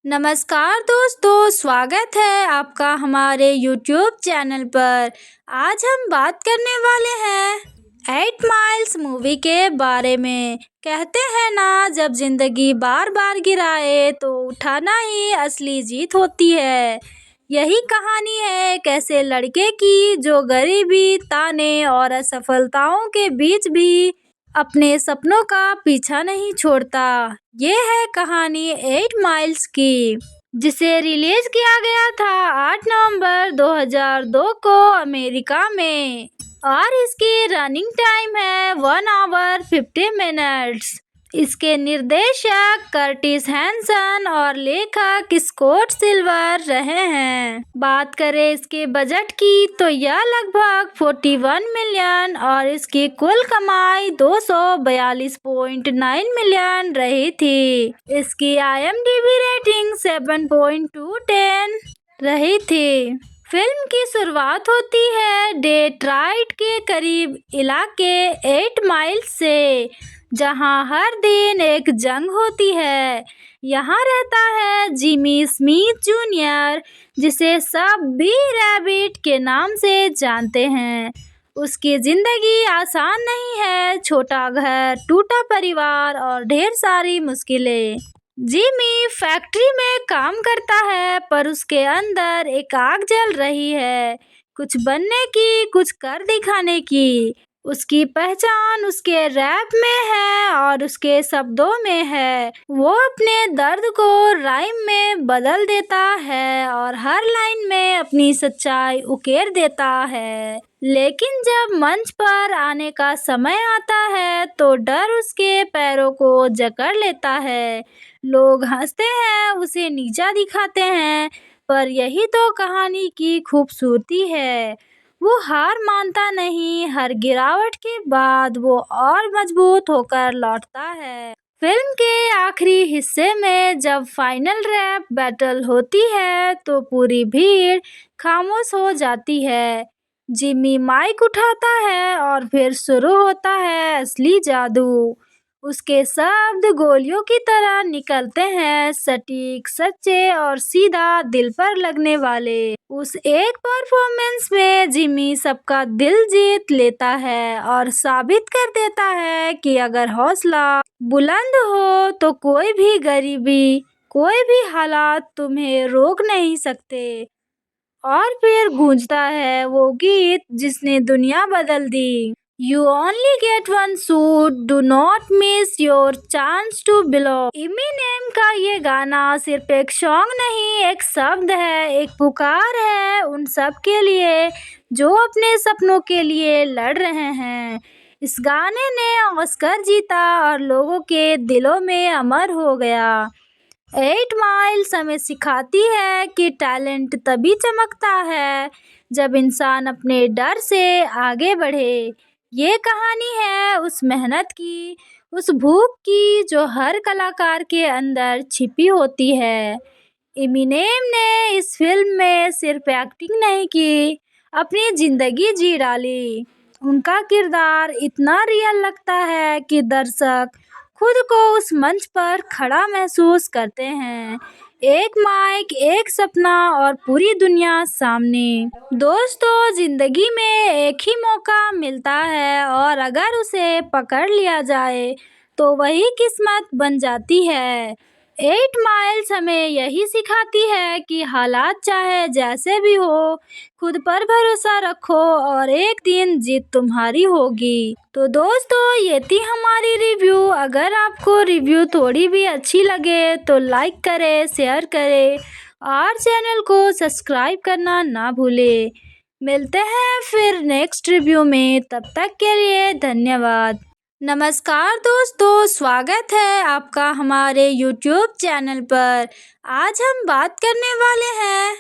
नमस्कार दोस्तों, स्वागत है आपका हमारे YouTube चैनल पर। आज हम बात करने वाले हैं 8 माइल्स मूवी के बारे में। कहते हैं ना, जब जिंदगी बार बार गिराए तो उठाना ही असली जीत होती है। यही कहानी है एक ऐसे लड़के की जो गरीबी, ताने और असफलताओं के बीच भी अपने सपनों का पीछा नहीं छोड़ता। ये है कहानी 8 माइल्स की, जिसे रिलीज किया गया था 8 नवंबर 2002 को अमेरिका में, और इसकी रनिंग टाइम है 1 आवर 50 मिनट्स। इसके निर्देशक कर्टिस हैंसन और लेखक स्कॉट सिल्वर रहे हैं। बात करें इसके बजट की तो यह लगभग 41 मिलियन और इसकी कुल कमाई 242.9 मिलियन रही थी। इसकी IMDb रेटिंग 7.2/10 रही थी। फिल्म की शुरुआत होती है डेट्रॉइट के करीब इलाके 8 माइल्स से, जहां हर दिन एक जंग होती है। यहाँ रहता है जिमी स्मिथ जूनियर, जिसे सब बी रैबिट के नाम से जानते हैं। उसकी जिंदगी आसान नहीं है, छोटा घर, टूटा परिवार और ढेर सारी मुश्किलें। जिमी फैक्ट्री में काम करता है, पर उसके अंदर एक आग जल रही है, कुछ बनने की, कुछ कर दिखाने की। उसकी पहचान उसके रैप में है और उसके शब्दों में है। वो अपने दर्द को राइम में बदल देता है और हर लाइन में अपनी सच्चाई उकेर देता है। लेकिन जब मंच पर आने का समय आता है तो डर उसके पैरों को जकड़ लेता है। लोग हंसते हैं, उसे नीचा दिखाते हैं, पर यही तो कहानी की खूबसूरती है। वो हार मानता नहीं, हर गिरावट के बाद वो और मजबूत होकर लौटता है। फिल्म के आखिरी हिस्से में जब फाइनल रैप बैटल होती है तो पूरी भीड़ खामोश हो जाती है। जिमी माइक उठाता है और फिर शुरू होता है असली जादू। उसके शब्द गोलियों की तरह निकलते हैं, सटीक, सच्चे और सीधा दिल पर लगने वाले। उस एक परफॉर्मेंस में जिमी सबका दिल जीत लेता है और साबित कर देता है कि अगर हौसला बुलंद हो तो कोई भी गरीबी, कोई भी हालात तुम्हें रोक नहीं सकते। और फिर गूंजता है वो गीत जिसने दुनिया बदल दी। You only get one shot, do not miss your chance to belong। Eminem का ये गाना सिर्फ एक सॉन्ग नहीं, एक शब्द है, एक पुकार है उन सब के लिए जो अपने सपनों के लिए लड़ रहे हैं। इस गाने ने ऑस्कर जीता और लोगों के दिलों में अमर हो गया। 8 माइल्स हमें सिखाती है कि टैलेंट तभी चमकता है जब इंसान अपने डर से आगे बढ़े। ये कहानी है उस मेहनत की, उस भूख की जो हर कलाकार के अंदर छिपी होती है। एमिनेम ने इस फिल्म में सिर्फ एक्टिंग नहीं की, अपनी जिंदगी जी डाली। उनका किरदार इतना रियल लगता है कि दर्शक खुद को उस मंच पर खड़ा महसूस करते हैं। एक माइक, एक सपना और पूरी दुनिया सामने। दोस्तों, जिंदगी में एक ही मौका मिलता है और अगर उसे पकड़ लिया जाए तो वही किस्मत बन जाती है। 8 माइल्स हमें यही सिखाती है कि हालात चाहे जैसे भी हो, खुद पर भरोसा रखो और एक दिन जीत तुम्हारी होगी। तो दोस्तों, ये थी हमारी रिव्यू। अगर आपको रिव्यू थोड़ी भी अच्छी लगे तो लाइक करें, शेयर करें और चैनल को सब्सक्राइब करना ना भूलें। मिलते हैं फिर नेक्स्ट रिव्यू में, तब तक के लिए धन्यवाद। नमस्कार दोस्तों, स्वागत है आपका हमारे YouTube चैनल पर। आज हम बात करने वाले हैं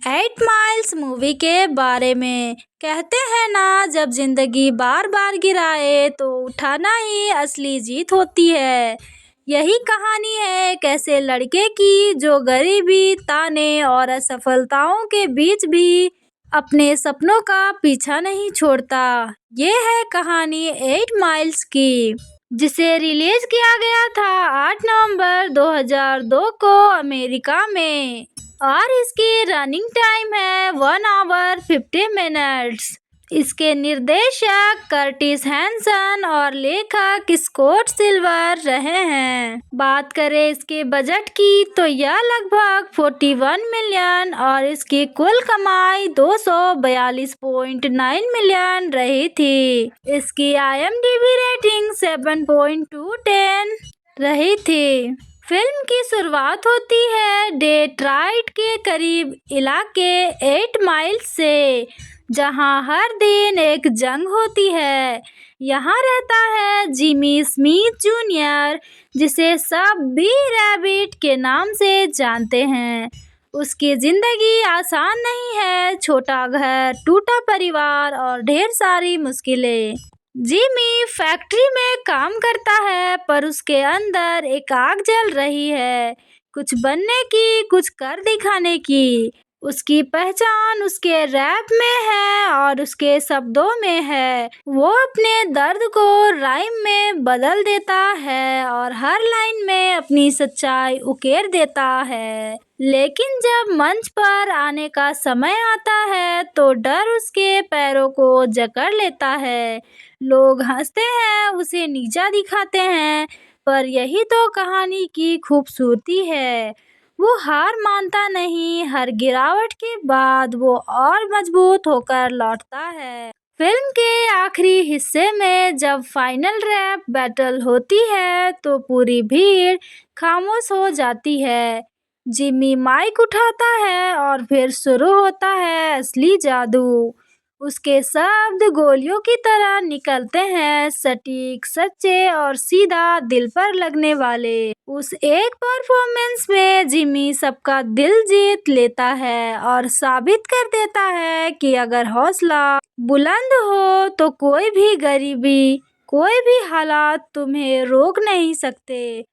8 माइल्स मूवी के बारे में। कहते हैं ना, जब जिंदगी बार बार गिराए तो उठाना ही असली जीत होती है। यही कहानी है एक ऐसे लड़के की जो गरीबी, ताने और असफलताओं के बीच भी अपने सपनों का पीछा नहीं छोड़ता। ये है कहानी 8 माइल्स की। जिसे रिलीज किया गया था 8 नवंबर 2002 को अमेरिका में और इसकी रनिंग टाइम है 1 आवर 50 मिनट्स। इसके निर्देशक कर्टिस हैंसन और लेखक स्कॉट सिल्वर रहे हैं। बात करें इसके बजट की तो यह लगभग 41 मिलियन और इसकी कुल कमाई 242.9 मिलियन रही थी। इसकी IMDb रेटिंग 7.2/10 रही थी। फिल्म की शुरुआत होती है डेट्रॉइट के करीब इलाके 8 माइल्स से, जहां हर दिन एक जंग होती है। यहाँ रहता है जिमी स्मिथ जूनियर, जिसे सब बी रैबिट के नाम से जानते हैं। उसकी जिंदगी आसान नहीं है, छोटा घर, टूटा परिवार और ढेर सारी मुश्किलें। जिमी फैक्ट्री में काम करता है, पर उसके अंदर एक आग जल रही है, कुछ बनने की, कुछ कर दिखाने की। उसकी पहचान उसके रैप में है और उसके शब्दों में है। वो अपने दर्द को राइम में बदल देता है और हर लाइन में अपनी सच्चाई उकेर देता है। लेकिन जब मंच पर आने का समय आता है तो डर उसके पैरों को जकड़ लेता है। लोग हंसते हैं, उसे नीचा दिखाते हैं, पर यही तो कहानी की खूबसूरती है। वो हार मानता नहीं, हर गिरावट के बाद वो और मजबूत होकर लौटता है। फिल्म के आखिरी हिस्से में जब फाइनल रैप बैटल होती है तो पूरी भीड़ खामोश हो जाती है। जिमी माइक उठाता है और फिर शुरू होता है असली जादू। उसके शब्द गोलियों की तरह निकलते हैं, सटीक, सच्चे और सीधा दिल पर लगने वाले। उस एक परफॉर्मेंस में जिमी सबका दिल जीत लेता है और साबित कर देता है कि अगर हौसला बुलंद हो तो कोई भी गरीबी, कोई भी हालात तुम्हें रोक नहीं सकते।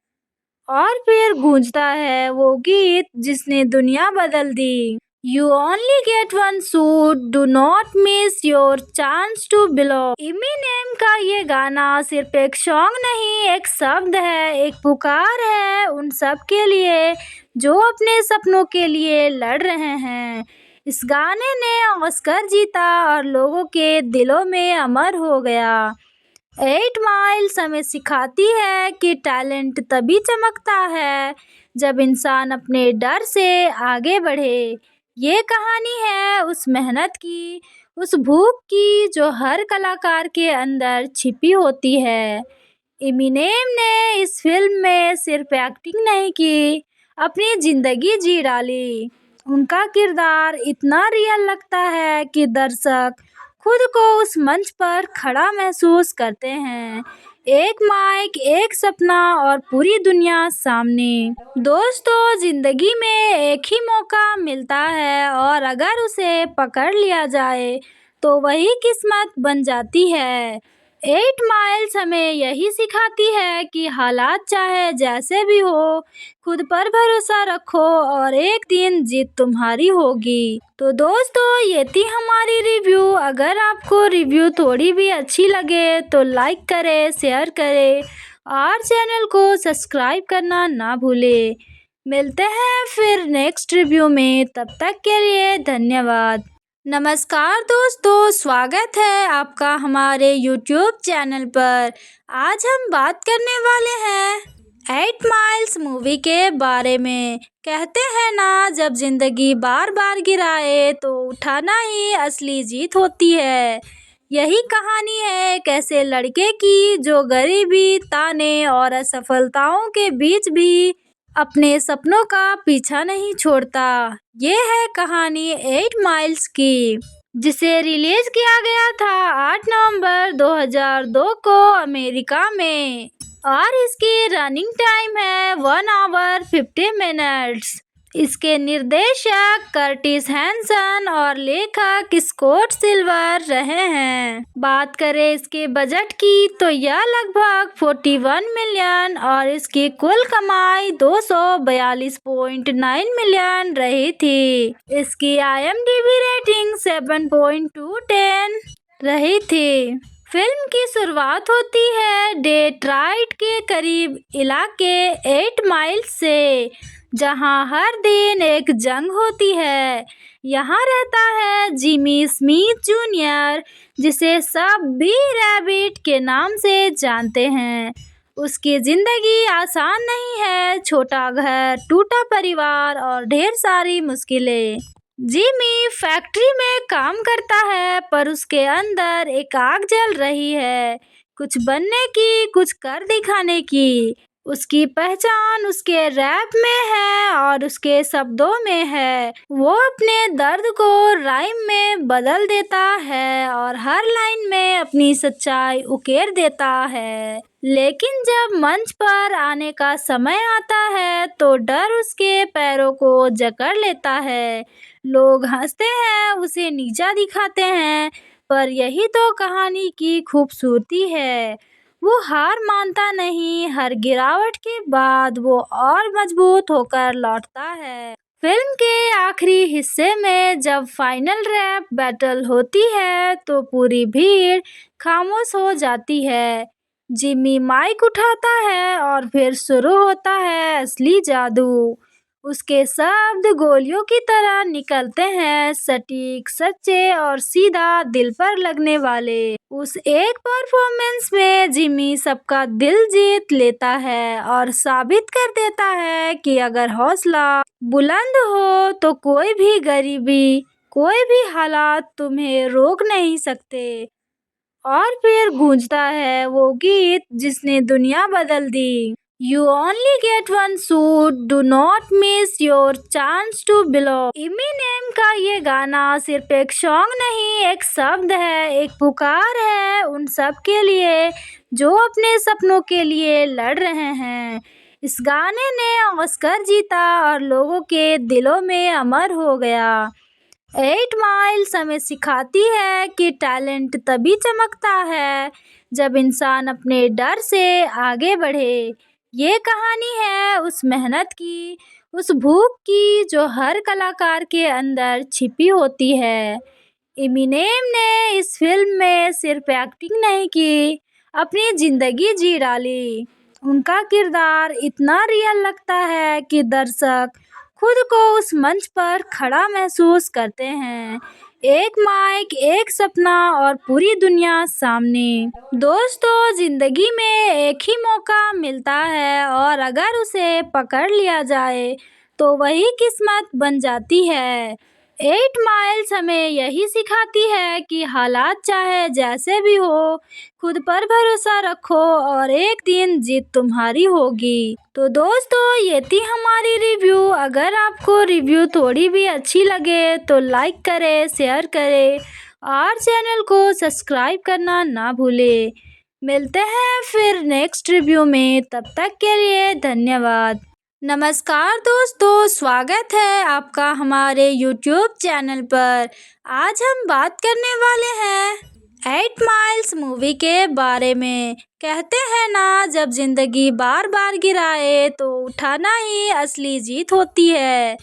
और फिर गूंजता है वो गीत जिसने दुनिया बदल दी। You only get one shot, do not miss your chance to belong। Eminem का ये गाना सिर्फ एक सॉन्ग नहीं, एक शब्द है, एक पुकार है उन सब के लिए जो अपने सपनों के लिए लड़ रहे हैं। इस गाने ने ऑस्कर जीता और लोगों के दिलों में अमर हो गया। 8 माइल्स हमें सिखाती है कि टैलेंट तभी चमकता है जब इंसान अपने डर से आगे बढ़े। ये कहानी है उस मेहनत की, उस भूख की जो हर कलाकार के अंदर छिपी होती है। एमिनेम ने इस फिल्म में सिर्फ एक्टिंग नहीं की, अपनी जिंदगी जी डाली। उनका किरदार इतना रियल लगता है कि दर्शक खुद को उस मंच पर खड़ा महसूस करते हैं। एक माइक, एक सपना और पूरी दुनिया सामने। दोस्तों, जिंदगी में एक ही मौका मिलता है और अगर उसे पकड़ लिया जाए तो वही किस्मत बन जाती है। 8 माइल्स हमें यही सिखाती है कि हालात चाहे जैसे भी हो, खुद पर भरोसा रखो और एक दिन जीत तुम्हारी होगी। तो दोस्तों, ये थी हमारी रिव्यू। अगर आपको रिव्यू थोड़ी भी अच्छी लगे तो लाइक करें, शेयर करें और चैनल को सब्सक्राइब करना ना भूलें। मिलते हैं फिर नेक्स्ट रिव्यू में, तब तक के लिए धन्यवाद। नमस्कार दोस्तों, स्वागत है आपका हमारे YouTube चैनल पर। आज हम बात करने वाले हैं 8 माइल्स मूवी के बारे में। कहते हैं ना, जब जिंदगी बार बार गिराए तो उठाना ही असली जीत होती है। यही कहानी है एक ऐसे लड़के की जो गरीबी, ताने और असफलताओं के बीच भी अपने सपनों का पीछा नहीं छोड़ता। ये है कहानी 8 माइल्स की, जिसे रिलीज किया गया था 8 नवंबर 2002 को अमेरिका में और इसकी रनिंग टाइम है 1 आवर 50 मिनट्स। इसके निर्देशक कर्टिस हैंसन और लेखक स्कॉट सिल्वर रहे हैं। बात करें इसके बजट की तो यह लगभग 41 मिलियन और इसकी कुल कमाई 242.9 मिलियन रही थी। इसकी IMDb रेटिंग 7.2/10 रही थी। फिल्म की शुरुआत होती है डेट्रॉइट के करीब इलाके 8 माइल्स से, जहां हर दिन एक जंग होती है। यहाँ रहता है जिमी स्मिथ जूनियर, जिसे सब बी रैबिट के नाम से जानते हैं। उसकी जिंदगी आसान नहीं है, छोटा घर, टूटा परिवार और ढेर सारी मुश्किलें। जिमी फैक्ट्री में काम करता है, पर उसके अंदर एक आग जल रही है, कुछ बनने की, कुछ कर दिखाने की। उसकी पहचान उसके रैप में है और उसके शब्दों में है। वो अपने दर्द को राइम में बदल देता है और हर लाइन में अपनी सच्चाई उकेर देता है। लेकिन जब मंच पर आने का समय आता है तो डर उसके पैरों को जकड़ लेता है। लोग हंसते हैं, उसे नीचा दिखाते हैं, पर यही तो कहानी की खूबसूरती है। वो हार मानता नहीं, हर गिरावट के बाद वो और मजबूत होकर लौटता है। फिल्म के आखिरी हिस्से में जब फाइनल रैप बैटल होती है तो पूरी भीड़ खामोश हो जाती है। जिमी माइक उठाता है और फिर शुरू होता है असली जादू। उसके शब्द गोलियों की तरह निकलते हैं, सटीक, सच्चे और सीधा दिल पर लगने वाले। उस एक परफॉर्मेंस में जिमी सबका दिल जीत लेता है और साबित कर देता है कि अगर हौसला बुलंद हो तो कोई भी गरीबी, कोई भी हालात तुम्हें रोक नहीं सकते। और फिर गूंजता है वो गीत जिसने दुनिया बदल दी। You only get one shot, do not miss your chance to belong। Eminem का ये गाना सिर्फ एक सॉन्ग नहीं, एक शब्द है, एक पुकार है उन सब के लिए जो अपने सपनों के लिए लड़ रहे हैं। इस गाने ने ऑस्कर जीता और लोगों के दिलों में अमर हो गया। 8 माइल्स हमें सिखाती है कि टैलेंट तभी चमकता है जब इंसान अपने डर से आगे बढ़े। ये कहानी है उस मेहनत की, उस भूख की जो हर कलाकार के अंदर छिपी होती है। एमिनेम ने इस फिल्म में सिर्फ एक्टिंग नहीं की, अपनी जिंदगी जी डाली। उनका किरदार इतना रियल लगता है कि दर्शक खुद को उस मंच पर खड़ा महसूस करते हैं। एक माइक, एक सपना और पूरी दुनिया सामने। दोस्तों, जिंदगी में एक ही मौका मिलता है और अगर उसे पकड़ लिया जाए तो वही किस्मत बन जाती है। 8 माइल्स हमें यही सिखाती है कि हालात चाहे जैसे भी हो, खुद पर भरोसा रखो और एक दिन जीत तुम्हारी होगी। तो दोस्तों, ये थी हमारी रिव्यू। अगर आपको रिव्यू थोड़ी भी अच्छी लगे तो लाइक करें, शेयर करें और चैनल को सब्सक्राइब करना ना भूलें। मिलते हैं फिर नेक्स्ट रिव्यू में, तब तक के लिए धन्यवाद। नमस्कार दोस्तों, स्वागत है आपका हमारे YouTube चैनल पर। आज हम बात करने वाले हैं 8 माइल्स मूवी के बारे में। कहते हैं ना, जब जिंदगी बार बार गिराए तो उठाना ही असली जीत होती है।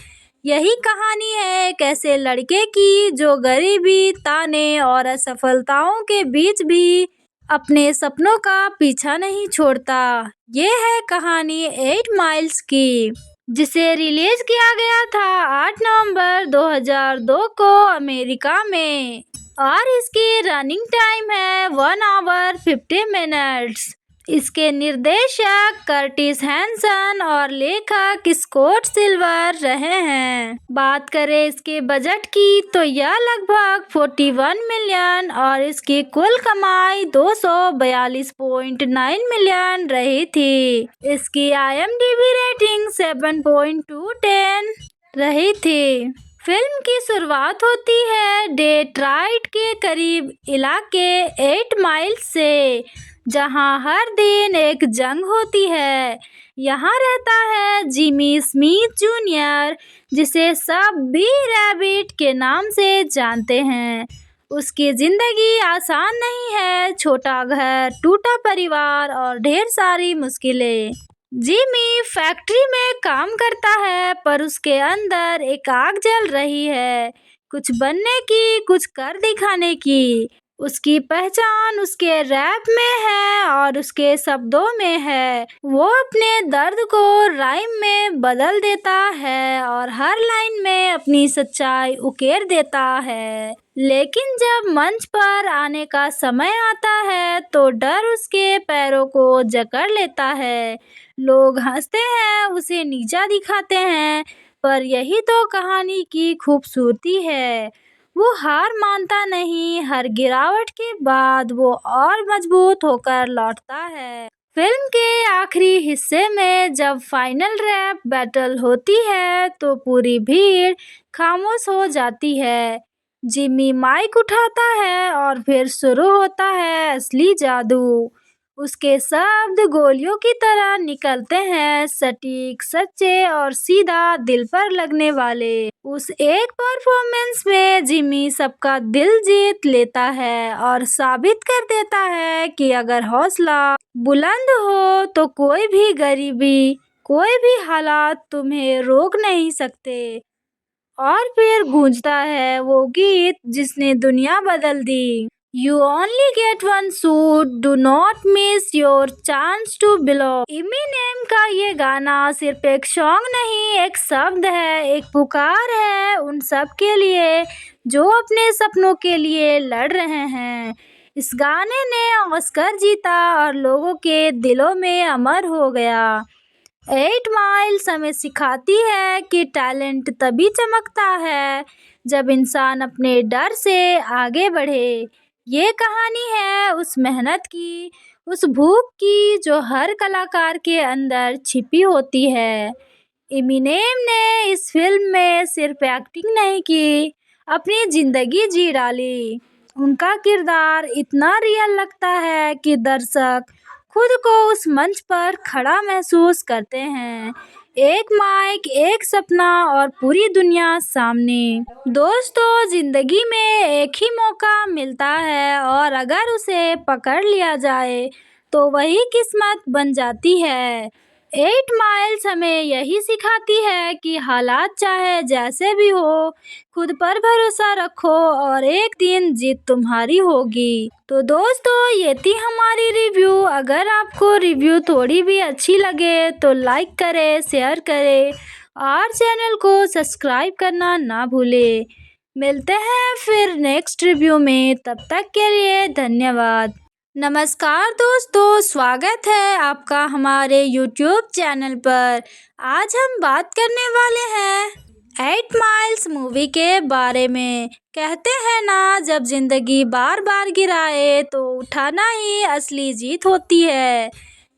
यही कहानी है एक ऐसे लड़के की जो गरीबी, ताने और असफलताओं के बीच भी अपने सपनों का पीछा नहीं छोड़ता। ये है कहानी 8 माइल्स की, जिसे रिलीज किया गया था 8 नवंबर 2002 को अमेरिका में और इसकी रनिंग टाइम है 1 आवर 50 मिनट्स। इसके निर्देशक कर्टिस हैंसन और लेखक स्कॉट सिल्वर रहे हैं। बात करें इसके बजट की तो यह लगभग 41 मिलियन और इसकी कुल कमाई 242.9 मिलियन रही थी। इसकी IMDb रेटिंग 7.2/10 रही थी। फिल्म की शुरुआत होती है डेट्रॉइट के करीब इलाके 8 माइल्स से, जहां हर दिन एक जंग होती है। यहाँ रहता है जिमी स्मिथ जूनियर, जिसे सब बी रैबिट के नाम से जानते हैं। उसकी जिंदगी आसान नहीं है, छोटा घर, टूटा परिवार और ढेर सारी मुश्किलें। जिमी फैक्ट्री में काम करता है, पर उसके अंदर एक आग जल रही है, कुछ बनने की, कुछ कर दिखाने की। उसकी पहचान उसके रैप में है और उसके शब्दों में है। वो अपने दर्द को राइम में बदल देता है और हर लाइन में अपनी सच्चाई उकेर देता है। लेकिन जब मंच पर आने का समय आता है तो डर उसके पैरों को जकड़ लेता है। लोग हंसते हैं, उसे नीचा दिखाते हैं, पर यही तो कहानी की खूबसूरती है। वो हार मानता नहीं, हर गिरावट के बाद वो और मजबूत होकर लौटता है। फिल्म के आखिरी हिस्से में जब फाइनल रैप बैटल होती है तो पूरी भीड़ खामोश हो जाती है। जिमी माइक उठाता है और फिर शुरू होता है असली जादू। उसके शब्द गोलियों की तरह निकलते हैं, सटीक, सच्चे और सीधा दिल पर लगने वाले। उस एक परफॉर्मेंस में जिमी सबका दिल जीत लेता है और साबित कर देता है कि अगर हौसला बुलंद हो तो कोई भी गरीबी, कोई भी हालात तुम्हें रोक नहीं सकते। और फिर गूंजता है वो गीत जिसने दुनिया बदल दी। You only get one shot, do not miss your chance to belong। Eminem का ये गाना सिर्फ एक सॉन्ग नहीं, एक शब्द है, एक पुकार है उन सब के लिए जो अपने सपनों के लिए लड़ रहे हैं। इस गाने ने ऑस्कर जीता और लोगों के दिलों में अमर हो गया। 8 माइल्स हमें सिखाती है कि टैलेंट तभी चमकता है जब इंसान अपने डर से आगे बढ़े। ये कहानी है उस मेहनत की, उस भूख की जो हर कलाकार के अंदर छिपी होती है। एमिनेम ने इस फिल्म में सिर्फ एक्टिंग नहीं की, अपनी जिंदगी जी डाली। उनका किरदार इतना रियल लगता है कि दर्शक खुद को उस मंच पर खड़ा महसूस करते हैं। एक माइक, एक सपना और पूरी दुनिया सामने। दोस्तों, जिंदगी में एक ही मौका मिलता है और अगर उसे पकड़ लिया जाए तो वही किस्मत बन जाती है। 8 माइल्स हमें यही सिखाती है कि हालात चाहे जैसे भी हो, खुद पर भरोसा रखो और एक दिन जीत तुम्हारी होगी। तो दोस्तों, ये थी हमारी रिव्यू। अगर आपको रिव्यू थोड़ी भी अच्छी लगे तो लाइक करें, शेयर करें और चैनल को सब्सक्राइब करना ना भूलें। मिलते हैं फिर नेक्स्ट रिव्यू में, तब तक के लिए धन्यवाद। नमस्कार दोस्तों, स्वागत है आपका हमारे YouTube चैनल पर। आज हम बात करने वाले हैं 8 माइल्स मूवी के बारे में। कहते हैं ना, जब जिंदगी बार बार गिराए तो उठाना ही असली जीत होती है।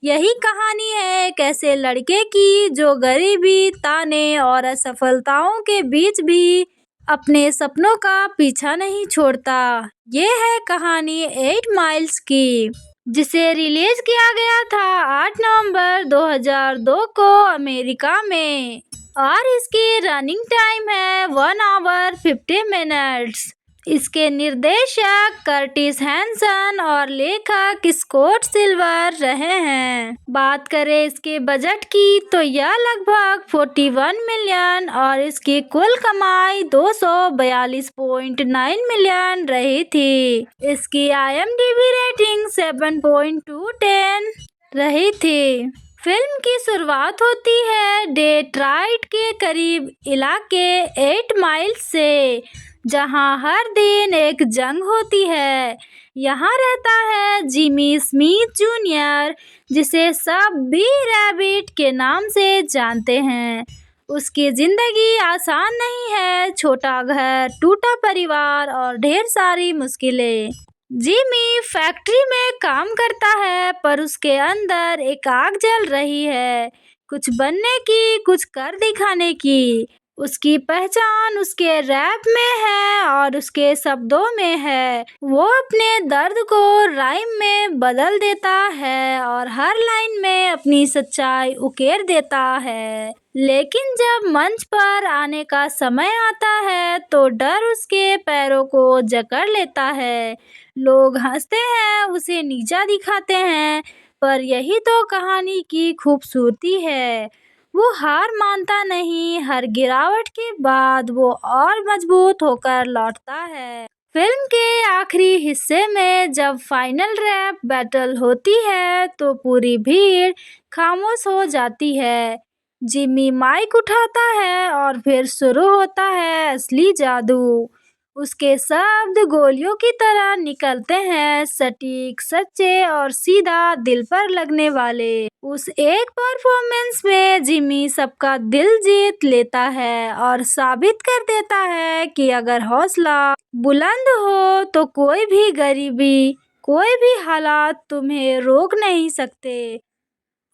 यही कहानी है एक ऐसे लड़के की जो गरीबी, ताने और असफलताओं के बीच भी अपने सपनों का पीछा नहीं छोड़ता। ये है कहानी 8 माइल्स की, जिसे रिलीज किया गया था 8 नवंबर 2002 को अमेरिका में और इसकी रनिंग टाइम है 1 आवर 50 मिनट्स। इसके निर्देशक कर्टिस हैंसन और लेखक स्कॉट सिल्वर रहे हैं। बात करें इसके बजट की तो यह लगभग 41 मिलियन और इसकी कुल कमाई 242.9 मिलियन रही थी। इसकी IMDb रेटिंग 7.2/10 रही थी। फिल्म की शुरुआत होती है डेट्रॉइट के करीब इलाके 8 माइल्स से, जहां हर दिन एक जंग होती है। यहाँ रहता है जिमी स्मिथ जूनियर, जिसे सब बी रैबिट के नाम से जानते हैं। उसकी जिंदगी आसान नहीं है, छोटा घर, टूटा परिवार और ढेर सारी मुश्किलें। जिमी फैक्ट्री में काम करता है, पर उसके अंदर एक आग जल रही है, कुछ बनने की, कुछ कर दिखाने की। उसकी पहचान उसके रैप में है और उसके शब्दों में है। वो अपने दर्द को राइम में बदल देता है और हर लाइन में अपनी सच्चाई उकेर देता है। लेकिन जब मंच पर आने का समय आता है तो डर उसके पैरों को जकड़ लेता है। लोग हंसते हैं, उसे नीचा दिखाते हैं, पर यही तो कहानी की खूबसूरती है। वो हार मानता नहीं, हर गिरावट के बाद वो और मजबूत होकर लौटता है। फिल्म के आखिरी हिस्से में जब फाइनल रैप बैटल होती है तो पूरी भीड़ खामोश हो जाती है। जिमी माइक उठाता है और फिर शुरू होता है असली जादू। उसके शब्द गोलियों की तरह निकलते हैं, सटीक, सच्चे और सीधा दिल पर लगने वाले। उस एक परफॉर्मेंस में जिमी सबका दिल जीत लेता है और साबित कर देता है कि अगर हौसला बुलंद हो तो कोई भी गरीबी, कोई भी हालात तुम्हें रोक नहीं सकते।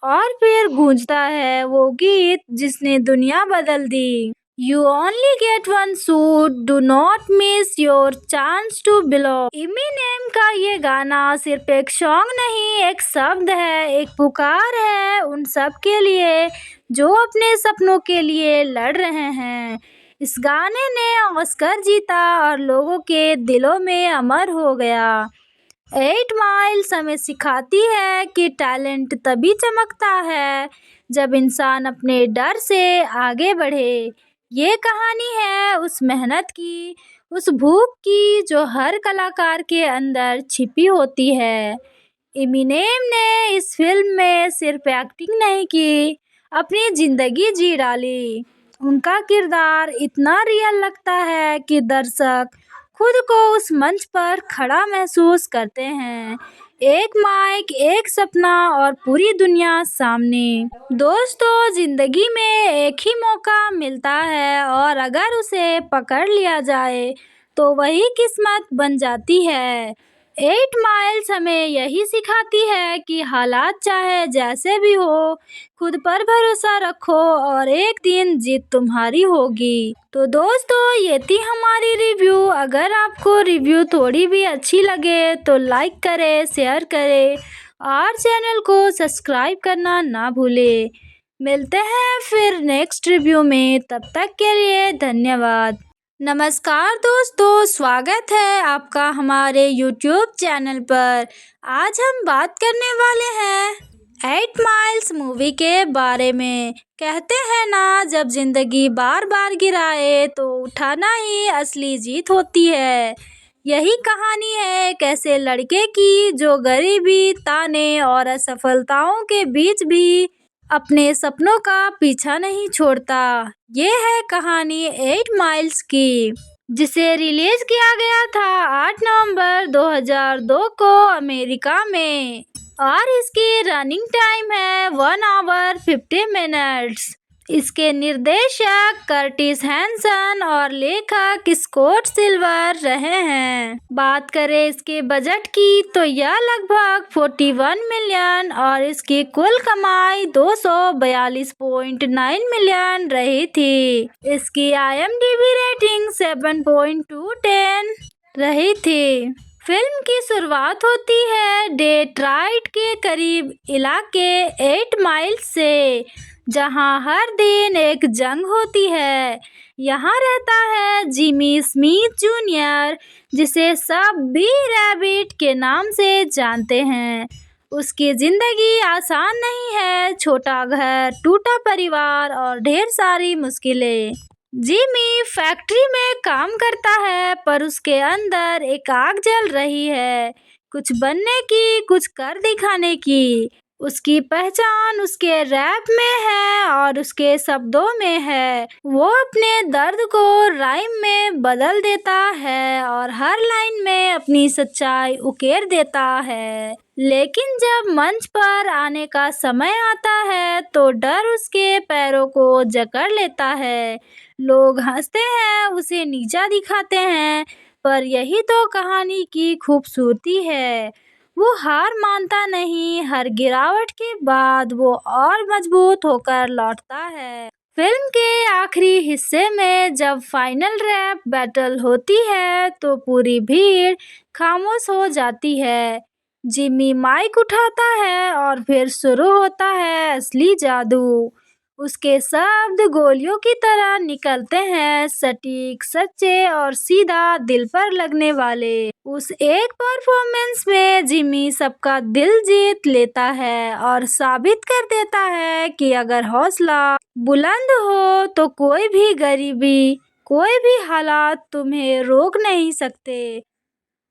और फिर गूंजता है वो गीत जिसने दुनिया बदल दी। You only get one shot, do not miss your chance to belong। Eminem का ये गाना सिर्फ एक सॉन्ग नहीं, एक शब्द है, एक पुकार है उन सब के लिए जो अपने सपनों के लिए लड़ रहे हैं। इस गाने ने ऑस्कर जीता और लोगों के दिलों में अमर हो गया। 8 माइल्स हमें सिखाती है कि टैलेंट तभी चमकता है जब इंसान अपने डर से आगे बढ़े। ये कहानी है उस मेहनत की, उस भूख की जो हर कलाकार के अंदर छिपी होती है। एमिनेम ने इस फिल्म में सिर्फ एक्टिंग नहीं की, अपनी जिंदगी जी डाली। उनका किरदार इतना रियल लगता है कि दर्शक खुद को उस मंच पर खड़ा महसूस करते हैं। एक माइक, एक सपना और पूरी दुनिया सामने। दोस्तों, जिंदगी में एक ही मौका मिलता है और अगर उसे पकड़ लिया जाए तो वही किस्मत बन जाती है। 8 माइल्स हमें यही सिखाती है कि हालात चाहे जैसे भी हो, खुद पर भरोसा रखो और एक दिन जीत तुम्हारी होगी। तो दोस्तों, ये थी हमारी रिव्यू। अगर आपको रिव्यू थोड़ी भी अच्छी लगे तो लाइक करें, शेयर करें और चैनल को सब्सक्राइब करना ना भूलें। मिलते हैं फिर नेक्स्ट रिव्यू में, तब तक के लिए धन्यवाद। नमस्कार दोस्तों, स्वागत है आपका हमारे YouTube चैनल पर। आज हम बात करने वाले हैं 8 माइल्स मूवी के बारे में। कहते हैं ना, जब जिंदगी बार बार गिराए तो उठाना ही असली जीत होती है। यही कहानी है एक ऐसे लड़के की जो गरीबी, ताने और असफलताओं के बीच भी अपने सपनों का पीछा नहीं छोड़ता। ये है कहानी 8 माइल्स की, जिसे रिलीज किया गया था 8 नवंबर 2002 को अमेरिका में और इसकी रनिंग टाइम है 1 आवर 50 मिनट्स। इसके निर्देशक कर्टिस हैंसन और लेखक स्कॉट सिल्वर रहे हैं। बात करें इसके बजट की तो यह लगभग 41 मिलियन और इसकी कुल कमाई 242.9 मिलियन रही थी। इसकी IMDb रेटिंग 7.2/10 रही थी। फिल्म की शुरुआत होती है डेट्रॉइट के करीब इलाके 8 माइल्स से, जहां हर दिन एक जंग होती है। यहाँ रहता है जिमी स्मिथ जूनियर, जिसे सब बी रैबिट के नाम से जानते हैं। उसकी जिंदगी आसान नहीं है, छोटा घर, टूटा परिवार और ढेर सारी मुश्किलें। जिमी फैक्ट्री में काम करता है पर उसके अंदर एक आग जल रही है, कुछ बनने की, कुछ कर दिखाने की। उसकी पहचान उसके रैप में है और उसके शब्दों में है। वो अपने दर्द को राइम में बदल देता है और हर लाइन में अपनी सच्चाई उकेर देता है। लेकिन जब मंच पर आने का समय आता है तो डर उसके पैरों को जकड़ लेता है। लोग हंसते हैं, उसे नीचा दिखाते हैं, पर यही तो कहानी की खूबसूरती है। वो हार मानता नहीं, हर गिरावट के बाद वो और मजबूत होकर लौटता है। फिल्म के आखिरी हिस्से में जब फाइनल रैप बैटल होती है तो पूरी भीड़ खामोश हो जाती है। जिमी माइक उठाता है और फिर शुरू होता है असली जादू। उसके शब्द गोलियों की तरह निकलते हैं, सटीक, सच्चे और सीधा दिल पर लगने वाले। उस एक परफॉर्मेंस में जिमी सबका दिल जीत लेता है और साबित कर देता है कि अगर हौसला बुलंद हो तो कोई भी गरीबी, कोई भी हालात तुम्हें रोक नहीं सकते।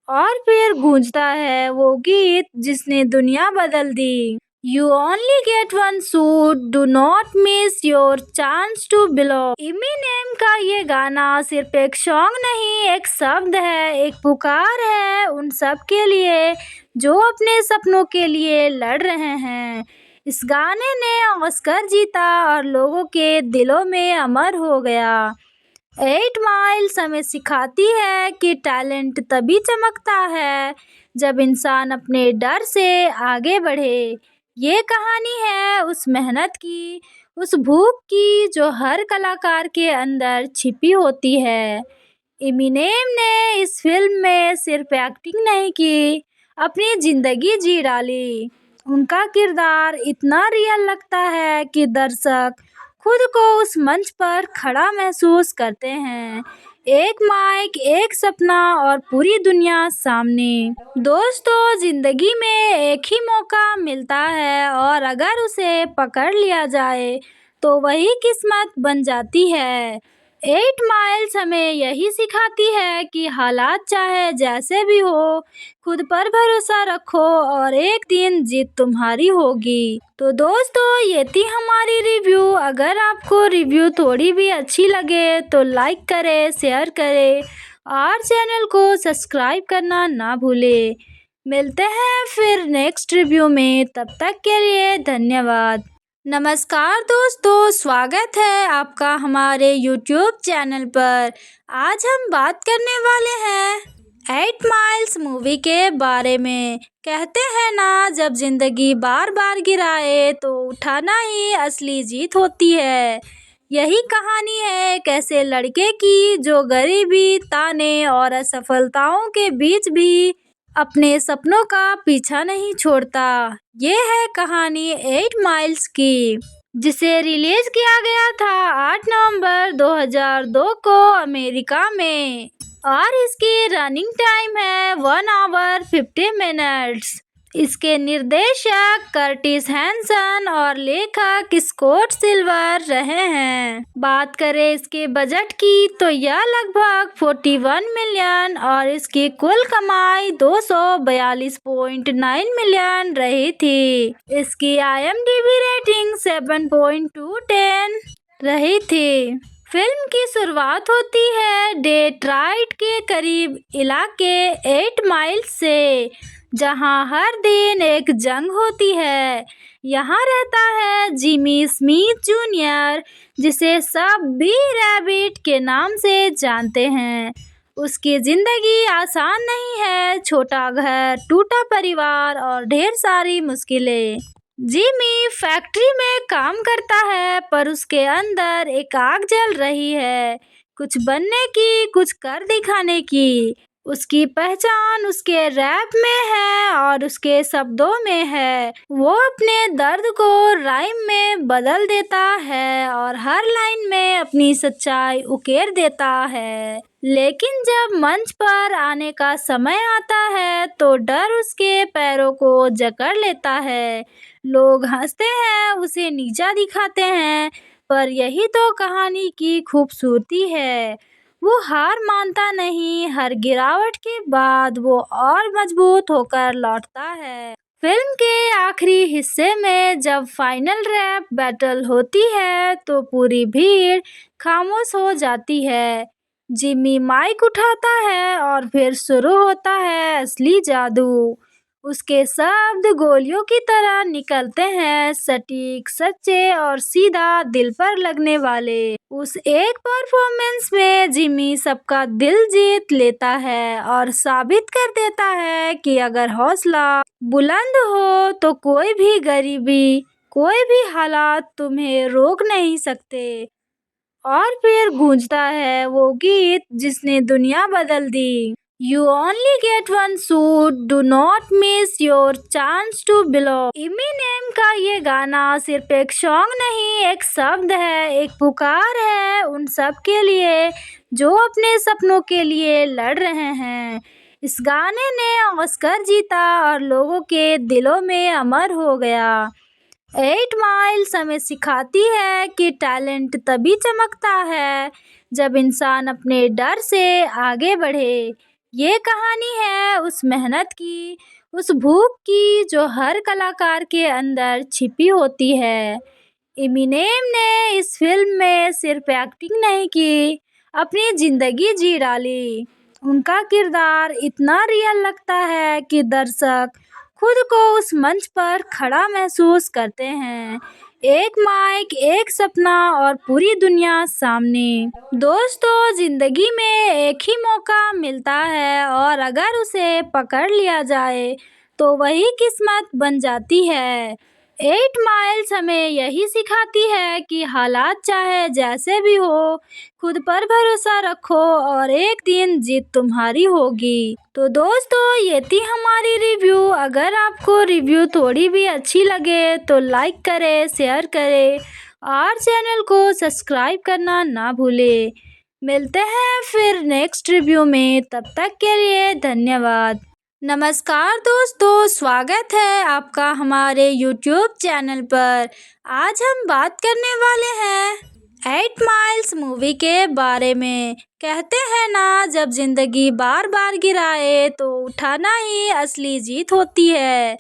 और फिर गूंजता है वो गीत जिसने दुनिया बदल दी। You only get one shot, do not miss your chance to belong। Eminem का ये गाना सिर्फ एक सॉन्ग नहीं, एक शब्द है, एक पुकार है उन सब के लिए जो अपने सपनों के लिए लड़ रहे हैं। इस गाने ने ऑस्कर जीता और लोगों के दिलों में अमर हो गया। 8 माइल्स हमें सिखाती है कि टैलेंट तभी चमकता है जब इंसान अपने डर से आगे बढ़े। ये कहानी है उस मेहनत की, उस भूख की जो हर कलाकार के अंदर छिपी होती है। एमिनेम ने इस फिल्म में सिर्फ एक्टिंग नहीं की, अपनी जिंदगी जी डाली। उनका किरदार इतना रियल लगता है कि दर्शक खुद को उस मंच पर खड़ा महसूस करते हैं। एक माइक, एक सपना और पूरी दुनिया सामने। दोस्तों, जिंदगी में एक ही मौका मिलता है और अगर उसे पकड़ लिया जाए तो वही किस्मत बन जाती है। 8 माइल्स हमें यही सिखाती है कि हालात चाहे जैसे भी हो, खुद पर भरोसा रखो और एक दिन जीत तुम्हारी होगी। तो दोस्तों, ये थी हमारी रिव्यू। अगर आपको रिव्यू थोड़ी भी अच्छी लगे तो लाइक करें, शेयर करें और चैनल को सब्सक्राइब करना ना भूलें। मिलते हैं फिर नेक्स्ट रिव्यू में, तब तक के लिए धन्यवाद। नमस्कार दोस्तों, स्वागत है आपका हमारे YouTube चैनल पर। आज हम बात करने वाले हैं 8 माइल्स मूवी के बारे में। कहते हैं ना, जब जिंदगी बार बार गिराए तो उठाना ही असली जीत होती है। यही कहानी है एक ऐसे लड़के की जो गरीबी, ताने और असफलताओं के बीच भी अपने सपनों का पीछा नहीं छोड़ता। ये है कहानी 8 माइल्स की, जिसे रिलीज किया गया था 8 नवंबर 2002 को अमेरिका में और इसकी रनिंग टाइम है 1 आवर 50 मिनट्स। इसके निर्देशक कर्टिस हैंसन और लेखक स्कॉट सिल्वर रहे हैं। बात करें इसके बजट की तो यह लगभग 41 मिलियन और इसकी कुल कमाई 242.9 मिलियन रही थी। इसकी IMDb रेटिंग 7.2/10 रही थी। फिल्म की शुरुआत होती है डेट्रॉइट के करीब इलाके 8 माइल्स से, जहां हर दिन एक जंग होती है। यहाँ रहता है जिमी स्मिथ जूनियर, जिसे सब बी रैबिट के नाम से जानते हैं। उसकी जिंदगी आसान नहीं है, छोटा घर, टूटा परिवार और ढेर सारी मुश्किलें। जिमी फैक्ट्री में काम करता है, पर उसके अंदर एक आग जल रही है, कुछ बनने की, कुछ कर दिखाने की। उसकी पहचान उसके रैप में है और उसके शब्दों में है। वो अपने दर्द को राइम में बदल देता है और हर लाइन में अपनी सच्चाई उकेर देता है। लेकिन जब मंच पर आने का समय आता है तो डर उसके पैरों को जकड़ लेता है। लोग हंसते हैं, उसे नीचा दिखाते हैं, पर यही तो कहानी की खूबसूरती है। वो हार मानता नहीं, हर गिरावट के बाद वो और मजबूत होकर लौटता है। फिल्म के आखिरी हिस्से में जब फाइनल रैप बैटल होती है तो पूरी भीड़ खामोश हो जाती है। जिमी माइक उठाता है और फिर शुरू होता है असली जादू। उसके शब्द गोलियों की तरह निकलते हैं, सटीक, सच्चे और सीधा दिल पर लगने वाले। उस एक परफॉर्मेंस में जिमी सबका दिल जीत लेता है और साबित कर देता है कि अगर हौसला बुलंद हो तो कोई भी गरीबी, कोई भी हालात तुम्हें रोक नहीं सकते। और फिर गूंजता है वो गीत जिसने दुनिया बदल दी। You only get one shot, do not miss your chance to belong। Eminem का ये गाना सिर्फ एक सॉन्ग नहीं, एक शब्द है, एक पुकार है उन सब के लिए जो अपने सपनों के लिए लड़ रहे हैं। इस गाने ने ऑस्कर जीता और लोगों के दिलों में अमर हो गया। 8 माइल्स हमें सिखाती है कि टैलेंट तभी चमकता है जब इंसान अपने डर से आगे बढ़े। ये कहानी है उस मेहनत की, उस भूख की जो हर कलाकार के अंदर छिपी होती है। एमिनेम ने इस फिल्म में सिर्फ एक्टिंग नहीं की, अपनी जिंदगी जी डाली। उनका किरदार इतना रियल लगता है कि दर्शक खुद को उस मंच पर खड़ा महसूस करते हैं। एक माइक, एक सपना और पूरी दुनिया सामने। दोस्तों, जिंदगी में एक ही मौका मिलता है और अगर उसे पकड़ लिया जाए तो वही किस्मत बन जाती है। 8 माइल्स हमें यही सिखाती है कि हालात चाहे जैसे भी हो, खुद पर भरोसा रखो और एक दिन जीत तुम्हारी होगी। तो दोस्तों, ये थी हमारी रिव्यू। अगर आपको रिव्यू थोड़ी भी अच्छी लगे तो लाइक करें, शेयर करें और चैनल को सब्सक्राइब करना ना भूलें। मिलते हैं फिर नेक्स्ट रिव्यू में, तब तक के लिए धन्यवाद। नमस्कार दोस्तों, स्वागत है आपका हमारे YouTube चैनल पर। आज हम बात करने वाले हैं 8 माइल्स मूवी के बारे में। कहते हैं ना, जब जिंदगी बार बार गिराए तो उठाना ही असली जीत होती है।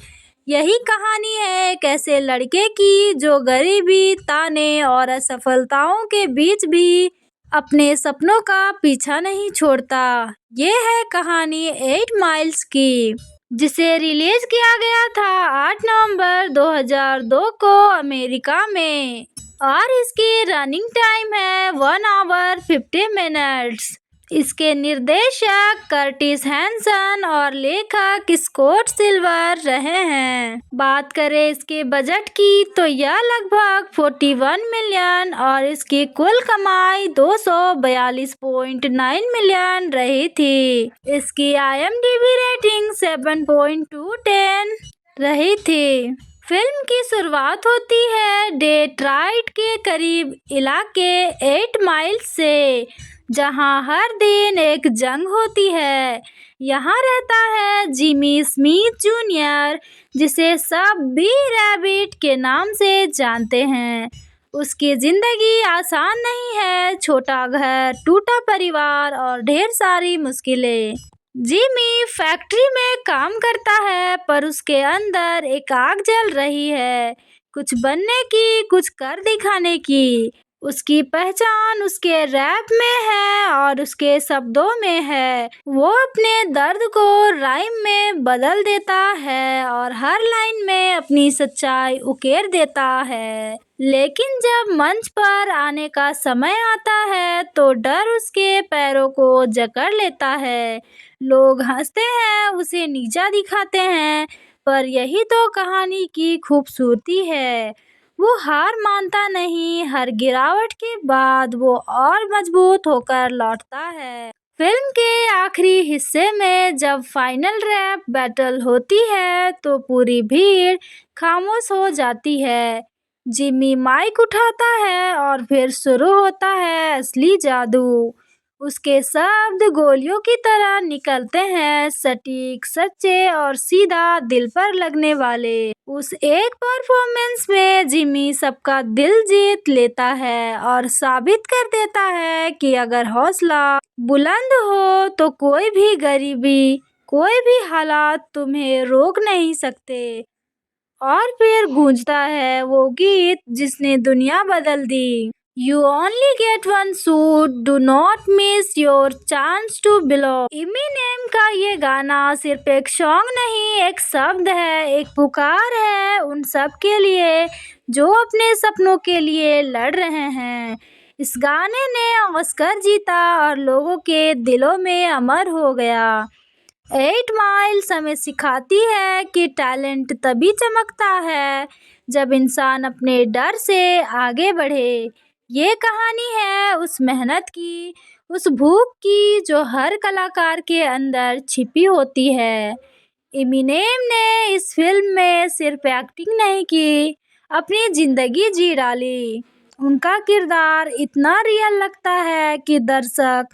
यही कहानी है एक ऐसे लड़के की जो गरीबी, ताने और असफलताओं के बीच भी अपने सपनों का पीछा नहीं छोड़ता। ये है कहानी 8 माइल्स की, जिसे रिलीज किया गया था 8 नवंबर 2002 को अमेरिका में और इसकी रनिंग टाइम है 1 आवर 50 मिनट्स। इसके निर्देशक कर्टिस हैंसन और लेखक स्कॉट सिल्वर रहे हैं। बात करें इसके बजट की तो यह लगभग 41 मिलियन और इसकी कुल कमाई 242.9 मिलियन रही थी। इसकी IMDb रेटिंग 7.2/10 रही थी। फिल्म की शुरुआत होती है डेट्रॉइट के करीब इलाके 8 माइल्स से, जहां हर दिन एक जंग होती है। यहाँ रहता है जिमी स्मिथ जूनियर, जिसे सब बी रैबिट के नाम से जानते हैं। उसकी जिंदगी आसान नहीं है, छोटा घर, टूटा परिवार और ढेर सारी मुश्किलें। जिमी फैक्ट्री में काम करता है, पर उसके अंदर एक आग जल रही है, कुछ बनने की, कुछ कर दिखाने की। उसकी पहचान उसके रैप में है और उसके शब्दों में है। वो अपने दर्द को राइम में बदल देता है और हर लाइन में अपनी सच्चाई उकेर देता है। लेकिन जब मंच पर आने का समय आता है तो डर उसके पैरों को जकड़ लेता है। लोग हंसते हैं, उसे नीचा दिखाते हैं, पर यही तो कहानी की खूबसूरती है। वो हार मानता नहीं, हर गिरावट के बाद वो और मजबूत होकर लौटता है। फिल्म के आखिरी हिस्से में जब फाइनल रैप बैटल होती है तो पूरी भीड़ खामोश हो जाती है। जिमी माइक उठाता है और फिर शुरू होता है असली जादू। उसके शब्द गोलियों की तरह निकलते हैं, सटीक, सच्चे और सीधा दिल पर लगने वाले। उस एक परफॉर्मेंस में जिमी सबका दिल जीत लेता है और साबित कर देता है कि अगर हौसला बुलंद हो तो कोई भी गरीबी, कोई भी हालात तुम्हें रोक नहीं सकते। और फिर गूंजता है वो गीत जिसने दुनिया बदल दी। You only get one shot, do not miss your chance to belong। Eminem का ये गाना सिर्फ एक सॉन्ग नहीं, एक शब्द है, एक पुकार है उन सब के लिए जो अपने सपनों के लिए लड़ रहे हैं। इस गाने ने ऑस्कर जीता और लोगों के दिलों में अमर हो गया। 8 माइल्स हमें सिखाती है कि टैलेंट तभी चमकता है जब इंसान अपने डर से आगे बढ़े। ये कहानी है उस मेहनत की, उस भूख की जो हर कलाकार के अंदर छिपी होती है। एमिनेम ने इस फिल्म में सिर्फ एक्टिंग नहीं की, अपनी जिंदगी जी डाली। उनका किरदार इतना रियल लगता है कि दर्शक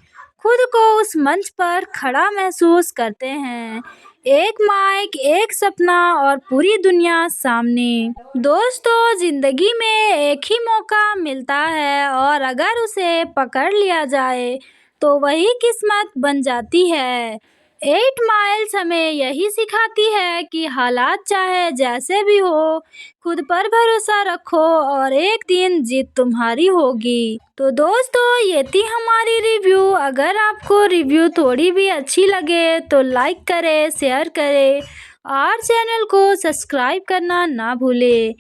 खुद को उस मंच पर खड़ा महसूस करते हैं। एक माइक, एक सपना और पूरी दुनिया सामने। दोस्तों, जिंदगी में एक ही मौका मिलता है और अगर उसे पकड़ लिया जाए तो वही किस्मत बन जाती है। 8 माइल्स हमें यही सिखाती है कि हालात चाहे जैसे भी हो, खुद पर भरोसा रखो और एक दिन जीत तुम्हारी होगी। तो दोस्तों, ये थी हमारी रिव्यू। अगर आपको रिव्यू थोड़ी भी अच्छी लगे तो लाइक करें, शेयर करें और चैनल को सब्सक्राइब करना ना भूलें।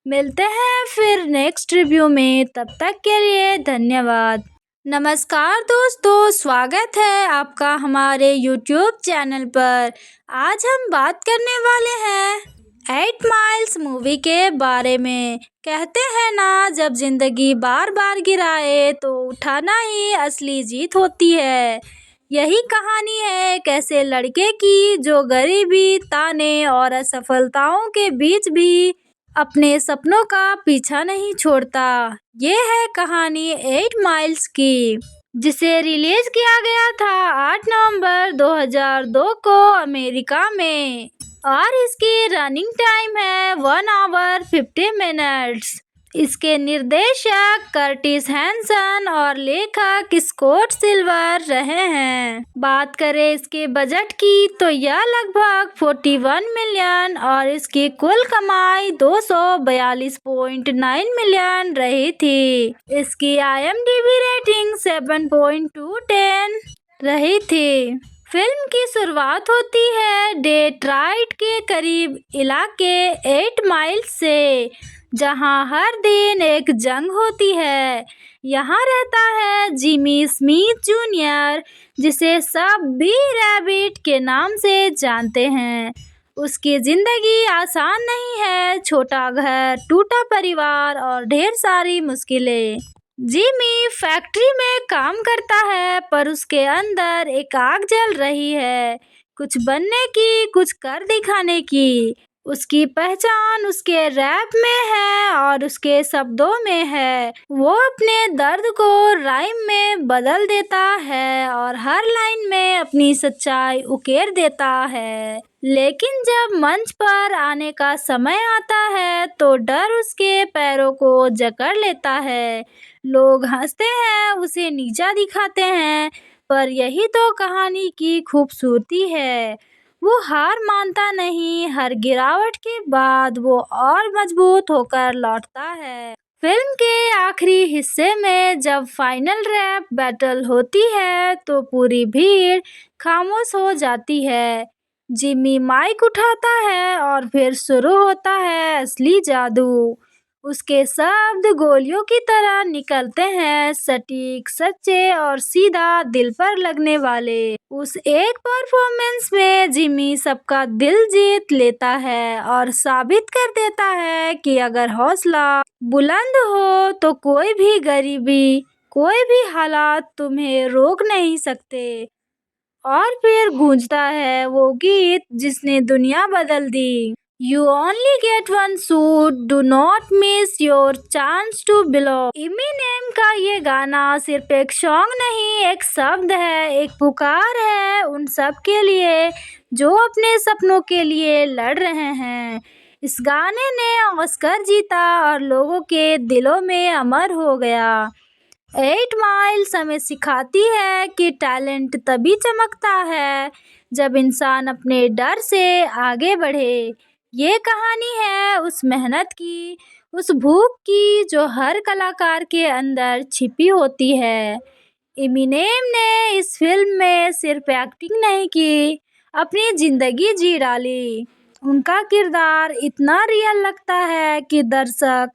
मिलते हैं फिर नेक्स्ट रिव्यू में, तब तक के लिए धन्यवाद। नमस्कार दोस्तों, स्वागत है आपका हमारे YouTube चैनल पर। आज हम बात करने वाले हैं 8 माइल्स मूवी के बारे में। कहते हैं ना, जब जिंदगी बार बार गिराए तो उठाना ही असली जीत होती है। यही कहानी है एक ऐसे लड़के की जो गरीबी, ताने और असफलताओं के बीच भी अपने सपनों का पीछा नहीं छोड़ता। ये है कहानी 8 माइल्स की, जिसे रिलीज किया गया था 8 नवंबर 2002 को अमेरिका में और इसकी रनिंग टाइम है 1 आवर 50 मिनट्स। इसके निर्देशक कर्टिस हैंसन और लेखक स्कॉट सिल्वर रहे हैं। बात करें इसके बजट की तो यह लगभग 41 मिलियन और इसकी कुल कमाई 242.9 मिलियन रही थी। इसकी IMDb रेटिंग 7.2/10 रही थी। फिल्म की शुरुआत होती है डेट्रॉइट के करीब इलाके 8 माइल्स से, जहां हर दिन एक जंग होती है। यहाँ रहता है जिमी स्मिथ जूनियर, जिसे सब बी रैबिट के नाम से जानते हैं। उसकी जिंदगी आसान नहीं है, छोटा घर, टूटा परिवार और ढेर सारी मुश्किलें। जिमी फैक्ट्री में काम करता है, पर उसके अंदर एक आग जल रही है, कुछ बनने की, कुछ कर दिखाने की। उसकी पहचान उसके रैप में है और उसके शब्दों में है। वो अपने दर्द को राइम में बदल देता है और हर लाइन में अपनी सच्चाई उकेर देता है। लेकिन जब मंच पर आने का समय आता है तो डर उसके पैरों को जकड़ लेता है। लोग हंसते हैं, उसे नीचा दिखाते हैं, पर यही तो कहानी की खूबसूरती है। वो हार मानता नहीं, हर गिरावट के बाद वो और मजबूत होकर लौटता है। फिल्म के आखिरी हिस्से में जब फाइनल रैप बैटल होती है तो पूरी भीड़ खामोश हो जाती है। जिमी माइक उठाता है और फिर शुरू होता है असली जादू। उसके शब्द गोलियों की तरह निकलते हैं, सटीक, सच्चे और सीधा दिल पर लगने वाले। उस एक परफॉर्मेंस में जिमी सबका दिल जीत लेता है और साबित कर देता है कि अगर हौसला बुलंद हो तो कोई भी गरीबी, कोई भी हालात तुम्हें रोक नहीं सकते। और फिर गूंजता है वो गीत जिसने दुनिया बदल दी। You only get one shot, do not miss your chance to belong। Eminem का ये गाना सिर्फ एक सॉन्ग नहीं, एक शब्द है, एक पुकार है उन सब के लिए जो अपने सपनों के लिए लड़ रहे हैं। इस गाने ने ऑस्कर जीता और लोगों के दिलों में अमर हो गया। 8 माइल्स हमें सिखाती है कि टैलेंट तभी चमकता है जब इंसान अपने डर से आगे बढ़े। ये कहानी है उस मेहनत की, उस भूख की जो हर कलाकार के अंदर छिपी होती है। इमिनेम ने इस फिल्म में सिर्फ एक्टिंग नहीं की, अपनी जिंदगी जी डाली। उनका किरदार इतना रियल लगता है कि दर्शक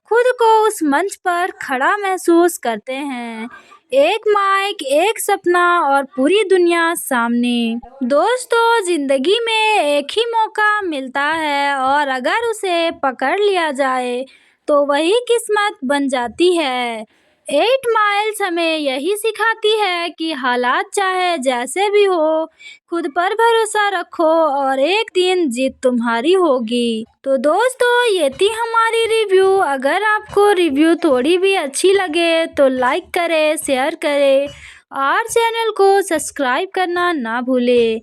खुद को उस मंच पर खड़ा महसूस करते हैं। एक माइक, एक सपना और पूरी दुनिया सामने। दोस्तों, जिंदगी में एक ही मौका मिलता है और अगर उसे पकड़ लिया जाए तो वही किस्मत बन जाती है। 8 माइल्स हमें यही सिखाती है कि हालात चाहे जैसे भी हो, खुद पर भरोसा रखो और एक दिन जीत तुम्हारी होगी। तो दोस्तों, ये थी हमारी रिव्यू। अगर आपको रिव्यू थोड़ी भी अच्छी लगे तो लाइक करें, शेयर करें और चैनल को सब्सक्राइब करना ना भूलें।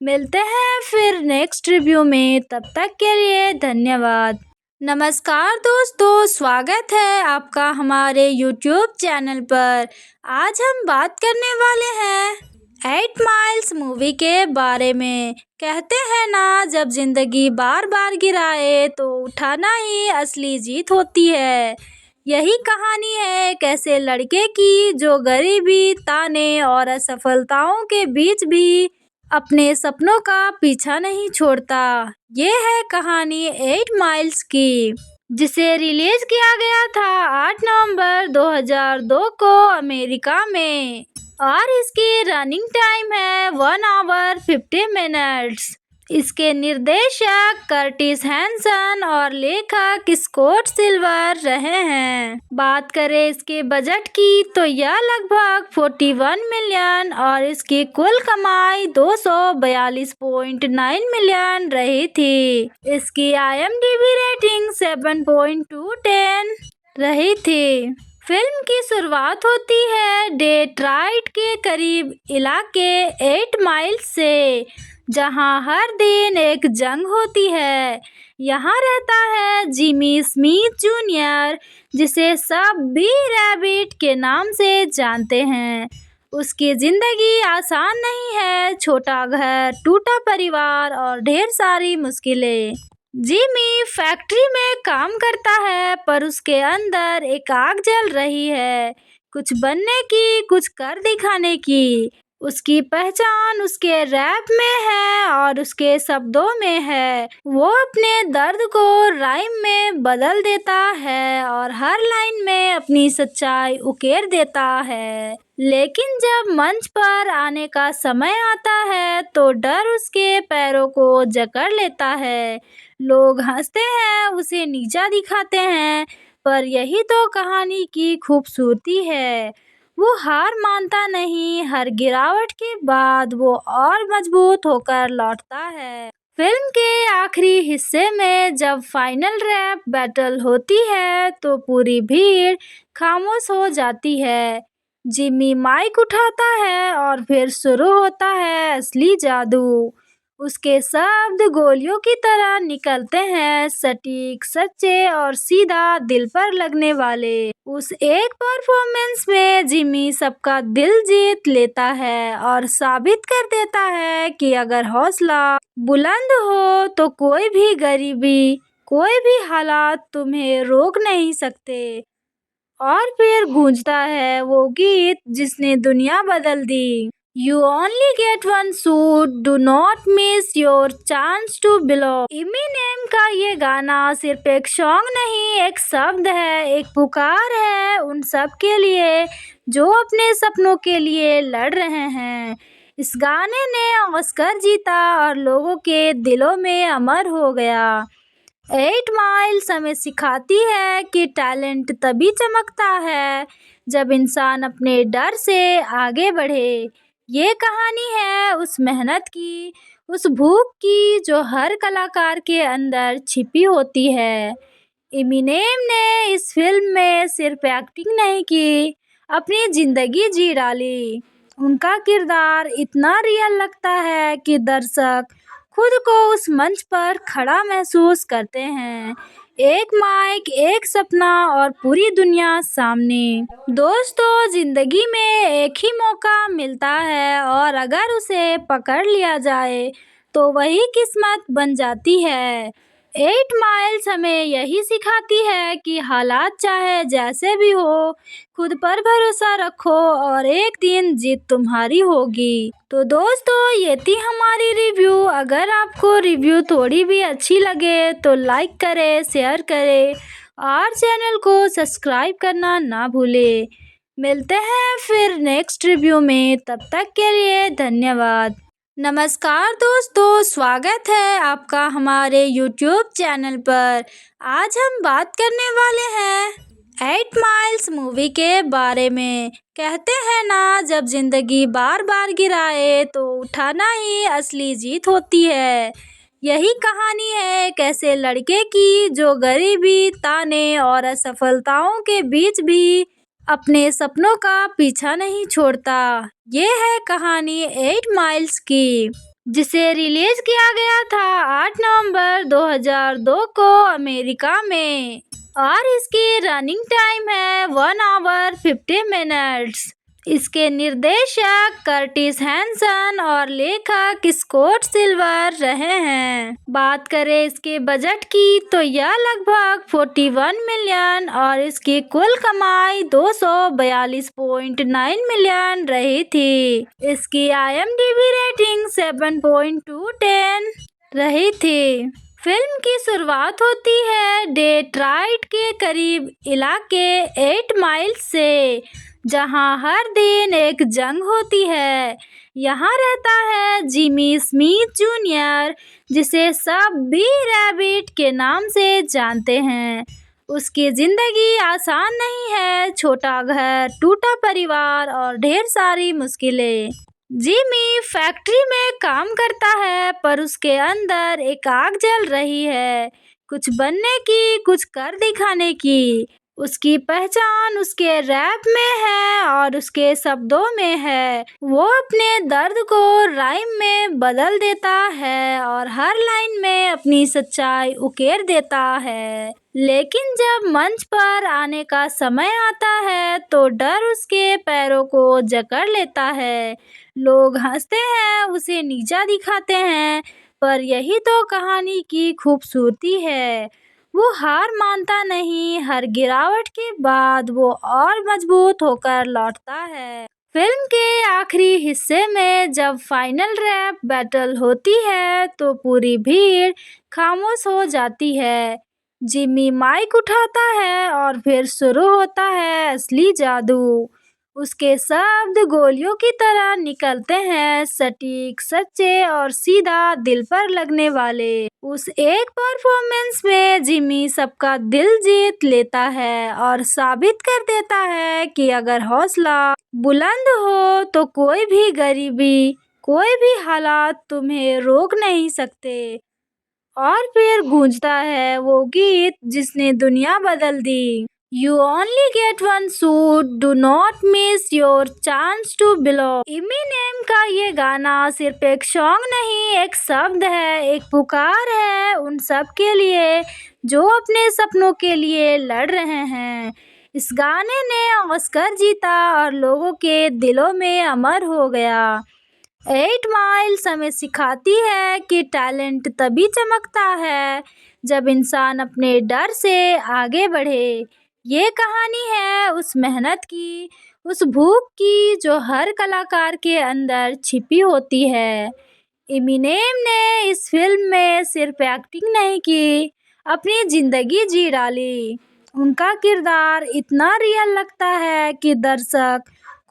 मिलते हैं फिर नेक्स्ट रिव्यू में, तब तक के लिए धन्यवाद। नमस्कार दोस्तों, स्वागत है आपका हमारे YouTube चैनल पर। आज हम बात करने वाले हैं 8 माइल्स मूवी के बारे में कहते हैं ना, जब जिंदगी बार बार गिराए तो उठाना ही असली जीत होती है। यही कहानी है एक ऐसे लड़के की जो गरीबी, ताने और असफलताओं के बीच भी अपने सपनों का पीछा नहीं छोड़ता। ये है कहानी 8 माइल्स की, जिसे रिलीज किया गया था 8 नवंबर 2002 को अमेरिका में, और इसकी रनिंग टाइम है 1 आवर 50 मिनट्स। इसके निर्देशक कर्टिस हैंसन और लेखक स्कॉट सिल्वर रहे हैं। बात करें इसके बजट की तो यह लगभग 41 मिलियन और इसकी कुल कमाई 242.9 मिलियन रही थी। इसकी IMDb रेटिंग 7.2/10 रही थी। फिल्म की शुरुआत होती है डेट्रॉइट के करीब इलाके 8 माइल्स से, जहां हर दिन एक जंग होती है। यहाँ रहता है जिमी स्मिथ जूनियर, जिसे सब बी रैबिट के नाम से जानते हैं। उसकी जिंदगी आसान नहीं है, छोटा घर, टूटा परिवार और ढेर सारी मुश्किलें। जिमी फैक्ट्री में काम करता है, पर उसके अंदर एक आग जल रही है, कुछ बनने की, कुछ कर दिखाने की। उसकी पहचान उसके रैप में है और उसके शब्दों में है। वो अपने दर्द को राइम में बदल देता है और हर लाइन में अपनी सच्चाई उकेर देता है। लेकिन जब मंच पर आने का समय आता है तो डर उसके पैरों को जकड़ लेता है। लोग हंसते हैं, उसे नीचा दिखाते हैं, पर यही तो कहानी की खूबसूरती है। वो हार मानता नहीं, हर गिरावट के बाद वो और मजबूत होकर लौटता है। फिल्म के आखिरी हिस्से में जब फाइनल रैप बैटल होती है तो पूरी भीड़ खामोश हो जाती है। जिमी माइक उठाता है और फिर शुरू होता है असली जादू। उसके शब्द गोलियों की तरह निकलते हैं, सटीक, सच्चे और सीधा दिल पर लगने वाले। उस एक परफॉर्मेंस में जिमी सबका दिल जीत लेता है और साबित कर देता है कि अगर हौसला बुलंद हो तो कोई भी गरीबी, कोई भी हालात तुम्हें रोक नहीं सकते। और फिर गूंजता है वो गीत जिसने दुनिया बदल दी। You only get one shot, do not miss your chance to belong। Eminem का ये गाना सिर्फ एक सॉन्ग नहीं, एक शब्द है, एक पुकार है उन सब के लिए जो अपने सपनों के लिए लड़ रहे हैं। इस गाने ने ऑस्कर जीता और लोगों के दिलों में अमर हो गया। 8 माइल्स हमें सिखाती है कि टैलेंट तभी चमकता है जब इंसान अपने डर से आगे बढ़े। ये कहानी है उस मेहनत की, उस भूख की जो हर कलाकार के अंदर छिपी होती है। एमिनेम ने इस फिल्म में सिर्फ एक्टिंग नहीं की, अपनी जिंदगी जी डाली। उनका किरदार इतना रियल लगता है कि दर्शक खुद को उस मंच पर खड़ा महसूस करते हैं। एक माइक, एक सपना और पूरी दुनिया सामने। दोस्तों, जिंदगी में एक ही मौका मिलता है और अगर उसे पकड़ लिया जाए तो वही किस्मत बन जाती है। 8 माइल्स हमें यही सिखाती है कि हालात चाहे जैसे भी हो, खुद पर भरोसा रखो और एक दिन जीत तुम्हारी होगी। तो दोस्तों, ये थी हमारी रिव्यू। अगर आपको रिव्यू थोड़ी भी अच्छी लगे तो लाइक करें, शेयर करें और चैनल को सब्सक्राइब करना ना भूलें। मिलते हैं फिर नेक्स्ट रिव्यू में, तब तक के लिए धन्यवाद। नमस्कार दोस्तों, स्वागत है आपका हमारे YouTube चैनल पर। आज हम बात करने वाले हैं 8 माइल्स मूवी के बारे में। कहते हैं ना, जब जिंदगी बार बार गिराए तो उठाना ही असली जीत होती है। यही कहानी है एक ऐसे लड़के की जो गरीबी, ताने और असफलताओं के बीच भी अपने सपनों का पीछा नहीं छोड़ता। ये है कहानी 8 माइल्स की, जिसे रिलीज किया गया था 8 नवंबर 2002 को अमेरिका में, और इसकी रनिंग टाइम है 1 आवर 50 मिनट्स। इसके निर्देशक कर्टिस हैंसन और लेखक स्कॉट सिल्वर रहे हैं। बात करें इसके बजट की तो यह लगभग 41 मिलियन और इसकी कुल कमाई 242.9 मिलियन रही थी। इसकी IMDb रेटिंग 7.2/10 रही थी। फिल्म की शुरुआत होती है डेट्रॉइट के करीब इलाके 8 माइल्स से, जहां हर दिन एक जंग होती है। यहाँ रहता है जिमी स्मिथ जूनियर, जिसे सब बी रैबिट के नाम से जानते हैं। उसकी जिंदगी आसान नहीं है, छोटा घर, टूटा परिवार और ढेर सारी मुश्किलें। जिमी फैक्ट्री में काम करता है, पर उसके अंदर एक आग जल रही है, कुछ बनने की, कुछ कर दिखाने की। उसकी पहचान उसके रैप में है और उसके शब्दों में है। वो अपने दर्द को राइम में बदल देता है और हर लाइन में अपनी सच्चाई उकेर देता है। लेकिन जब मंच पर आने का समय आता है तो डर उसके पैरों को जकड़ लेता है। लोग हंसते हैं, उसे नीचा दिखाते हैं, पर यही तो कहानी की खूबसूरती है। वो हार मानता नहीं, हर गिरावट के बाद वो और मजबूत होकर लौटता है। फिल्म के आखिरी हिस्से में जब फाइनल रैप बैटल होती है तो पूरी भीड़ खामोश हो जाती है। जिमी माइक उठाता है और फिर शुरू होता है असली जादू। उसके शब्द गोलियों की तरह निकलते हैं, सटीक, सच्चे और सीधा दिल पर लगने वाले। उस एक परफॉर्मेंस में जिमी सबका दिल जीत लेता है और साबित कर देता है कि अगर हौसला बुलंद हो तो कोई भी गरीबी, कोई भी हालात तुम्हें रोक नहीं सकते। और फिर गूंजता है वो गीत जिसने दुनिया बदल दी। You only get one shot, do not miss your chance to belong। Eminem का ये गाना सिर्फ एक सॉन्ग नहीं, एक शब्द है, एक पुकार है उन सब के लिए जो अपने सपनों के लिए लड़ रहे हैं। इस गाने ने ऑस्कर जीता और लोगों के दिलों में अमर हो गया। 8 माइल्स हमें सिखाती है कि टैलेंट तभी चमकता है जब इंसान अपने डर से आगे बढ़े। ये कहानी है उस मेहनत की, उस भूख की जो हर कलाकार के अंदर छिपी होती है। एमिनेम ने इस फिल्म में सिर्फ एक्टिंग नहीं की, अपनी जिंदगी जी डाली। उनका किरदार इतना रियल लगता है कि दर्शक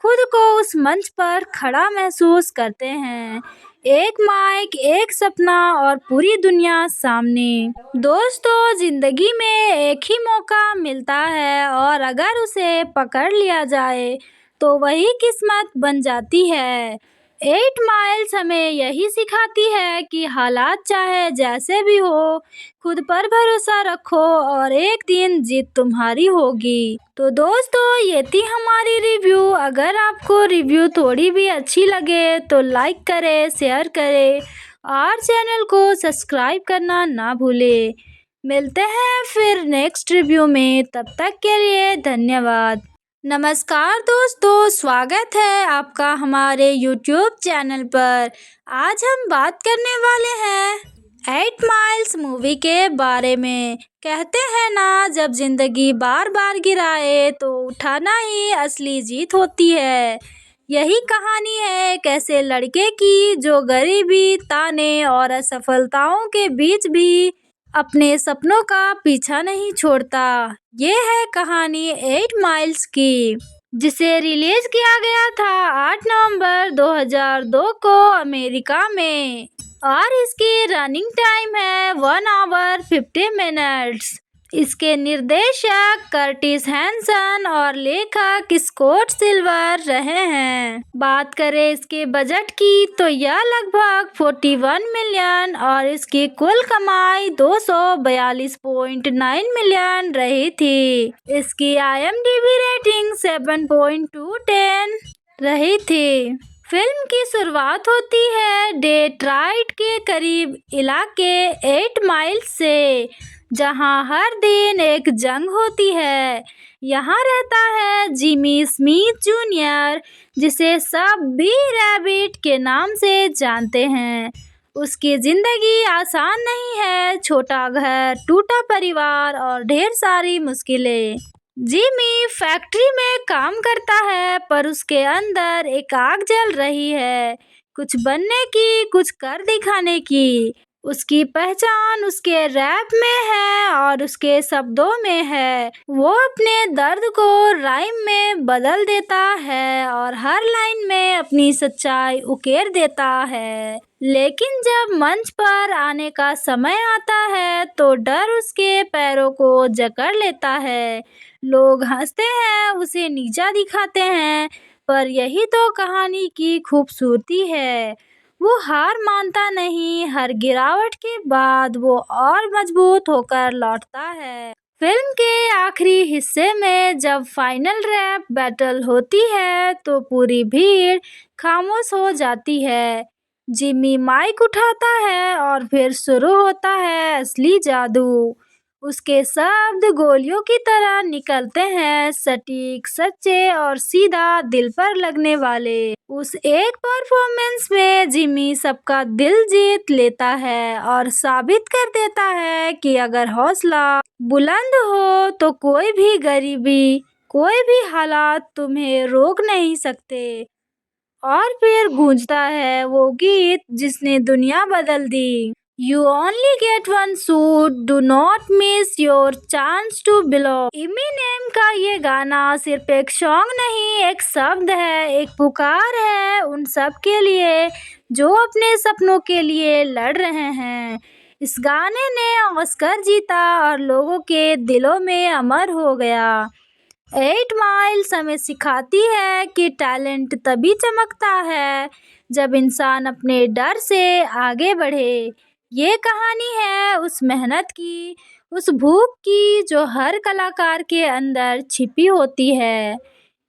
खुद को उस मंच पर खड़ा महसूस करते हैं। एक माइक, एक सपना और पूरी दुनिया सामने। दोस्तों, जिंदगी में एक ही मौका मिलता है और अगर उसे पकड़ लिया जाए तो वही किस्मत बन जाती है। 8 माइल्स हमें यही सिखाती है कि हालात चाहे जैसे भी हो, खुद पर भरोसा रखो और एक दिन जीत तुम्हारी होगी। तो दोस्तों, ये थी हमारी रिव्यू। अगर आपको रिव्यू थोड़ी भी अच्छी लगे तो लाइक करें, शेयर करें और चैनल को सब्सक्राइब करना ना भूलें। मिलते हैं फिर नेक्स्ट रिव्यू में, तब तक के लिए धन्यवाद। नमस्कार दोस्तों, स्वागत है आपका हमारे YouTube चैनल पर। आज हम बात करने वाले हैं 8 माइल्स मूवी के बारे में। कहते हैं ना, जब जिंदगी बार बार गिराए तो उठाना ही असली जीत होती है। यही कहानी है एक ऐसे लड़के की जो गरीबी, ताने और असफलताओं के बीच भी अपने सपनों का पीछा नहीं छोड़ता। ये है कहानी 8 माइल्स की, जिसे रिलीज किया गया था 8 नवंबर 2002 को अमेरिका में और इसकी रनिंग टाइम है 1 आवर 50 मिनट्स। इसके निर्देशक कर्टिस हैंसन और लेखक स्कॉट सिल्वर रहे हैं। बात करें इसके बजट की तो यह लगभग 41 मिलियन और इसकी कुल कमाई 242.9 मिलियन रही थी। इसकी IMDb रेटिंग 7.2/10 रही थी। फिल्म की शुरुआत होती है डेट्रॉइट के करीब इलाके 8 माइल्स से, जहाँ हर दिन एक जंग होती है। यहाँ रहता है जिमी स्मिथ जूनियर, जिसे सब बी रैबिट के नाम से जानते हैं। उसकी जिंदगी आसान नहीं है, छोटा घर, टूटा परिवार और ढेर सारी मुश्किलें। जिमी फैक्ट्री में काम करता है, पर उसके अंदर एक आग जल रही है, कुछ बनने की, कुछ कर दिखाने की। उसकी पहचान उसके रैप में है और उसके शब्दों में है। वो अपने दर्द को राइम में बदल देता है और हर लाइन में अपनी सच्चाई उकेर देता है। लेकिन जब मंच पर आने का समय आता है तो डर उसके पैरों को जकड़ लेता है। लोग हंसते हैं, उसे नीचा दिखाते हैं, पर यही तो कहानी की खूबसूरती है। वो हार मानता नहीं, हर गिरावट के बाद वो और मजबूत होकर लौटता है। फिल्म के आखिरी हिस्से में जब फाइनल रैप बैटल होती है तो पूरी भीड़ खामोश हो जाती है। जिमी माइक उठाता है और फिर शुरू होता है असली जादू। उसके शब्द गोलियों की तरह निकलते हैं, सटीक, सच्चे और सीधा दिल पर लगने वाले। उस एक परफॉर्मेंस में जिमी सबका दिल जीत लेता है और साबित कर देता है कि अगर हौसला बुलंद हो तो कोई भी गरीबी, कोई भी हालात तुम्हें रोक नहीं सकते। और फिर गूंजता है वो गीत जिसने दुनिया बदल दी। You only get one shot, do not miss your chance to belong। Eminem का ये गाना सिर्फ एक सॉन्ग नहीं, एक शब्द है, एक पुकार है उन सब के लिए जो अपने सपनों के लिए लड़ रहे हैं। इस गाने ने ऑस्कर जीता और लोगों के दिलों में अमर हो गया। 8 माइल्स हमें सिखाती है कि टैलेंट तभी चमकता है जब इंसान अपने डर से आगे बढ़े। ये कहानी है उस मेहनत की, उस भूख की जो हर कलाकार के अंदर छिपी होती है।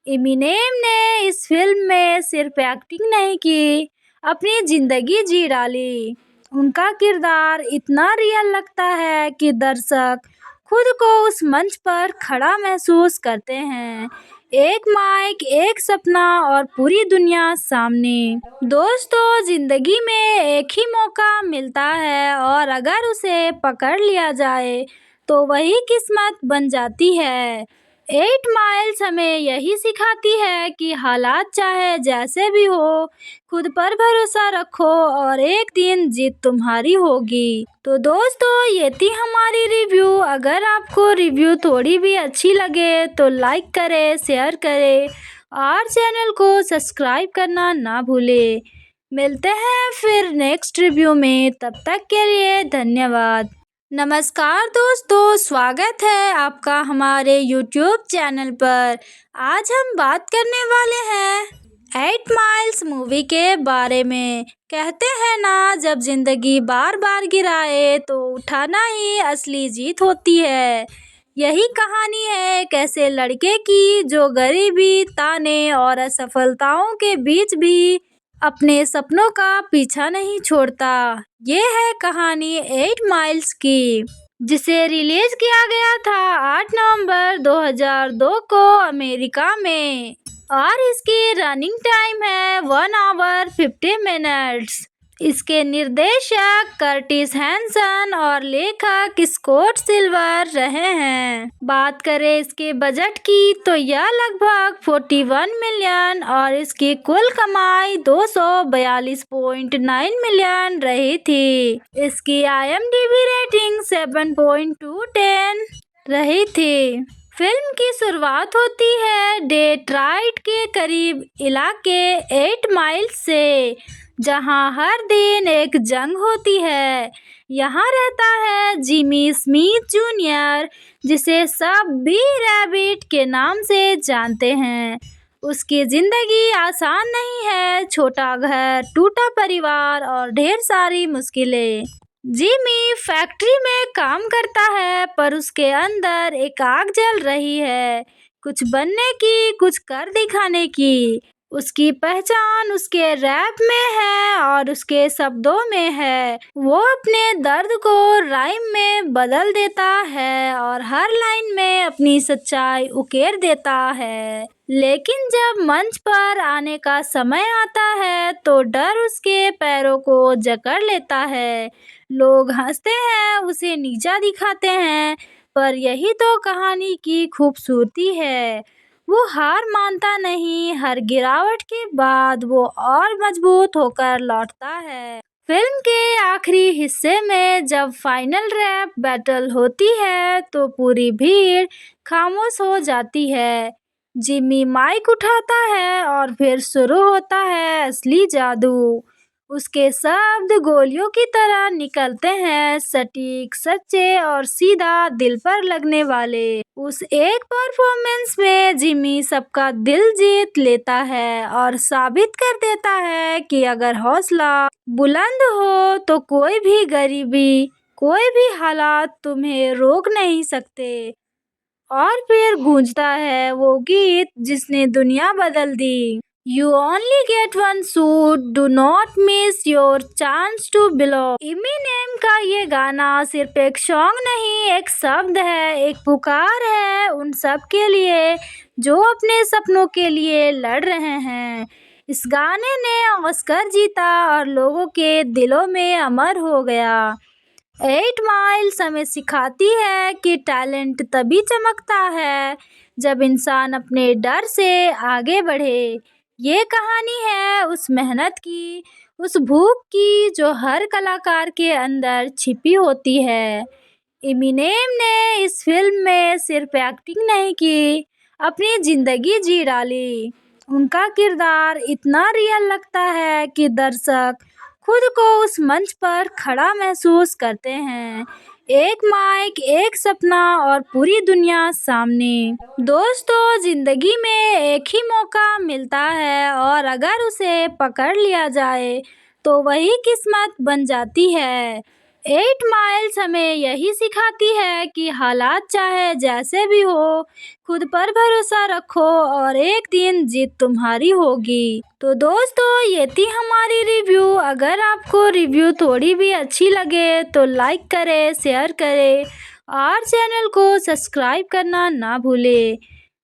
इमिनेम ने इस फिल्म में सिर्फ एक्टिंग नहीं की, अपनी जिंदगी जी डाली। उनका किरदार इतना रियल लगता है कि दर्शक खुद को उस मंच पर खड़ा महसूस करते हैं। एक माइक, एक सपना और पूरी दुनिया सामने। दोस्तों, जिंदगी में एक ही मौका मिलता है और अगर उसे पकड़ लिया जाए तो वही किस्मत बन जाती है। 8 माइल्स हमें यही सिखाती है कि हालात चाहे जैसे भी हो, खुद पर भरोसा रखो और एक दिन जीत तुम्हारी होगी। तो दोस्तों, ये थी हमारी रिव्यू। अगर आपको रिव्यू थोड़ी भी अच्छी लगे तो लाइक करें, शेयर करें और चैनल को सब्सक्राइब करना ना भूलें। मिलते हैं फिर नेक्स्ट रिव्यू में, तब तक के लिए धन्यवाद। नमस्कार दोस्तों, स्वागत है आपका हमारे YouTube चैनल पर। आज हम बात करने वाले हैं 8 माइल्स मूवी के बारे में। कहते हैं ना, जब जिंदगी बार बार गिराए तो उठाना ही असली जीत होती है। यही कहानी है एक ऐसे लड़के की जो गरीबी, ताने और असफलताओं के बीच भी अपने सपनों का पीछा नहीं छोड़ता। ये है कहानी 8 माइल्स की, जिसे रिलीज किया गया था 8 नवंबर 2002 को अमेरिका में और इसकी रनिंग टाइम है 1 आवर 50 मिनट्स। इसके निर्देशक कर्टिस हैंसन और लेखक स्कॉट सिल्वर रहे हैं। बात करें इसके बजट की तो यह लगभग 41 मिलियन और इसकी कुल कमाई 242.9 मिलियन रही थी। इसकी IMDb रेटिंग 7.2/10 रही थी। फिल्म की शुरुआत होती है डेट्रॉइट के करीब इलाके 8 माइल्स से, जहां हर दिन एक जंग होती है। यहाँ रहता है जिमी स्मिथ जूनियर, जिसे सब बी रैबिट के नाम से जानते हैं। उसकी जिंदगी आसान नहीं है, छोटा घर, टूटा परिवार और ढेर सारी मुश्किलें। जिमी फैक्ट्री में काम करता है, पर उसके अंदर एक आग जल रही है, कुछ बनने की, कुछ कर दिखाने की। उसकी पहचान उसके रैप में है और उसके शब्दों में है। वो अपने दर्द को राइम में बदल देता है और हर लाइन में अपनी सच्चाई उकेर देता है। लेकिन जब मंच पर आने का समय आता है तो डर उसके पैरों को जकड़ लेता है। लोग हंसते हैं, उसे नीचा दिखाते हैं, पर यही तो कहानी की खूबसूरती है। वो हार मानता नहीं, हर गिरावट के बाद वो और मजबूत होकर लौटता है। फिल्म के आखिरी हिस्से में जब फाइनल रैप बैटल होती है तो पूरी भीड़ खामोश हो जाती है। जिमी माइक उठाता है और फिर शुरू होता है असली जादू। उसके शब्द गोलियों की तरह निकलते हैं, सटीक, सच्चे और सीधा दिल पर लगने वाले। उस एक परफॉर्मेंस में जिमी सबका दिल जीत लेता है और साबित कर देता है कि अगर हौसला बुलंद हो तो कोई भी गरीबी, कोई भी हालात तुम्हें रोक नहीं सकते। और फिर गूंजता है वो गीत जिसने दुनिया बदल दी। You only get one shot, do not miss your chance to belong। Eminem का ये गाना सिर्फ एक सॉन्ग नहीं, एक शब्द है, एक पुकार है उन सब के लिए जो अपने सपनों के लिए लड़ रहे हैं। इस गाने ने ऑस्कर जीता और लोगों के दिलों में अमर हो गया। 8 माइल्स हमें सिखाती है कि टैलेंट तभी चमकता है जब इंसान अपने डर से आगे बढ़े। ये कहानी है उस मेहनत की, उस भूख की जो हर कलाकार के अंदर छिपी होती है। एमिनेम ने इस फिल्म में सिर्फ एक्टिंग नहीं की, अपनी जिंदगी जी डाली। उनका किरदार इतना रियल लगता है कि दर्शक खुद को उस मंच पर खड़ा महसूस करते हैं। एक माइक, एक सपना और पूरी दुनिया सामने। दोस्तों, जिंदगी में एक ही मौका मिलता है और अगर उसे पकड़ लिया जाए तो वही किस्मत बन जाती है। 8 माइल्स हमें यही सिखाती है कि हालात चाहे जैसे भी हो, खुद पर भरोसा रखो और एक दिन जीत तुम्हारी होगी। तो दोस्तों, ये थी हमारी रिव्यू। अगर आपको रिव्यू थोड़ी भी अच्छी लगे तो लाइक करें, शेयर करें और चैनल को सब्सक्राइब करना ना भूलें।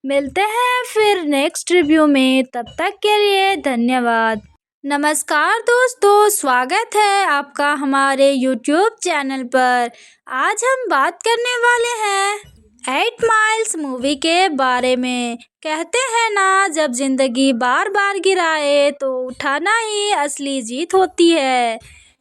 मिलते हैं फिर नेक्स्ट रिव्यू में, तब तक के लिए धन्यवाद। नमस्कार दोस्तों, स्वागत है आपका हमारे YouTube चैनल पर। आज हम बात करने वाले हैं 8 माइल्स मूवी के बारे में। कहते हैं ना, जब जिंदगी बार बार गिराए तो उठाना ही असली जीत होती है।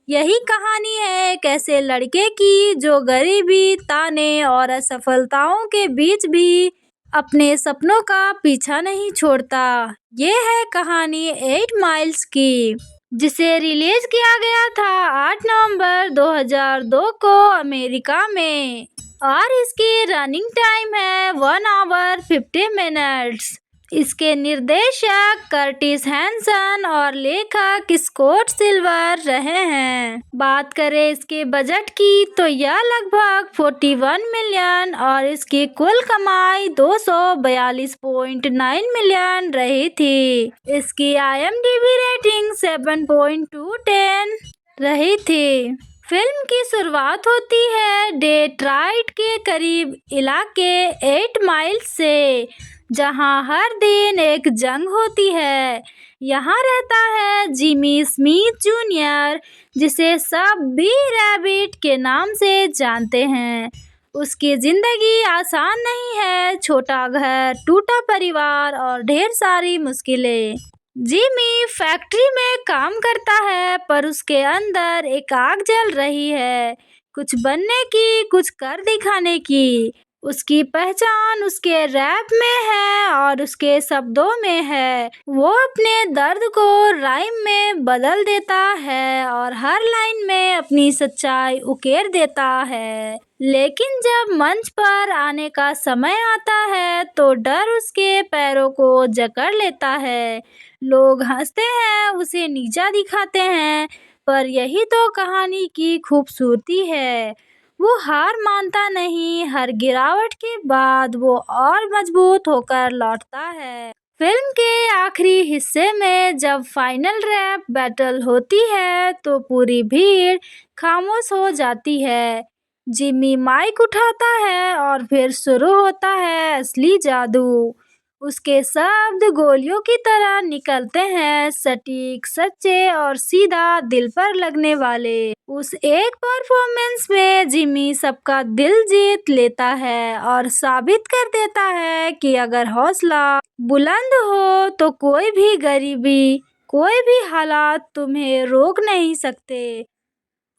यही कहानी है एक ऐसे लड़के की जो गरीबी, ताने और असफलताओं के बीच भी अपने सपनों का पीछा नहीं छोड़ता। ये है कहानी 8 माइल्स की, जिसे रिलीज किया गया था 8 नवंबर 2002 को अमेरिका में और इसकी रनिंग टाइम है 1 आवर 50 मिनट्स। इसके निर्देशक कर्टिस हैंसन और लेखक स्कॉट सिल्वर रहे हैं। बात करें इसके बजट की तो यह लगभग 41 मिलियन और इसकी कुल कमाई 242.9 मिलियन रही थी। इसकी IMDb रेटिंग 7.2/10 रही थी। फिल्म की शुरुआत होती है डेट्रॉइट के करीब इलाके 8 माइल्स से, जहां हर दिन एक जंग होती है। यहाँ रहता है जिमी स्मिथ जूनियर, जिसे सब बी रैबिट के नाम से जानते हैं। उसकी जिंदगी आसान नहीं है, छोटा घर, टूटा परिवार और ढेर सारी मुश्किलें। जिमी फैक्ट्री में काम करता है, पर उसके अंदर एक आग जल रही है, कुछ बनने की, कुछ कर दिखाने की। उसकी पहचान उसके रैप में है और उसके शब्दों में है। वो अपने दर्द को राइम में बदल देता है और हर लाइन में अपनी सच्चाई उकेर देता है। लेकिन जब मंच पर आने का समय आता है तो डर उसके पैरों को जकड़ लेता है। लोग हंसते हैं, उसे नीचा दिखाते हैं, पर यही तो कहानी की खूबसूरती है। वो हार मानता नहीं, हर गिरावट के बाद वो और मजबूत होकर लौटता है। फिल्म के आखिरी हिस्से में जब फाइनल रैप बैटल होती है तो पूरी भीड़ खामोश हो जाती है। जिमी माइक उठाता है और फिर शुरू होता है असली जादू। उसके शब्द गोलियों की तरह निकलते हैं, सटीक, सच्चे और सीधा दिल पर लगने वाले। उस एक परफॉर्मेंस में जिमी सबका दिल जीत लेता है और साबित कर देता है कि अगर हौसला बुलंद हो तो कोई भी गरीबी, कोई भी हालात तुम्हें रोक नहीं सकते।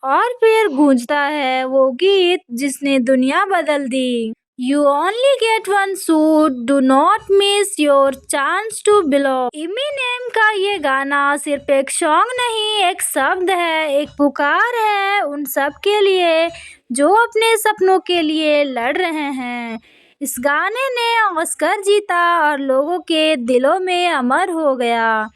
और फिर गूंजता है वो गीत जिसने दुनिया बदल दी। You only get one shot, do not miss your chance to belong। Eminem का ये गाना सिर्फ एक सॉन्ग नहीं, एक शब्द है, एक पुकार है उन सब के लिए जो अपने सपनों के लिए लड़ रहे हैं। इस गाने ने ऑस्कर जीता और लोगों के दिलों में अमर हो गया।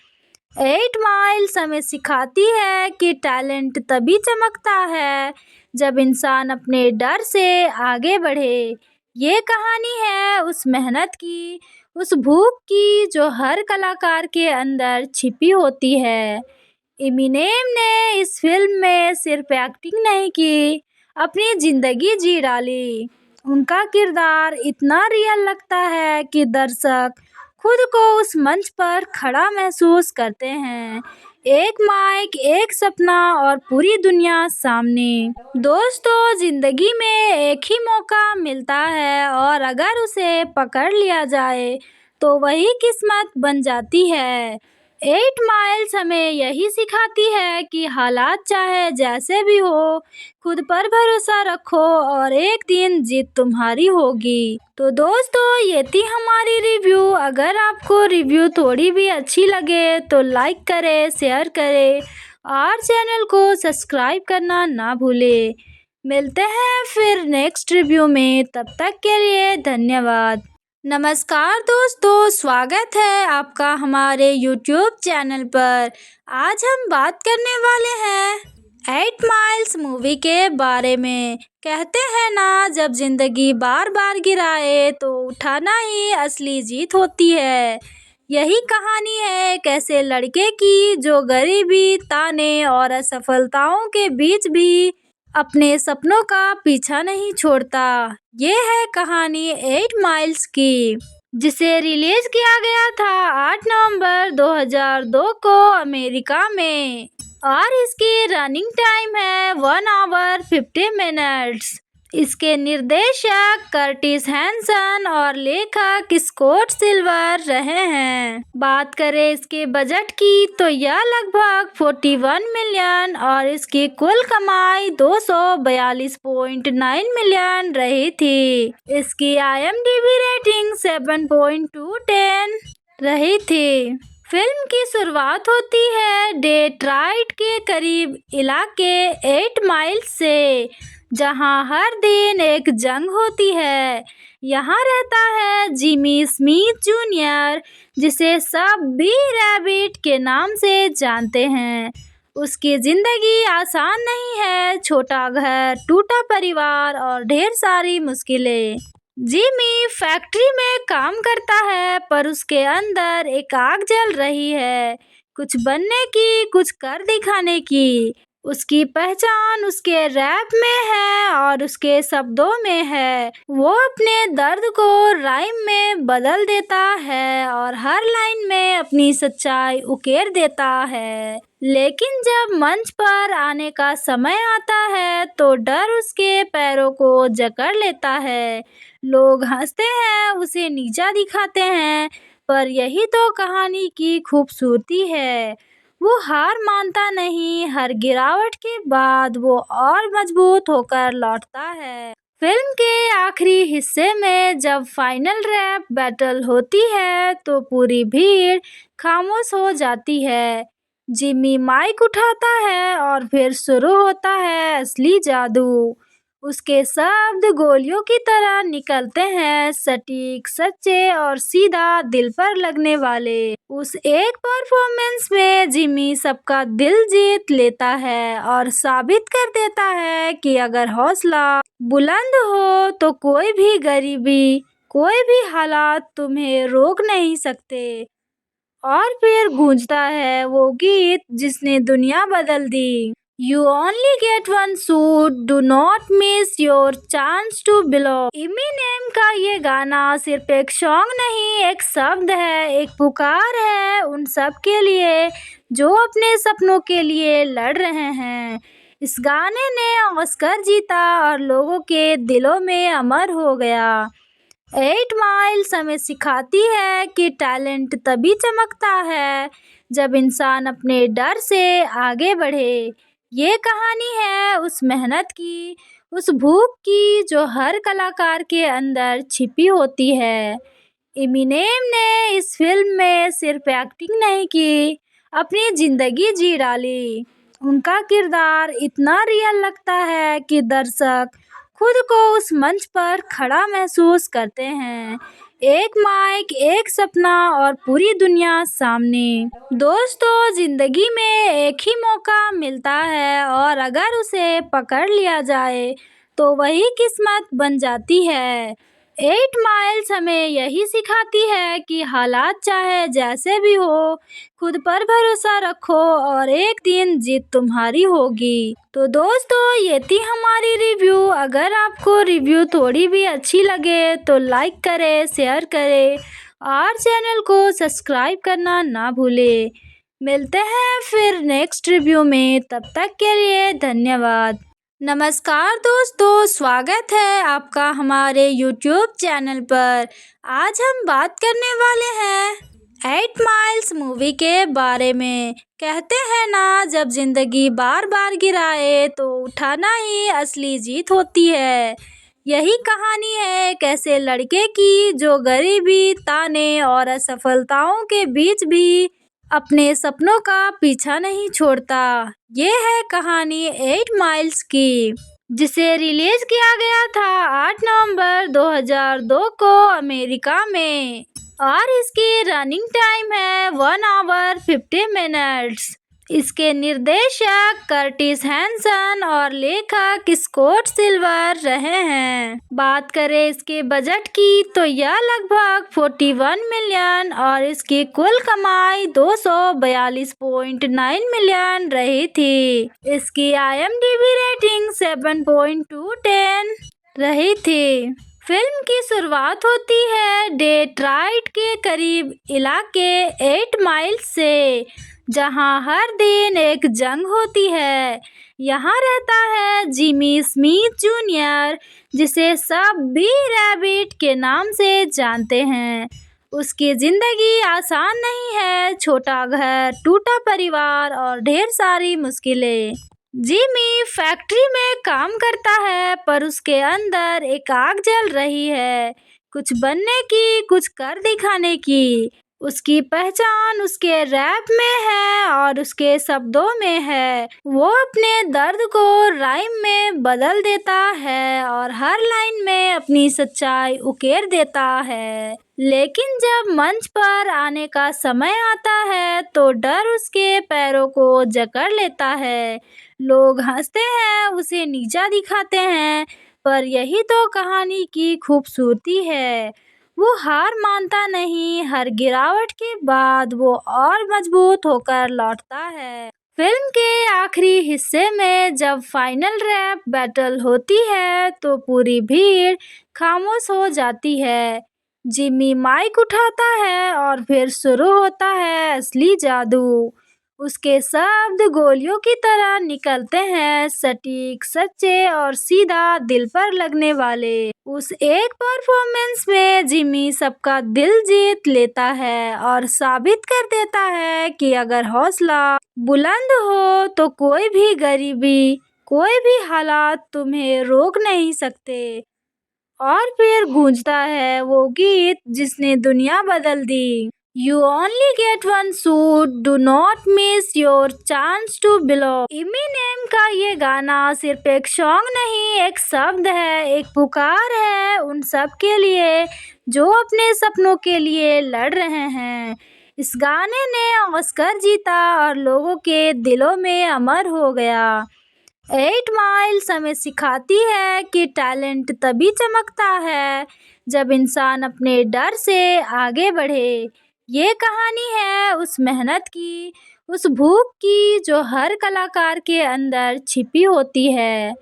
8 माइल्स हमें सिखाती है कि टैलेंट तभी चमकता है जब इंसान अपने डर से आगे बढ़े। ये कहानी है उस मेहनत की, उस भूख की जो हर कलाकार के अंदर छिपी होती है। एमिनेम ने इस फिल्म में सिर्फ एक्टिंग नहीं की, अपनी जिंदगी जी डाली। उनका किरदार इतना रियल लगता है कि दर्शक खुद को उस मंच पर खड़ा महसूस करते हैं। एक माइक, एक सपना और पूरी दुनिया सामने। दोस्तों, जिंदगी में एक ही मौका मिलता है और अगर उसे पकड़ लिया जाए तो वही किस्मत बन जाती है। 8 माइल्स हमें यही सिखाती है कि हालात चाहे जैसे भी हो, खुद पर भरोसा रखो और एक दिन जीत तुम्हारी होगी। तो दोस्तों, ये थी हमारी रिव्यू। अगर आपको रिव्यू थोड़ी भी अच्छी लगे तो लाइक करें, शेयर करें और चैनल को सब्सक्राइब करना ना भूलें। मिलते हैं फिर नेक्स्ट रिव्यू में, तब तक के लिए धन्यवाद। नमस्कार दोस्तों, स्वागत है आपका हमारे YouTube चैनल पर। आज हम बात करने वाले हैं 8 माइल्स मूवी के बारे में। कहते हैं ना, जब जिंदगी बार बार गिराए तो उठाना ही असली जीत होती है। यही कहानी है एक ऐसे लड़के की जो गरीबी, ताने और असफलताओं के बीच भी अपने सपनों का पीछा नहीं छोड़ता। ये है कहानी 8 माइल्स की, जिसे रिलीज किया गया था 8 नवंबर 2002 को अमेरिका में और इसकी रनिंग टाइम है 1 आवर 50 मिनट्स। इसके निर्देशक कर्टिस हैंसन और लेखक स्कॉट सिल्वर रहे हैं। बात करें इसके बजट की तो यह लगभग 41 मिलियन और इसकी कुल कमाई 242.9 मिलियन रही थी। इसकी IMDb रेटिंग 7.2/10 रही थी। फिल्म की शुरुआत होती है डेट्रॉइट के करीब इलाके 8 माइल्स से, जहां हर दिन एक जंग होती है। यहाँ रहता है जिमी स्मिथ जूनियर, जिसे सब बी रैबिट के नाम से जानते हैं। उसकी जिंदगी आसान नहीं है, छोटा घर, टूटा परिवार और ढेर सारी मुश्किलें। जिमी फैक्ट्री में काम करता है पर उसके अंदर एक आग जल रही है, कुछ बनने की, कुछ कर दिखाने की। उसकी पहचान उसके रैप में है और उसके शब्दों में है। वो अपने दर्द को राइम में बदल देता है और हर लाइन में अपनी सच्चाई उकेर देता है। लेकिन जब मंच पर आने का समय आता है तो डर उसके पैरों को जकड़ लेता है। लोग हंसते हैं, उसे नीचा दिखाते हैं, पर यही तो कहानी की खूबसूरती है। वो हार मानता नहीं, हर गिरावट के बाद वो और मजबूत होकर लौटता है। फिल्म के आखिरी हिस्से में जब फाइनल रैप बैटल होती है तो पूरी भीड़ खामोश हो जाती है। जिमी माइक उठाता है और फिर शुरू होता है असली जादू। उसके शब्द गोलियों की तरह निकलते हैं, सटीक, सच्चे और सीधा दिल पर लगने वाले। उस एक परफॉर्मेंस में जिमी सबका दिल जीत लेता है और साबित कर देता है कि अगर हौसला बुलंद हो तो कोई भी गरीबी, कोई भी हालात तुम्हें रोक नहीं सकते। और फिर गूंजता है वो गीत जिसने दुनिया बदल दी। You only get one shoot, do not miss your chance to belong. Eminem का ये गाना सिर्फ एक सॉन्ग नहीं, एक शब्द है, एक पुकार है उन सब के लिए जो अपने सपनों के लिए लड़ रहे हैं। इस गाने ने ऑस्कर जीता और लोगों के दिलों में अमर हो गया। 8 माइल्स हमें सिखाती है कि टैलेंट तभी चमकता है जब इंसान अपने डर से आगे बढ़े। ये कहानी है उस मेहनत की, उस भूख की जो हर कलाकार के अंदर छिपी होती है। एमिनेम ने इस फिल्म में सिर्फ एक्टिंग नहीं की, अपनी जिंदगी जी डाली। उनका किरदार इतना रियल लगता है कि दर्शक खुद को उस मंच पर खड़ा महसूस करते हैं। एक माइक, एक सपना और पूरी दुनिया सामने। दोस्तों, जिंदगी में एक ही मौका मिलता है और अगर उसे पकड़ लिया जाए तो वही किस्मत बन जाती है। 8 माइल्स हमें यही सिखाती है कि हालात चाहे जैसे भी हो, खुद पर भरोसा रखो और एक दिन जीत तुम्हारी होगी। तो दोस्तों, ये थी हमारी रिव्यू। अगर आपको रिव्यू थोड़ी भी अच्छी लगे तो लाइक करें, शेयर करें और चैनल को सब्सक्राइब करना ना भूलें। मिलते हैं फिर नेक्स्ट रिव्यू में, तब तक के लिए धन्यवाद। नमस्कार दोस्तों, स्वागत है आपका हमारे YouTube चैनल पर। आज हम बात करने वाले हैं 8 माइल्स मूवी के बारे में। कहते हैं ना, जब जिंदगी बार बार गिराए तो उठाना ही असली जीत होती है। यही कहानी है एक ऐसे लड़के की जो गरीबी, ताने और असफलताओं के बीच भी अपने सपनों का पीछा नहीं छोड़ता। ये है कहानी 8 माइल्स की, जिसे रिलीज किया गया था 8 नवंबर 2002 को अमेरिका में और इसकी रनिंग टाइम है 1 आवर 50 मिनट्स। इसके निर्देशक कर्टिस हैंसन और लेखक स्कॉट सिल्वर रहे हैं। बात करें इसके बजट की तो यह लगभग 41 मिलियन और इसकी कुल कमाई 242.9 मिलियन रही थी। इसकी IMDb रेटिंग 7.2/10 रही थी। फिल्म की शुरुआत होती है डेट्रॉइट के करीब इलाके 8 माइल्स से, जहां हर दिन एक जंग होती है। यहाँ रहता है जिमी स्मिथ जूनियर, जिसे सब बी रैबिट के नाम से जानते हैं। उसकी जिंदगी आसान नहीं है, छोटा घर, टूटा परिवार और ढेर सारी मुश्किलें। जिमी फैक्ट्री में काम करता है, पर उसके अंदर एक आग जल रही है, कुछ बनने की, कुछ कर दिखाने की। उसकी पहचान उसके रैप में है और उसके शब्दों में है। वो अपने दर्द को राइम में बदल देता है और हर लाइन में अपनी सच्चाई उकेर देता है। लेकिन जब मंच पर आने का समय आता है तो डर उसके पैरों को जकड़ लेता है। लोग हंसते हैं, उसे नीचा दिखाते हैं, पर यही तो कहानी की खूबसूरती है। वो हार मानता नहीं, हर गिरावट के बाद वो और मजबूत होकर लौटता है। फिल्म के आखिरी हिस्से में जब फाइनल रैप बैटल होती है तो पूरी भीड़ खामोश हो जाती है। जिमी माइक उठाता है और फिर शुरू होता है असली जादू। उसके शब्द गोलियों की तरह निकलते हैं, सटीक, सच्चे और सीधा दिल पर लगने वाले। उस एक परफॉर्मेंस में जिमी सबका दिल जीत लेता है और साबित कर देता है कि अगर हौसला बुलंद हो तो कोई भी गरीबी, कोई भी हालात तुम्हें रोक नहीं सकते। और फिर गूंजता है वो गीत जिसने दुनिया बदल दी। You only get one shoot, do not miss your chance to belong. Eminem का ये गाना सिर्फ एक सॉन्ग नहीं, एक शब्द है, एक पुकार है उन सब के लिए जो अपने सपनों के लिए लड़ रहे हैं। इस गाने ने ऑस्कर जीता और लोगों के दिलों में अमर हो गया। 8 माइल्स हमें सिखाती है कि टैलेंट तभी चमकता है जब इंसान अपने डर से आगे बढ़े। ये कहानी है उस मेहनत की, उस भूख की जो हर कलाकार के अंदर छिपी होती है।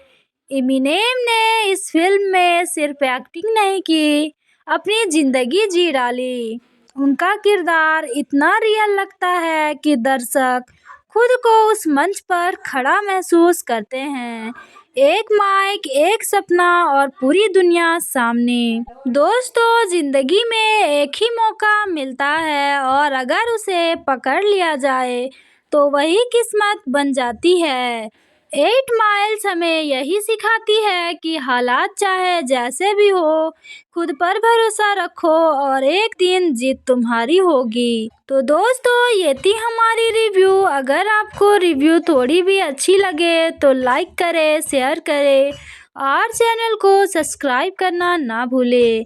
एमिनेम ने इस फिल्म में सिर्फ एक्टिंग नहीं की, अपनी जिंदगी जी डाली। उनका किरदार इतना रियल लगता है कि दर्शक खुद को उस मंच पर खड़ा महसूस करते हैं। एक माइक, एक सपना और पूरी दुनिया सामने। दोस्तों, जिंदगी में एक ही मौका मिलता है और अगर उसे पकड़ लिया जाए तो वही किस्मत बन जाती है। 8 माइल्स हमें यही सिखाती है कि हालात चाहे जैसे भी हो, खुद पर भरोसा रखो और एक दिन जीत तुम्हारी होगी। तो दोस्तों, ये थी हमारी रिव्यू। अगर आपको रिव्यू थोड़ी भी अच्छी लगे तो लाइक करें, शेयर करें और चैनल को सब्सक्राइब करना ना भूलें।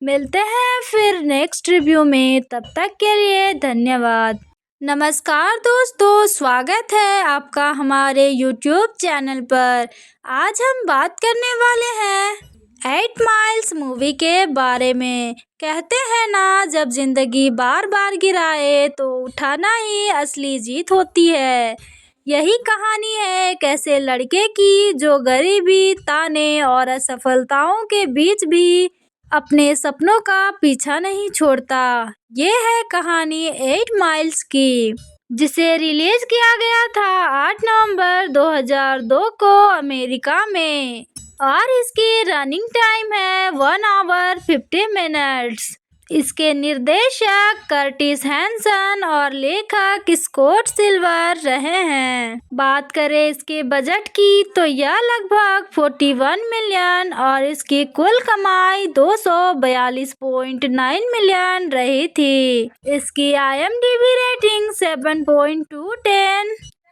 मिलते हैं फिर नेक्स्ट रिव्यू में, तब तक के लिए धन्यवाद। नमस्कार दोस्तों, स्वागत है आपका हमारे YouTube चैनल पर। आज हम बात करने वाले हैं 8 माइल्स मूवी के बारे में। कहते हैं ना, जब जिंदगी बार बार गिराए तो उठाना ही असली जीत होती है। यही कहानी है एक ऐसे लड़के की जो गरीबी, ताने और असफलताओं के बीच भी अपने सपनों का पीछा नहीं छोड़ता। ये है कहानी 8 माइल्स की, जिसे रिलीज किया गया था 8 नवंबर 2002 को अमेरिका में और इसकी रनिंग टाइम है 1 आवर 50 मिनट्स। इसके निर्देशक कर्टिस हैंसन और लेखक स्कॉट सिल्वर रहे हैं। बात करें इसके बजट की तो यह लगभग 41 मिलियन और इसकी कुल कमाई 242.9 मिलियन रही थी। इसकी IMDb रेटिंग 7.2/10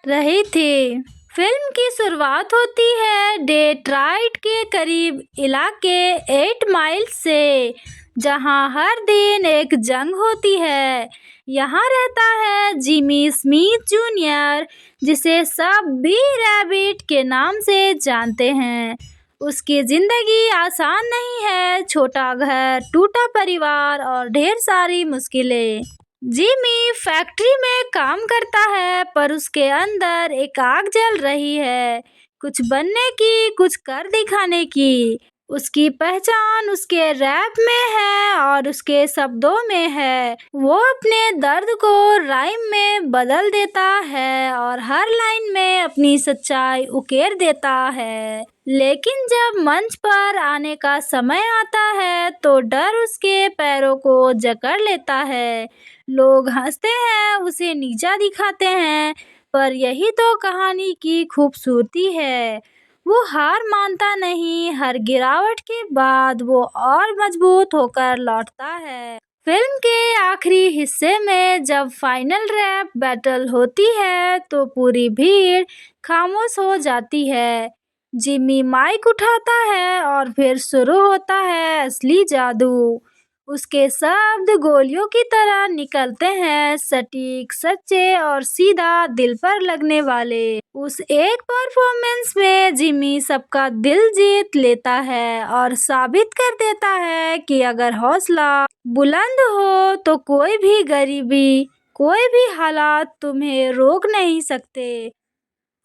रही थी। फिल्म की शुरुआत होती है डेट्रॉइट के करीब इलाके 8 माइल्स से, जहां हर दिन एक जंग होती है। यहाँ रहता है जिमी स्मिथ जूनियर, जिसे सब बी रैबिट के नाम से जानते हैं। उसकी जिंदगी आसान नहीं है, छोटा घर, टूटा परिवार और ढेर सारी मुश्किलें। जिमी फैक्ट्री में काम करता है, पर उसके अंदर एक आग जल रही है, कुछ बनने की, कुछ कर दिखाने की। उसकी पहचान उसके रैप में है और उसके शब्दों में है। वो अपने दर्द को राइम में बदल देता है और हर लाइन में अपनी सच्चाई उकेर देता है। लेकिन जब मंच पर आने का समय आता है तो डर उसके पैरों को जकड़ लेता है। लोग हंसते हैं, उसे नीचा दिखाते हैं, पर यही तो कहानी की खूबसूरती है। वो हार मानता नहीं, हर गिरावट के बाद वो और मजबूत होकर लौटता है। फिल्म के आखिरी हिस्से में जब फाइनल रैप बैटल होती है तो पूरी भीड़ खामोश हो जाती है। जिमी माइक उठाता है और फिर शुरू होता है असली जादू। उसके शब्द गोलियों की तरह निकलते हैं, सटीक, सच्चे और सीधा दिल पर लगने वाले। उस एक परफॉर्मेंस में जिमी सबका दिल जीत लेता है और साबित कर देता है कि अगर हौसला बुलंद हो तो कोई भी गरीबी, कोई भी हालात तुम्हें रोक नहीं सकते।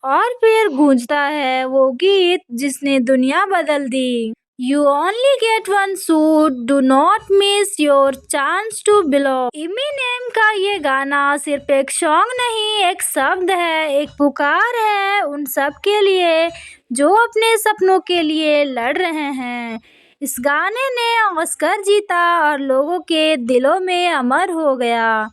और फिर गूंजता है वो गीत जिसने दुनिया बदल दी। You only get one shot, do not miss your chance to belong। Eminem का ये गाना सिर्फ एक सॉन्ग नहीं, एक शब्द है, एक पुकार है उन सब के लिए जो अपने सपनों के लिए लड़ रहे हैं। इस गाने ने ऑस्कर जीता और लोगों के दिलों में अमर हो गया।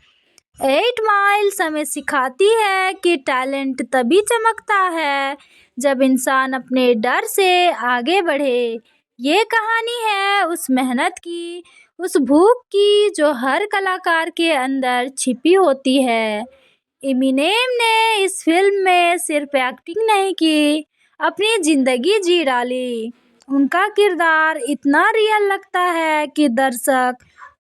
8 माइल्स हमें सिखाती है कि टैलेंट तभी चमकता है जब इंसान अपने डर से आगे बढ़े। ये कहानी है उस मेहनत की, उस भूख की जो हर कलाकार के अंदर छिपी होती है। एमिनेम ने इस फिल्म में सिर्फ एक्टिंग नहीं की, अपनी जिंदगी जी डाली। उनका किरदार इतना रियल लगता है कि दर्शक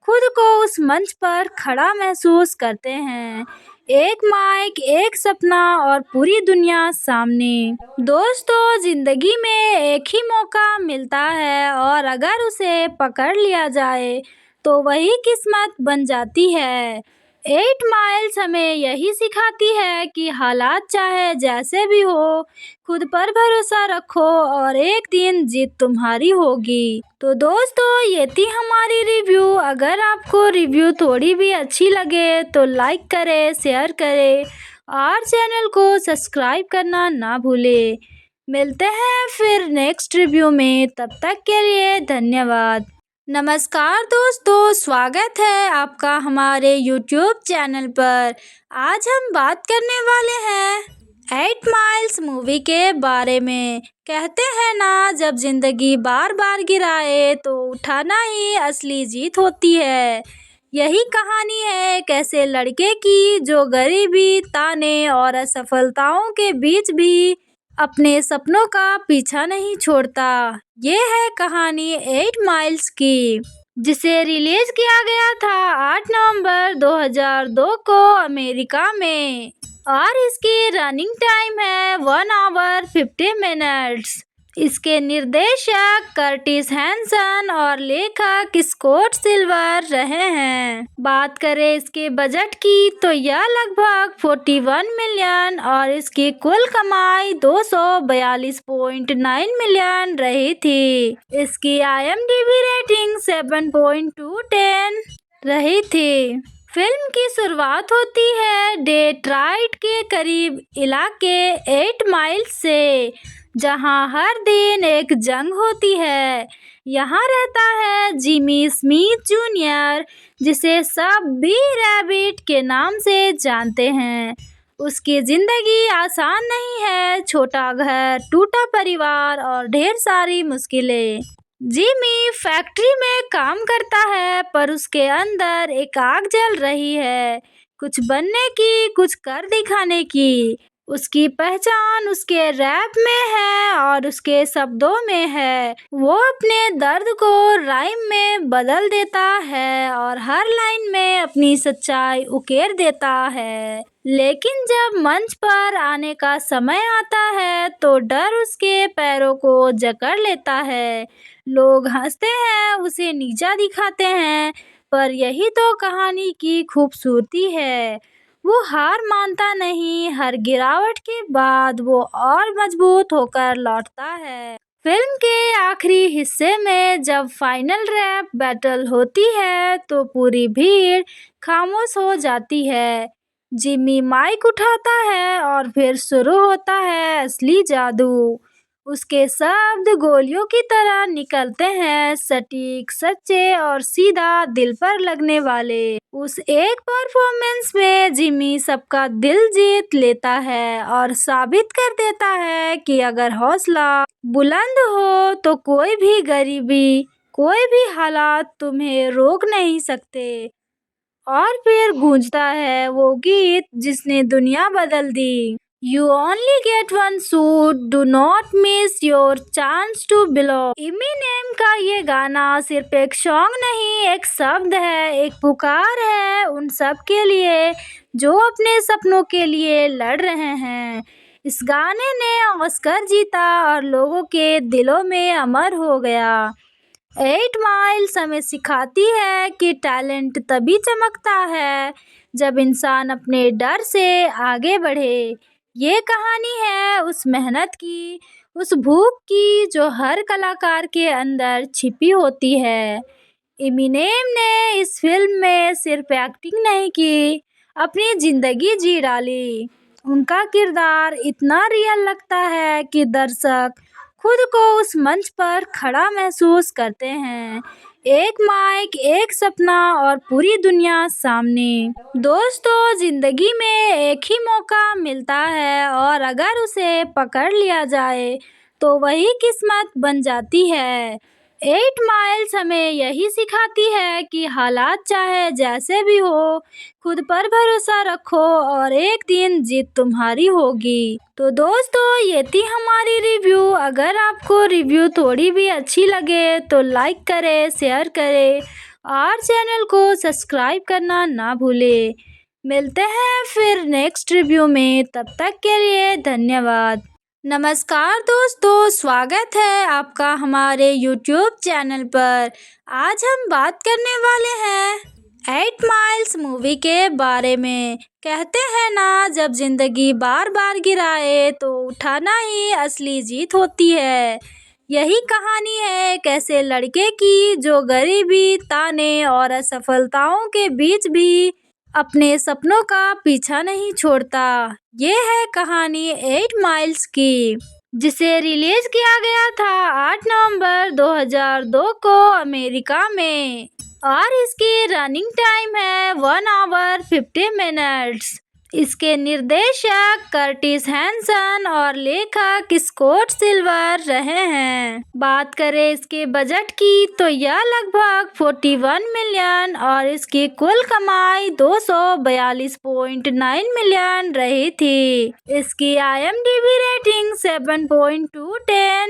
खुद को उस मंच पर खड़ा महसूस करते हैं। एक माइक, एक सपना और पूरी दुनिया सामने। दोस्तों, जिंदगी में एक ही मौका मिलता है और अगर उसे पकड़ लिया जाए तो वही किस्मत बन जाती है। 8 माइल्स हमें यही सिखाती है कि हालात चाहे जैसे भी हो, खुद पर भरोसा रखो और एक दिन जीत तुम्हारी होगी। तो दोस्तों, ये थी हमारी रिव्यू। अगर आपको रिव्यू थोड़ी भी अच्छी लगे तो लाइक करें, शेयर करें और चैनल को सब्सक्राइब करना ना भूलें। मिलते हैं फिर नेक्स्ट रिव्यू में, तब तक के लिए धन्यवाद। नमस्कार दोस्तों, स्वागत है आपका हमारे YouTube चैनल पर। आज हम बात करने वाले हैं 8 माइल्स मूवी के बारे में। कहते हैं ना, जब जिंदगी बार बार गिराए तो उठाना ही असली जीत होती है। यही कहानी है एक ऐसे लड़के की जो गरीबी, ताने और असफलताओं के बीच भी अपने सपनों का पीछा नहीं छोड़ता। ये है कहानी 8 माइल्स की, जिसे रिलीज किया गया था 8 नवंबर 2002 को अमेरिका में और इसकी रनिंग टाइम है 1 आवर 50 मिनट्स। इसके निर्देशक कर्टिस हैंसन और लेखक स्कॉट सिल्वर रहे हैं। बात करें इसके बजट की तो यह लगभग 41 मिलियन और इसकी कुल कमाई 242.9 मिलियन रही थी। इसकी IMDb रेटिंग 7.2/10 रही थी। फिल्म की शुरुआत होती है डेट्रॉइट के करीब इलाके 8 माइल्स से, जहां हर दिन एक जंग होती है। यहाँ रहता है जिमी स्मिथ जूनियर, जिसे सब बी रैबिट के नाम से जानते हैं। उसकी जिंदगी आसान नहीं है, छोटा घर, टूटा परिवार और ढेर सारी मुश्किलें। जिमी फैक्ट्री में काम करता है, पर उसके अंदर एक आग जल रही है, कुछ बनने की, कुछ कर दिखाने की। उसकी पहचान उसके रैप में है और उसके शब्दों में है। वो अपने दर्द को राइम में बदल देता है और हर लाइन में अपनी सच्चाई उकेर देता है। लेकिन जब मंच पर आने का समय आता है तो डर उसके पैरों को जकड़ लेता है। लोग हंसते हैं, उसे नीचा दिखाते हैं, पर यही तो कहानी की खूबसूरती है। वो हार मानता नहीं, हर गिरावट के बाद वो और मजबूत होकर लौटता है। फिल्म के आखिरी हिस्से में जब फाइनल रैप बैटल होती है तो पूरी भीड़ खामोश हो जाती है। जिमी माइक उठाता है और फिर शुरू होता है असली जादू। उसके शब्द गोलियों की तरह निकलते हैं, सटीक, सच्चे और सीधा दिल पर लगने वाले। उस एक परफॉर्मेंस में जिमी सबका दिल जीत लेता है और साबित कर देता है कि अगर हौसला बुलंद हो तो कोई भी गरीबी, कोई भी हालात तुम्हें रोक नहीं सकते। और फिर गूंजता है वो गीत जिसने दुनिया बदल दी। You only get one shot, do not miss your chance to belong। Eminem का ये गाना सिर्फ एक सॉन्ग नहीं, एक शब्द है, एक पुकार है उन सब के लिए जो अपने सपनों के लिए लड़ रहे हैं। इस गाने ने ऑस्कर जीता और लोगों के दिलों में अमर हो गया। 8 माइल्स हमें सिखाती है कि टैलेंट तभी चमकता है जब इंसान अपने डर से आगे बढ़े। ये कहानी है उस मेहनत की, उस भूख की जो हर कलाकार के अंदर छिपी होती है। एमिनेम ने इस फिल्म में सिर्फ एक्टिंग नहीं की, अपनी जिंदगी जी डाली। उनका किरदार इतना रियल लगता है कि दर्शक खुद को उस मंच पर खड़ा महसूस करते हैं। एक माइक, एक सपना और पूरी दुनिया सामने। दोस्तों, जिंदगी में एक ही मौका मिलता है और अगर उसे पकड़ लिया जाए तो वही किस्मत बन जाती है। 8 माइल्स हमें यही सिखाती है कि हालात चाहे जैसे भी हो, खुद पर भरोसा रखो और एक दिन जीत तुम्हारी होगी। तो दोस्तों, ये थी हमारी रिव्यू। अगर आपको रिव्यू थोड़ी भी अच्छी लगे तो लाइक करें, शेयर करें और चैनल को सब्सक्राइब करना ना भूलें। मिलते हैं फिर नेक्स्ट रिव्यू में, तब तक के लिए धन्यवाद। नमस्कार दोस्तों, स्वागत है आपका हमारे YouTube चैनल पर। आज हम बात करने वाले हैं 8 माइल्स मूवी के बारे में। कहते हैं ना, जब जिंदगी बार बार गिराए तो उठाना ही असली जीत होती है। यही कहानी है एक ऐसे लड़के की जो गरीबी, ताने और असफलताओं के बीच भी अपने सपनों का पीछा नहीं छोड़ता। ये है कहानी 8 माइल्स की, जिसे रिलीज किया गया था 8 नवंबर 2002 को अमेरिका में, और इसकी रनिंग टाइम है 1 आवर 50 मिनट्स। इसके निर्देशक कर्टिस हैंसन और लेखक स्कॉट सिल्वर रहे हैं। बात करें इसके बजट की तो यह लगभग 41 मिलियन और इसकी कुल कमाई 242.9 मिलियन रही थी। इसकी IMDb रेटिंग 7.2/10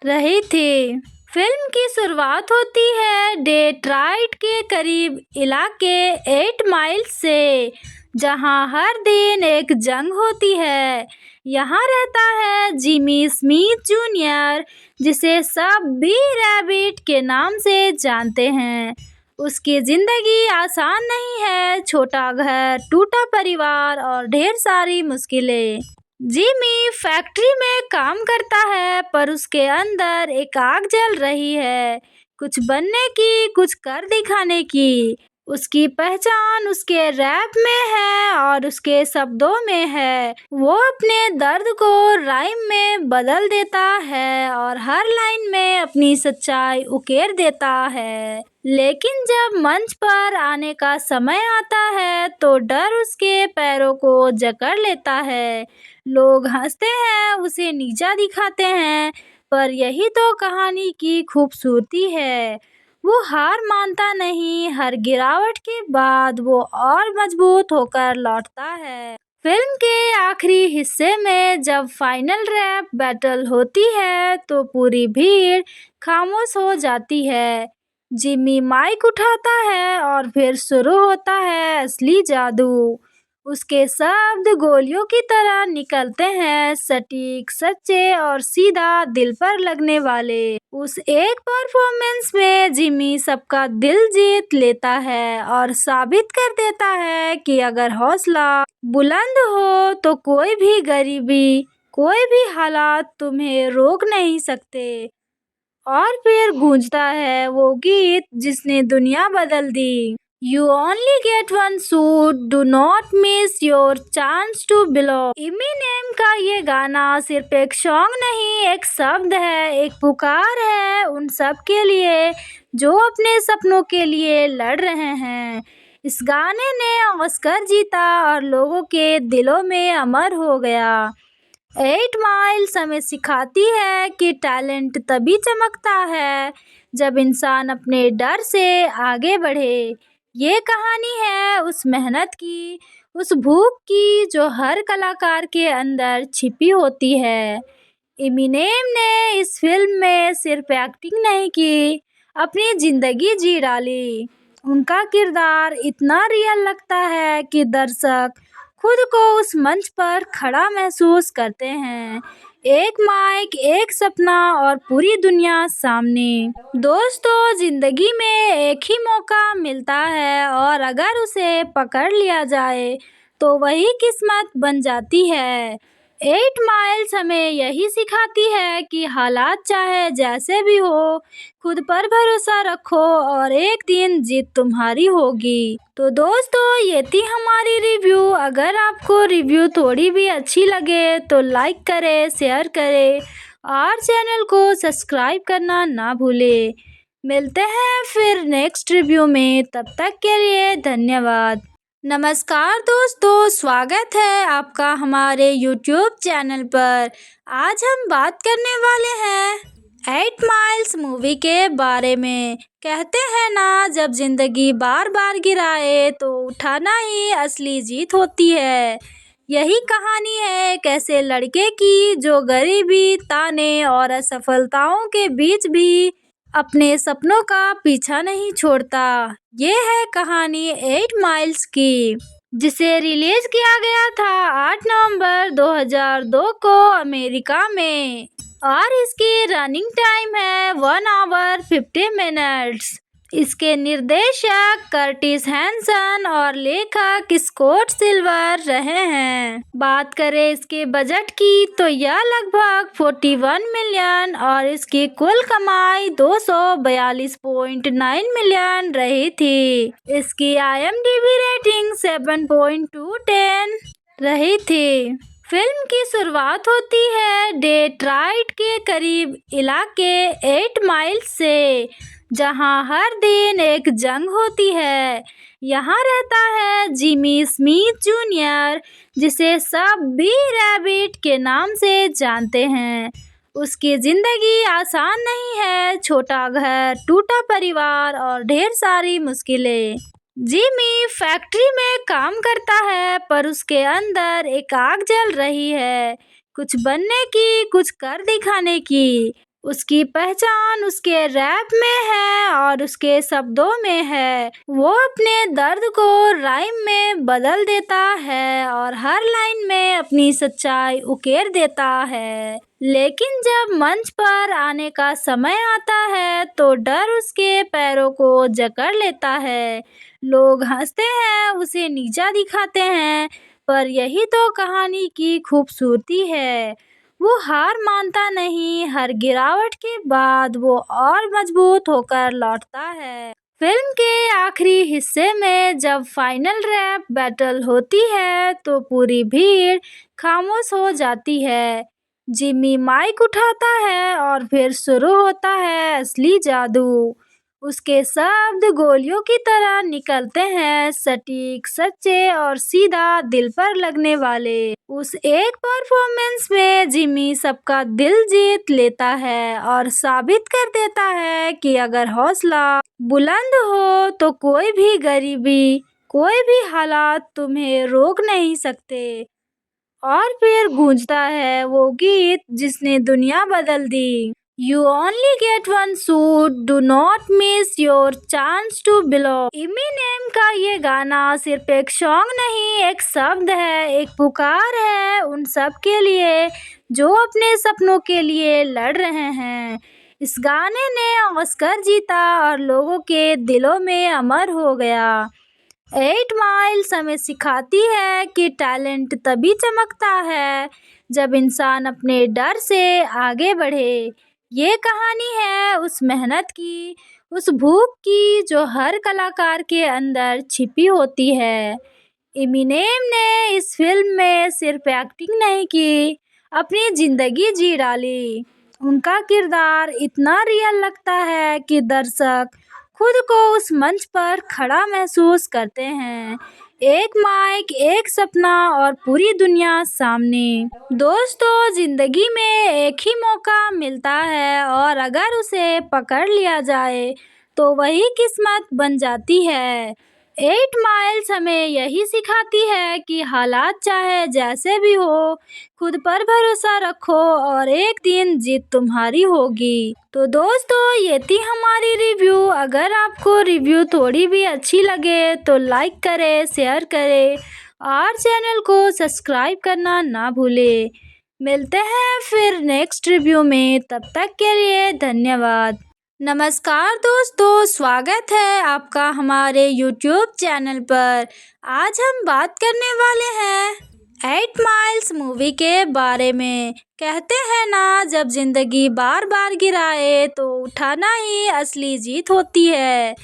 रही थी। फिल्म की शुरुआत होती है डेट्रॉइट के करीब इलाके 8 माइल्स से, जहां हर दिन एक जंग होती है। यहाँ रहता है जिमी स्मिथ जूनियर, जिसे सब बी रैबिट के नाम से जानते हैं। उसकी जिंदगी आसान नहीं है, छोटा घर, टूटा परिवार और ढेर सारी मुश्किलें। जिमी फैक्ट्री में काम करता है, पर उसके अंदर एक आग जल रही है, कुछ बनने की, कुछ कर दिखाने की। उसकी पहचान उसके रैप में है और उसके शब्दों में है। वो अपने दर्द को राइम में बदल देता है और हर लाइन में अपनी सच्चाई उकेर देता है। लेकिन जब मंच पर आने का समय आता है तो डर उसके पैरों को जकड़ लेता है। लोग हंसते हैं, उसे नीचा दिखाते हैं, पर यही तो कहानी की खूबसूरती है। वो हार मानता नहीं, हर गिरावट के बाद वो और मजबूत होकर लौटता है। फिल्म के आखिरी हिस्से में जब फाइनल रैप बैटल होती है तो पूरी भीड़ खामोश हो जाती है। जिमी माइक उठाता है और फिर शुरू होता है असली जादू। उसके शब्द गोलियों की तरह निकलते हैं, सटीक, सच्चे और सीधा दिल पर लगने वाले। उस एक परफॉर्मेंस में जिमी सबका दिल जीत लेता है और साबित कर देता है कि अगर हौसला बुलंद हो तो कोई भी गरीबी, कोई भी हालात तुम्हें रोक नहीं सकते। और फिर गूंजता है वो गीत जिसने दुनिया बदल दी। You only get one shot, do not miss your chance to belong। Eminem का ये गाना सिर्फ एक सॉन्ग नहीं, एक शब्द है, एक पुकार है उन सब के लिए जो अपने सपनों के लिए लड़ रहे हैं। इस गाने ने ऑस्कर जीता और लोगों के दिलों में अमर हो गया। 8 माइल्स हमें सिखाती है कि टैलेंट तभी चमकता है जब इंसान अपने डर से आगे बढ़े। ये कहानी है उस मेहनत की, उस भूख की जो हर कलाकार के अंदर छिपी होती है। एमिनेम ने इस फिल्म में सिर्फ एक्टिंग नहीं की, अपनी जिंदगी जी डाली। उनका किरदार इतना रियल लगता है कि दर्शक खुद को उस मंच पर खड़ा महसूस करते हैं। एक माइक, एक सपना और पूरी दुनिया सामने। दोस्तों, जिंदगी में एक ही मौका मिलता है और अगर उसे पकड़ लिया जाए तो वही किस्मत बन जाती है। 8 माइल्स हमें यही सिखाती है कि हालात चाहे जैसे भी हो, खुद पर भरोसा रखो और एक दिन जीत तुम्हारी होगी। तो दोस्तों, ये थी हमारी रिव्यू। अगर आपको रिव्यू थोड़ी भी अच्छी लगे तो लाइक करें, शेयर करें और चैनल को सब्सक्राइब करना ना भूलें। मिलते हैं फिर नेक्स्ट रिव्यू में, तब तक के लिए धन्यवाद। नमस्कार दोस्तों, स्वागत है आपका हमारे YouTube चैनल पर। आज हम बात करने वाले हैं 8 माइल्स मूवी के बारे में। कहते हैं ना, जब जिंदगी बार बार गिराए तो उठाना ही असली जीत होती है। यही कहानी है एक ऐसे लड़के की जो गरीबी, ताने और असफलताओं के बीच भी अपने सपनों का पीछा नहीं छोड़ता। ये है कहानी 8 माइल्स की, जिसे रिलीज किया गया था 8 नवंबर 2002 को अमेरिका में, और इसकी रनिंग टाइम है 1 आवर 50 मिनट्स। इसके निर्देशक कर्टिस हैंसन और लेखक स्कॉट सिल्वर रहे हैं। बात करें इसके बजट की तो यह लगभग 41 मिलियन और इसकी कुल कमाई 242.9 मिलियन रही थी। इसकी IMDb रेटिंग 7.2/10 रही थी। फिल्म की शुरुआत होती है डेट्रॉइट के करीब इलाके 8 माइल्स से, जहां हर दिन एक जंग होती है। यहाँ रहता है जिमी स्मिथ जूनियर, जिसे सब बी रैबिट के नाम से जानते हैं। उसकी जिंदगी आसान नहीं है, छोटा घर, टूटा परिवार और ढेर सारी मुश्किलें। जिमी फैक्ट्री में काम करता है, पर उसके अंदर एक आग जल रही है, कुछ बनने की, कुछ कर दिखाने की। उसकी पहचान उसके रैप में है और उसके शब्दों में है। वो अपने दर्द को राइम में बदल देता है और हर लाइन में अपनी सच्चाई उकेर देता है। लेकिन जब मंच पर आने का समय आता है तो डर उसके पैरों को जकड़ लेता है। लोग हंसते हैं, उसे नीचा दिखाते हैं, पर यही तो कहानी की खूबसूरती है। वो हार मानता नहीं, हर गिरावट के बाद वो और मजबूत होकर लौटता है। फिल्म के आखिरी हिस्से में जब फाइनल रैप बैटल होती है तो पूरी भीड़ खामोश हो जाती है। जिमी माइक उठाता है और फिर शुरू होता है असली जादू। उसके शब्द गोलियों की तरह निकलते हैं, सटीक, सच्चे और सीधा दिल पर लगने वाले। उस एक परफॉर्मेंस में जिमी सबका दिल जीत लेता है और साबित कर देता है कि अगर हौसला बुलंद हो तो कोई भी गरीबी, कोई भी हालात तुम्हें रोक नहीं सकते। और फिर गूंजता है वो गीत जिसने दुनिया बदल दी। You only get one shot, do not miss your chance to belong। Eminem का ये गाना सिर्फ एक सॉन्ग नहीं, एक शब्द है, एक पुकार है उन सब के लिए जो अपने सपनों के लिए लड़ रहे हैं। इस गाने ने ऑस्कर जीता और लोगों के दिलों में अमर हो गया। 8 माइल्स हमें सिखाती है कि टैलेंट तभी चमकता है जब इंसान अपने डर से आगे बढ़े। ये कहानी है उस मेहनत की, उस भूख की जो हर कलाकार के अंदर छिपी होती है। इमिनेम ने इस फिल्म में सिर्फ एक्टिंग नहीं की, अपनी जिंदगी जी डाली। उनका किरदार इतना रियल लगता है कि दर्शक खुद को उस मंच पर खड़ा महसूस करते हैं। एक माइक, एक सपना और पूरी दुनिया सामने। दोस्तों, जिंदगी में एक ही मौका मिलता है और अगर उसे पकड़ लिया जाए तो वही किस्मत बन जाती है। 8 माइल्स हमें यही सिखाती है कि हालात चाहे जैसे भी हो, खुद पर भरोसा रखो और एक दिन जीत तुम्हारी होगी। तो दोस्तों, ये थी हमारी रिव्यू। अगर आपको रिव्यू थोड़ी भी अच्छी लगे तो लाइक करें, शेयर करें और चैनल को सब्सक्राइब करना ना भूलें। मिलते हैं फिर नेक्स्ट रिव्यू में, तब तक के लिए धन्यवाद। नमस्कार दोस्तों, स्वागत है आपका हमारे YouTube चैनल पर। आज हम बात करने वाले हैं 8 माइल्स मूवी के बारे में। कहते हैं ना, जब जिंदगी बार बार गिराए तो उठाना ही असली जीत होती है।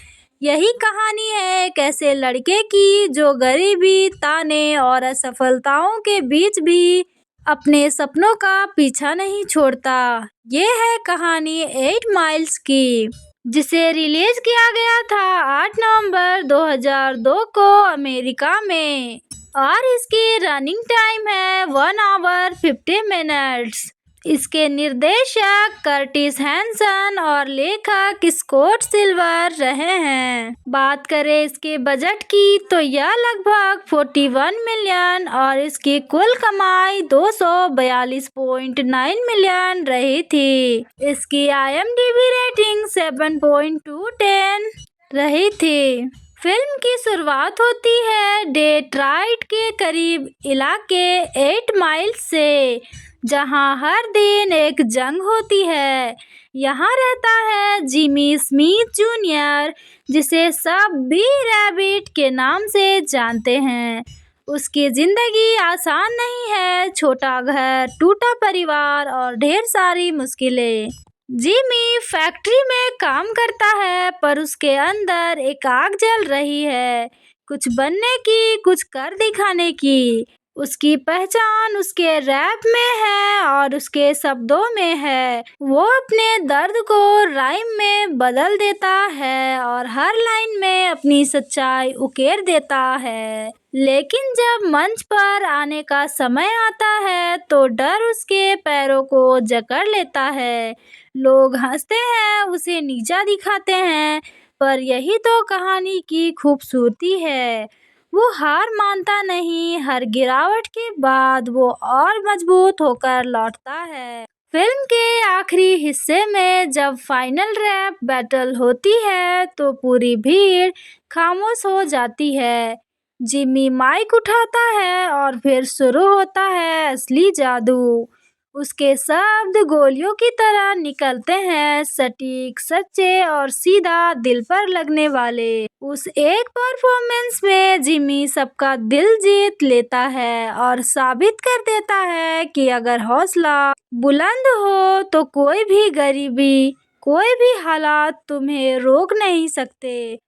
यही कहानी है एक ऐसे लड़के की जो गरीबी, ताने और असफलताओं के बीच भी अपने सपनों का पीछा नहीं छोड़ता। ये है कहानी 8 माइल्स की, जिसे रिलीज किया गया था 8 नवंबर 2002 को अमेरिका में, और इसकी रनिंग टाइम है 1 आवर 50 मिनट्स। इसके निर्देशक कर्टिस हैंसन और लेखक स्कॉट सिल्वर रहे हैं। बात करें इसके बजट की तो यह लगभग 41 मिलियन और इसकी कुल कमाई 242.9 मिलियन रही थी। इसकी IMDb रेटिंग 7.2/10 रही थी। फिल्म की शुरुआत होती है डेट्रॉइट के करीब इलाके 8 माइल्स से, जहां हर दिन एक जंग होती है। यहाँ रहता है जिमी स्मिथ जूनियर, जिसे सब बी रैबिट के नाम से जानते हैं। उसकी जिंदगी आसान नहीं है, छोटा घर, टूटा परिवार और ढेर सारी मुश्किलें। जिमी फैक्ट्री में काम करता है, पर उसके अंदर एक आग जल रही है, कुछ बनने की, कुछ कर दिखाने की। उसकी पहचान उसके रैप में है और उसके शब्दों में है। वो अपने दर्द को राइम में बदल देता है और हर लाइन में अपनी सच्चाई उकेर देता है। लेकिन जब मंच पर आने का समय आता है तो डर उसके पैरों को जकड़ लेता है। लोग हंसते हैं, उसे नीचा दिखाते हैं, पर यही तो कहानी की खूबसूरती है। वो हार मानता नहीं, हर गिरावट के बाद वो और मजबूत होकर लौटता है। फिल्म के आखिरी हिस्से में जब फाइनल रैप बैटल होती है तो पूरी भीड़ खामोश हो जाती है। जिमी माइक उठाता है और फिर शुरू होता है असली जादू। उसके शब्द गोलियों की तरह निकलते हैं, सटीक, सच्चे और सीधा दिल पर लगने वाले। उस एक परफॉर्मेंस में जिमी सबका दिल जीत लेता है और साबित कर देता है कि अगर हौसला बुलंद हो तो कोई भी गरीबी, कोई भी हालात तुम्हें रोक नहीं सकते।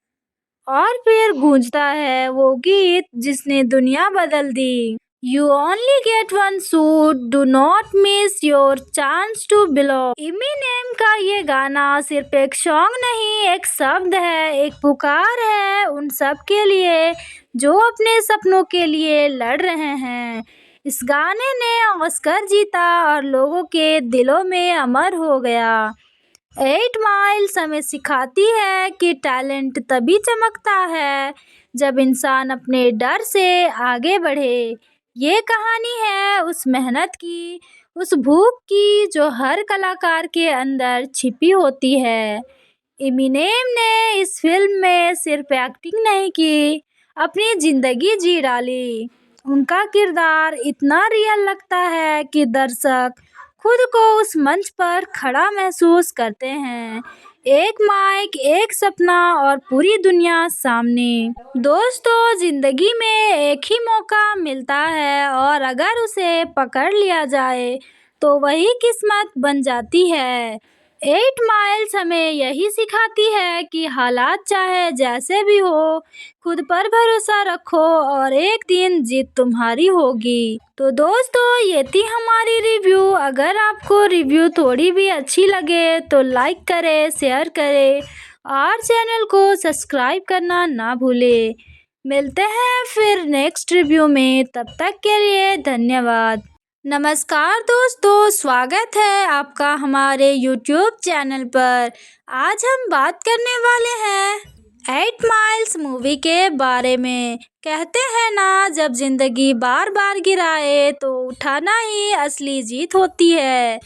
और फिर गूंजता है वो गीत जिसने दुनिया बदल दी। You only get one shot, do not miss your chance to belong। Eminem का ये गाना सिर्फ एक सॉन्ग नहीं, एक शब्द है, एक पुकार है उन सब के लिए जो अपने सपनों के लिए लड़ रहे हैं। इस गाने ने ऑस्कर जीता और लोगों के दिलों में अमर हो गया। 8 माइल्स हमें सिखाती है कि टैलेंट तभी चमकता है जब इंसान अपने डर से आगे बढ़े। ये कहानी है उस मेहनत की, उस भूख की जो हर कलाकार के अंदर छिपी होती है। एमिनेम ने इस फिल्म में सिर्फ एक्टिंग नहीं की, अपनी जिंदगी जी डाली। उनका किरदार इतना रियल लगता है कि दर्शक खुद को उस मंच पर खड़ा महसूस करते हैं। एक माइक, एक सपना और पूरी दुनिया सामने। दोस्तों, जिंदगी में एक ही मौका मिलता है और अगर उसे पकड़ लिया जाए तो वही किस्मत बन जाती है। 8 माइल्स हमें यही सिखाती है कि हालात चाहे जैसे भी हो, खुद पर भरोसा रखो और एक दिन जीत तुम्हारी होगी। तो दोस्तों, ये थी हमारी रिव्यू। अगर आपको रिव्यू थोड़ी भी अच्छी लगे तो लाइक करें, शेयर करें और चैनल को सब्सक्राइब करना ना भूलें। मिलते हैं फिर नेक्स्ट रिव्यू में, तब तक के लिए धन्यवाद। नमस्कार दोस्तों, स्वागत है आपका हमारे YouTube चैनल पर। आज हम बात करने वाले हैं 8 माइल्स मूवी के बारे में। कहते हैं ना, जब जिंदगी बार बार गिराए तो उठाना ही असली जीत होती है।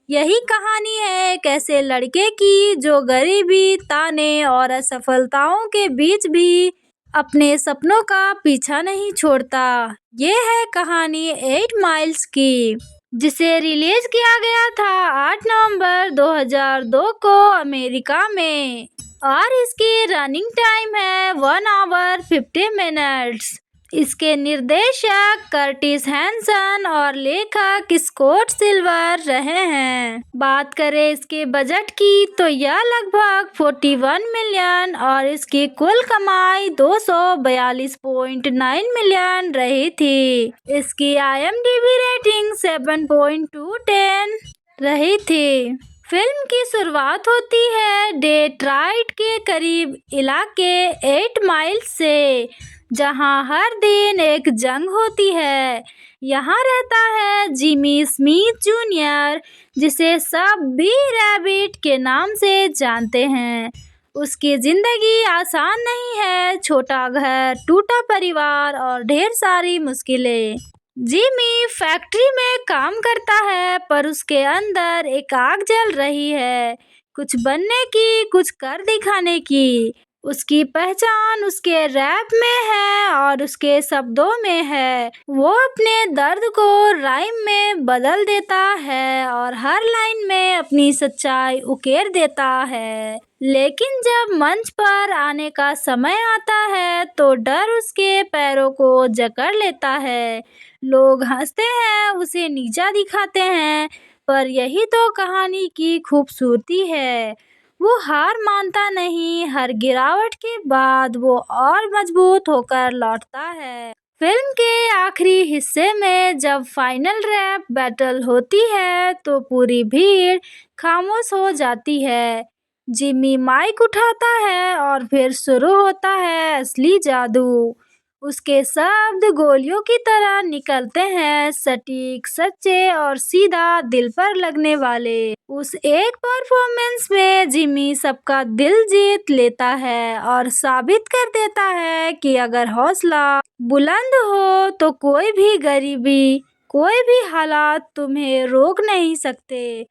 यही कहानी है एक ऐसे लड़के की जो गरीबी, ताने और असफलताओं के बीच भी अपने सपनों का पीछा नहीं छोड़ता। ये है कहानी 8 माइल्स की, जिसे रिलीज किया गया था 8 नवंबर 2002 को अमेरिका में और इसकी रनिंग टाइम है 1 आवर 50 मिनट्स। इसके निर्देशक कर्टिस हैंसन और लेखक स्कॉट सिल्वर रहे हैं। बात करें इसके बजट की तो यह लगभग 41 मिलियन और इसकी कुल कमाई 242.9 मिलियन रही थी। इसकी IMDb रेटिंग 7.2/10 रही थी। फिल्म की शुरुआत होती है डेट्रॉइट के करीब इलाके 8 माइल्स से, जहाँ हर दिन एक जंग होती है। यहाँ रहता है जिमी स्मिथ जूनियर, जिसे सब बी रैबिट के नाम से जानते हैं। उसकी जिंदगी आसान नहीं है, छोटा घर, टूटा परिवार और ढेर सारी मुश्किलें। जिमी फैक्ट्री में काम करता है, पर उसके अंदर एक आग जल रही है, कुछ बनने की, कुछ कर दिखाने की। उसकी पहचान उसके रैप में है और उसके शब्दों में है। वो अपने दर्द को राइम में बदल देता है और हर लाइन में अपनी सच्चाई उकेर देता है। लेकिन जब मंच पर आने का समय आता है तो डर उसके पैरों को जकड़ लेता है। लोग हंसते हैं, उसे नीचा दिखाते हैं, पर यही तो कहानी की खूबसूरती है। वो हार मानता नहीं, हर गिरावट के बाद वो और मजबूत होकर लौटता है। फिल्म के आखिरी हिस्से में जब फाइनल रैप बैटल होती है तो पूरी भीड़ खामोश हो जाती है। जिमी माइक उठाता है और फिर शुरू होता है असली जादू। उसके शब्द गोलियों की तरह निकलते हैं, सटीक, सच्चे और सीधा दिल पर लगने वाले। उस एक परफॉर्मेंस में जिमी सबका दिल जीत लेता है और साबित कर देता है कि अगर हौसला बुलंद हो तो कोई भी गरीबी, कोई भी हालात तुम्हें रोक नहीं सकते।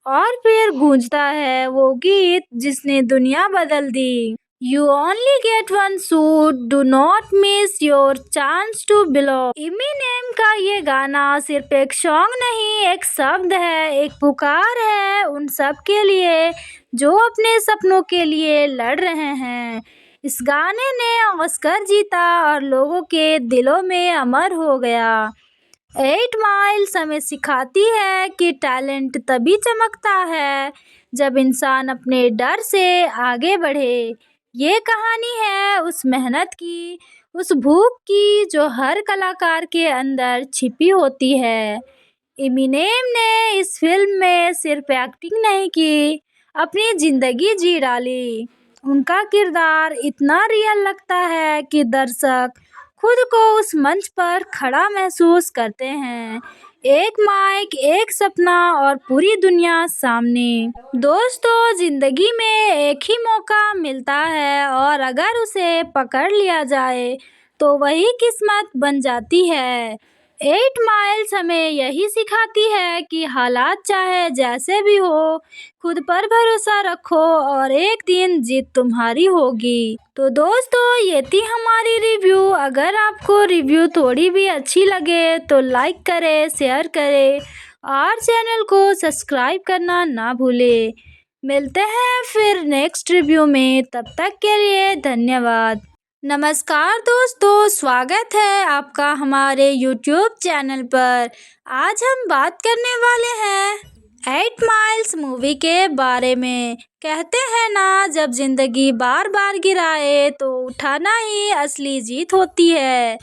और फिर गूंजता है वो गीत जिसने दुनिया बदल दी। You only get one shot, do not miss your chance to belong। Eminem का ये गाना सिर्फ एक सॉन्ग नहीं, एक शब्द है, एक पुकार है उन सब के लिए जो अपने सपनों के लिए लड़ रहे हैं। इस गाने ने ऑस्कर जीता और लोगों के दिलों में अमर हो गया। 8 माइल्स हमें सिखाती है कि टैलेंट तभी चमकता है जब इंसान अपने डर से आगे बढ़े। ये कहानी है उस मेहनत की, उस भूख की जो हर कलाकार के अंदर छिपी होती है। एमिनेम ने इस फिल्म में सिर्फ एक्टिंग नहीं की, अपनी जिंदगी जी डाली। उनका किरदार इतना रियल लगता है कि दर्शक खुद को उस मंच पर खड़ा महसूस करते हैं। एक माइक, एक सपना और पूरी दुनिया सामने। दोस्तों, जिंदगी में एक ही मौका मिलता है और अगर उसे पकड़ लिया जाए तो वही किस्मत बन जाती है। 8 माइल्स हमें यही सिखाती है कि हालात चाहे जैसे भी हो, खुद पर भरोसा रखो और एक दिन जीत तुम्हारी होगी। तो दोस्तों, ये थी हमारी रिव्यू। अगर आपको रिव्यू थोड़ी भी अच्छी लगे तो लाइक करें, शेयर करें और चैनल को सब्सक्राइब करना ना भूलें। मिलते हैं फिर नेक्स्ट रिव्यू में, तब तक के लिए धन्यवाद। नमस्कार दोस्तों, स्वागत है आपका हमारे YouTube चैनल पर। आज हम बात करने वाले हैं 8 माइल्स मूवी के बारे में। कहते हैं ना, जब जिंदगी बार बार गिराए तो उठाना ही असली जीत होती है।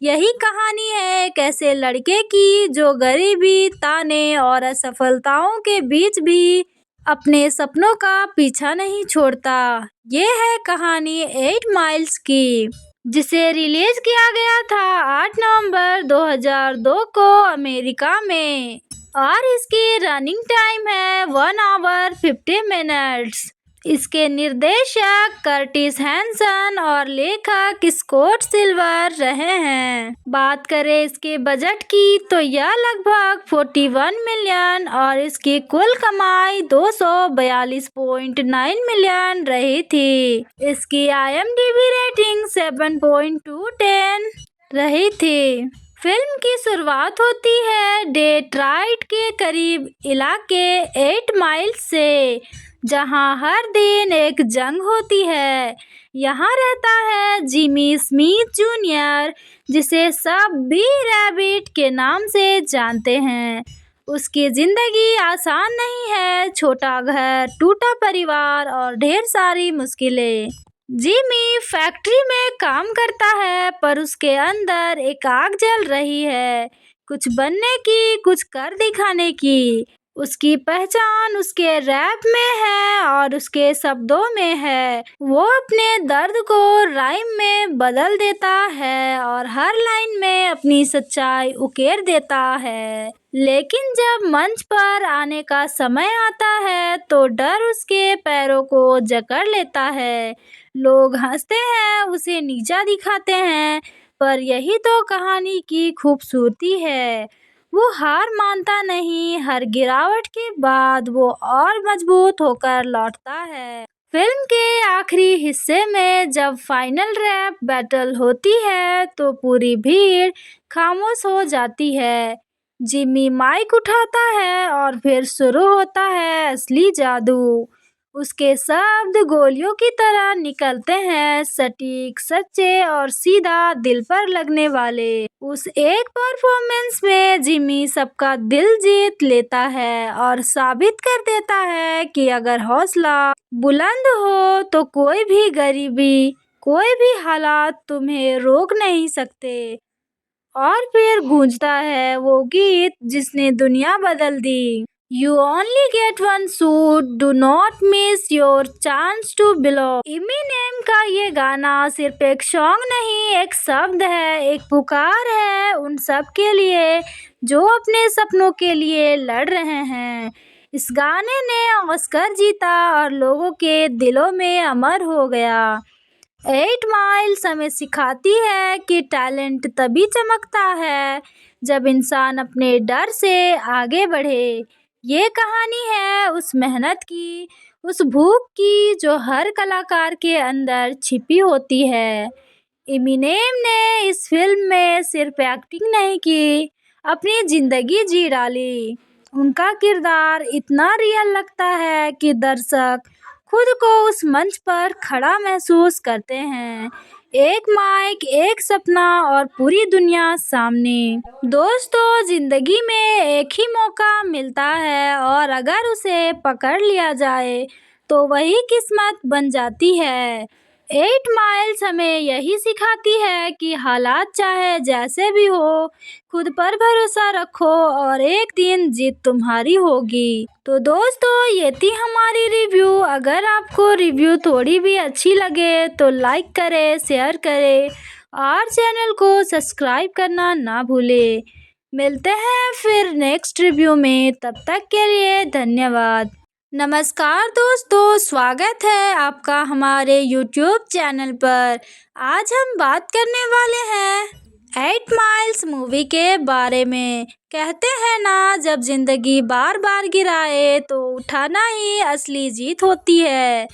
यही कहानी है एक ऐसे लड़के की जो गरीबी, ताने और असफलताओं के बीच भी अपने सपनों का पीछा नहीं छोड़ता। ये है कहानी 8 माइल्स की, जिसे रिलीज किया गया था 8 नवंबर 2002 को अमेरिका में और इसकी रनिंग टाइम है 1 आवर 50 मिनट्स। इसके निर्देशक कर्टिस हैंसन और लेखक स्कॉट सिल्वर रहे हैं। बात करें इसके बजट की तो यह लगभग 41 मिलियन और इसकी कुल कमाई 242.9 मिलियन रही थी। इसकी IMDb रेटिंग 7.2/10 रही थी। फिल्म की शुरुआत होती है डेट्रॉइट के करीब इलाके 8 माइल्स से, जहाँ हर दिन एक जंग होती है। यहाँ रहता है जिमी स्मिथ जूनियर, जिसे सब बी रैबिट के नाम से जानते हैं। उसकी जिंदगी आसान नहीं है, छोटा घर, टूटा परिवार और ढेर सारी मुश्किलें। जिमी फैक्ट्री में काम करता है, पर उसके अंदर एक आग जल रही है, कुछ बनने की, कुछ कर दिखाने की। उसकी पहचान उसके रैप में है और उसके शब्दों में है। वो अपने दर्द को राइम में बदल देता है और हर लाइन में अपनी सच्चाई उकेर देता है। लेकिन जब मंच पर आने का समय आता है तो डर उसके पैरों को जकड़ लेता है। लोग हंसते हैं, उसे नीचा दिखाते हैं, पर यही तो कहानी की खूबसूरती है। वो हार मानता नहीं, हर गिरावट के बाद वो और मजबूत होकर लौटता है। फिल्म के आखिरी हिस्से में जब फाइनल रैप बैटल होती है तो पूरी भीड़ खामोश हो जाती है। जिमी माइक उठाता है और फिर शुरू होता है असली जादू। उसके शब्द गोलियों की तरह निकलते हैं, सटीक, सच्चे और सीधा दिल पर लगने वाले। उस एक परफॉर्मेंस में जिमी सबका दिल जीत लेता है और साबित कर देता है कि अगर हौसला बुलंद हो तो कोई भी गरीबी, कोई भी हालात तुम्हें रोक नहीं सकते। और फिर गूंजता है वो गीत जिसने दुनिया बदल दी। You only get one shot, do not miss your chance to belong। Eminem का ये गाना सिर्फ एक सॉन्ग नहीं, एक शब्द है, एक पुकार है उन सब के लिए जो अपने सपनों के लिए लड़ रहे हैं। इस गाने ने ऑस्कर जीता और लोगों के दिलों में अमर हो गया। 8 माइल्स हमें सिखाती है कि टैलेंट तभी चमकता है जब इंसान अपने डर से आगे बढ़े। ये कहानी है उस मेहनत की, उस भूख की जो हर कलाकार के अंदर छिपी होती है। एमिनेम ने इस फिल्म में सिर्फ एक्टिंग नहीं की, अपनी जिंदगी जी डाली। उनका किरदार इतना रियल लगता है कि दर्शक खुद को उस मंच पर खड़ा महसूस करते हैं। एक माइक, एक सपना और पूरी दुनिया सामने। दोस्तों, जिंदगी में एक ही मौका मिलता है और अगर उसे पकड़ लिया जाए तो वही किस्मत बन जाती है। 8 माइल्स हमें यही सिखाती है कि हालात चाहे जैसे भी हो, खुद पर भरोसा रखो और एक दिन जीत तुम्हारी होगी। तो दोस्तों, ये थी हमारी रिव्यू। अगर आपको रिव्यू थोड़ी भी अच्छी लगे तो लाइक करें, शेयर करें और चैनल को सब्सक्राइब करना ना भूलें। मिलते हैं फिर नेक्स्ट रिव्यू में, तब तक के लिए धन्यवाद। नमस्कार दोस्तों, स्वागत है आपका हमारे YouTube चैनल पर। आज हम बात करने वाले हैं 8 माइल्स मूवी के बारे में। कहते हैं ना, जब जिंदगी बार बार गिराए तो उठाना ही असली जीत होती है।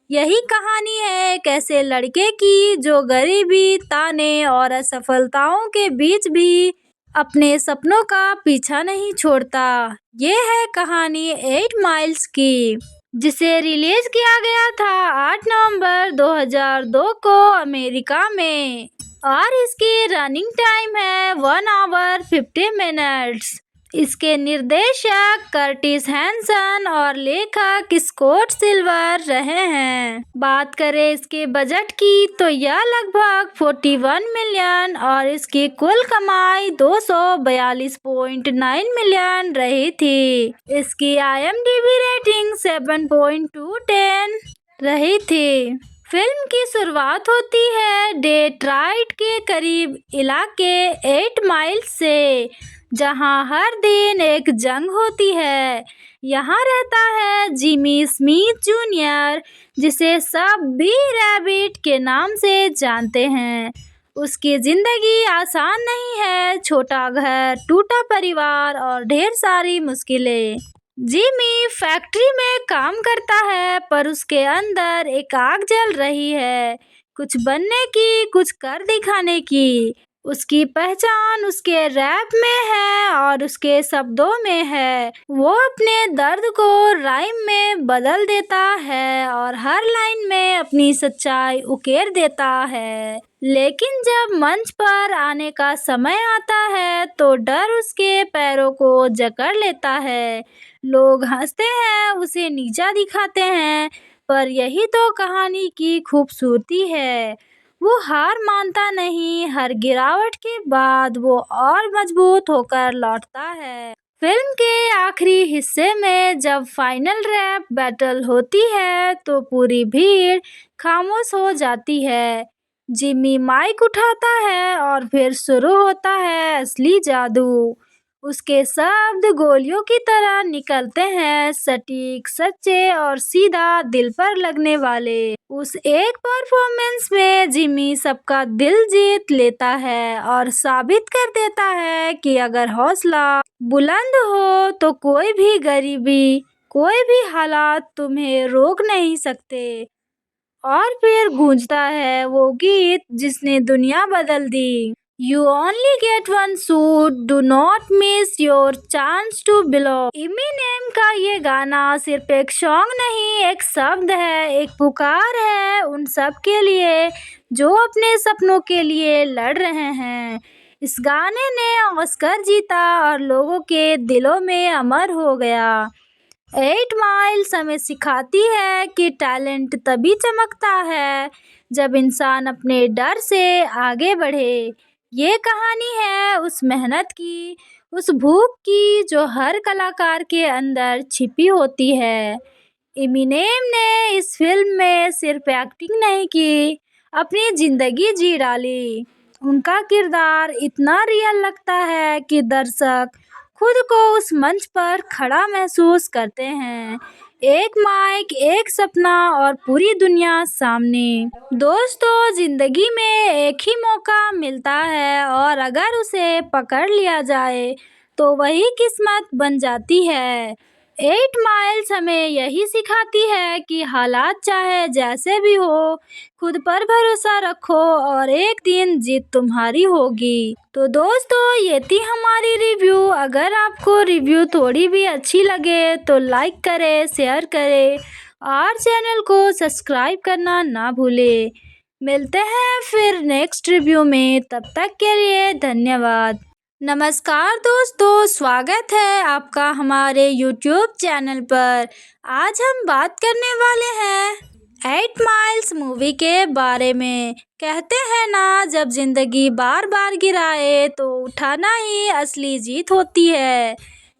यही कहानी है एक ऐसे लड़के की जो गरीबी, ताने और असफलताओं के बीच भी अपने सपनों का पीछा नहीं छोड़ता। ये है कहानी 8 माइल्स की, जिसे रिलीज किया गया था 8 नवंबर 2002 को अमेरिका में और इसकी रनिंग टाइम है 1 आवर 50 मिनट्स। इसके निर्देशक कर्टिस हैंसन और लेखक स्कॉट सिल्वर रहे हैं। बात करें इसके बजट की तो यह लगभग 41 मिलियन और इसकी कुल कमाई 242.9 मिलियन रही थी। इसकी IMDb रेटिंग 7.2/10 रही थी। फिल्म की शुरुआत होती है डेट्रॉइट के करीब इलाके 8 माइल्स से, जहां हर दिन एक जंग होती है। यहाँ रहता है जिमी स्मिथ जूनियर, जिसे सब बी रैबिट के नाम से जानते हैं। उसकी जिंदगी आसान नहीं है, छोटा घर, टूटा परिवार और ढेर सारी मुश्किलें। जिमी फैक्ट्री में काम करता है, पर उसके अंदर एक आग जल रही है, कुछ बनने की, कुछ कर दिखाने की। उसकी पहचान उसके रैप में है और उसके शब्दों में है। वो अपने दर्द को राइम में बदल देता है और हर लाइन में अपनी सच्चाई उकेर देता है। लेकिन जब मंच पर आने का समय आता है तो डर उसके पैरों को जकड़ लेता है। लोग हंसते हैं, उसे नीचा दिखाते हैं, पर यही तो कहानी की खूबसूरती है। वो हार मानता नहीं, हर गिरावट के बाद वो और मजबूत होकर लौटता है। फिल्म के आखिरी हिस्से में जब फाइनल रैप बैटल होती है तो पूरी भीड़ खामोश हो जाती है। जिमी माइक उठाता है और फिर शुरू होता है असली जादू। उसके शब्द गोलियों की तरह निकलते हैं, सटीक, सच्चे और सीधा दिल पर लगने वाले। उस एक परफॉर्मेंस में जिमी सबका दिल जीत लेता है और साबित कर देता है कि अगर हौसला बुलंद हो तो कोई भी गरीबी, कोई भी हालात तुम्हें रोक नहीं सकते। और फिर गूंजता है वो गीत जिसने दुनिया बदल दी। You only get one shot, do not miss your chance to belong। Eminem का ये गाना सिर्फ एक सॉन्ग नहीं, एक शब्द है, एक पुकार है उन सब के लिए जो अपने सपनों के लिए लड़ रहे हैं। इस गाने ने ऑस्कर जीता और लोगों के दिलों में अमर हो गया। 8 माइल्स हमें सिखाती है कि टैलेंट तभी चमकता है जब इंसान अपने डर से आगे बढ़े। ये कहानी है उस मेहनत की, उस भूख की जो हर कलाकार के अंदर छिपी होती है। एमिनेम ने इस फिल्म में सिर्फ एक्टिंग नहीं की, अपनी जिंदगी जी डाली। उनका किरदार इतना रियल लगता है कि दर्शक खुद को उस मंच पर खड़ा महसूस करते हैं। एक माइक, एक सपना और पूरी दुनिया सामने। दोस्तों, जिंदगी में एक ही मौका मिलता है और अगर उसे पकड़ लिया जाए तो वही किस्मत बन जाती है। 8 माइल्स हमें यही सिखाती है कि हालात चाहे जैसे भी हो, खुद पर भरोसा रखो और एक दिन जीत तुम्हारी होगी। तो दोस्तों, ये थी हमारी रिव्यू। अगर आपको रिव्यू थोड़ी भी अच्छी लगे तो लाइक करें, शेयर करें और चैनल को सब्सक्राइब करना ना भूलें। मिलते हैं फिर नेक्स्ट रिव्यू में, तब तक के लिए धन्यवाद। नमस्कार दोस्तों, स्वागत है आपका हमारे YouTube चैनल पर। आज हम बात करने वाले हैं 8 माइल्स मूवी के बारे में। कहते हैं ना, जब जिंदगी बार बार गिराए तो उठाना ही असली जीत होती है।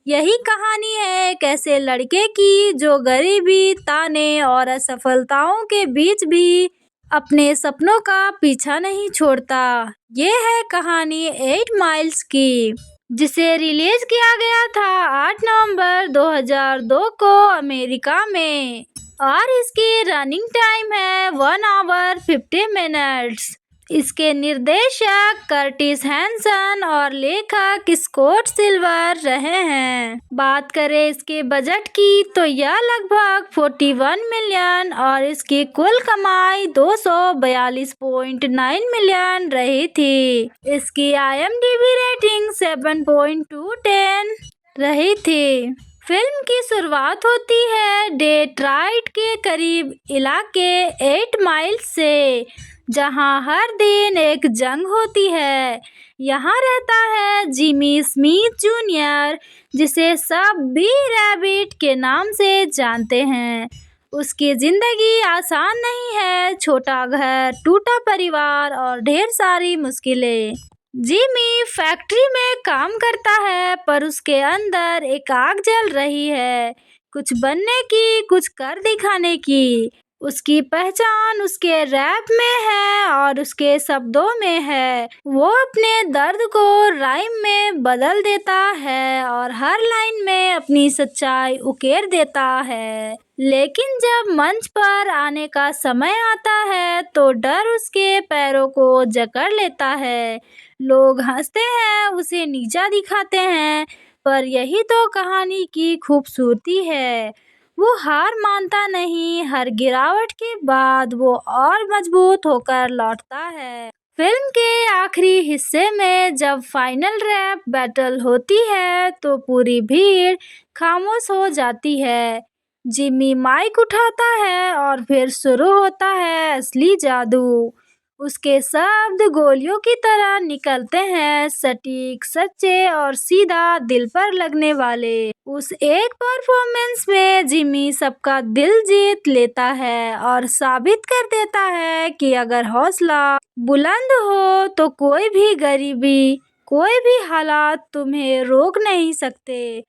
यही कहानी है एक ऐसे लड़के की जो गरीबी, ताने और असफलताओं के बीच भी अपने सपनों का पीछा नहीं छोड़ता। ये है कहानी 8 माइल्स की, जिसे रिलीज किया गया था 8 नवंबर 2002 को अमेरिका में और इसकी रनिंग टाइम है 1 आवर 50 मिनट्स। इसके निर्देशक कर्टिस हैंसन और लेखक स्कॉट सिल्वर रहे हैं। बात करें इसके बजट की तो यह लगभग 41 मिलियन और इसकी कुल कमाई 242.9 मिलियन रही थी। इसकी IMDb रेटिंग 7.2/10 रही थी। फिल्म की शुरुआत होती है डेट्रॉइट के करीब इलाके 8 माइल्स से, जहां हर दिन एक जंग होती है। यहाँ रहता है जिमी स्मिथ जूनियर, जिसे सब बी रैबिट के नाम से जानते हैं। उसकी जिंदगी आसान नहीं है, छोटा घर, टूटा परिवार और ढेर सारी मुश्किलें। जिमी फैक्ट्री में काम करता है पर उसके अंदर एक आग जल रही है, कुछ बनने की, कुछ कर दिखाने की। उसकी पहचान उसके रैप में है और उसके शब्दों में है। वो अपने दर्द को राइम में बदल देता है और हर लाइन में अपनी सच्चाई उकेर देता है। लेकिन जब मंच पर आने का समय आता है तो डर उसके पैरों को जकड़ लेता है। लोग हंसते हैं, उसे नीचा दिखाते हैं, पर यही तो कहानी की खूबसूरती है। वो हार मानता नहीं, हर गिरावट के बाद वो और मजबूत होकर लौटता है। फिल्म के आखिरी हिस्से में जब फाइनल रैप बैटल होती है तो पूरी भीड़ खामोश हो जाती है। जिमी माइक उठाता है और फिर शुरू होता है असली जादू। उसके शब्द गोलियों की तरह निकलते हैं, सटीक, सच्चे और सीधा दिल पर लगने वाले। उस एक परफॉर्मेंस में जिमी सबका दिल जीत लेता है और साबित कर देता है कि अगर हौसला बुलंद हो तो कोई भी गरीबी, कोई भी हालात तुम्हें रोक नहीं सकते।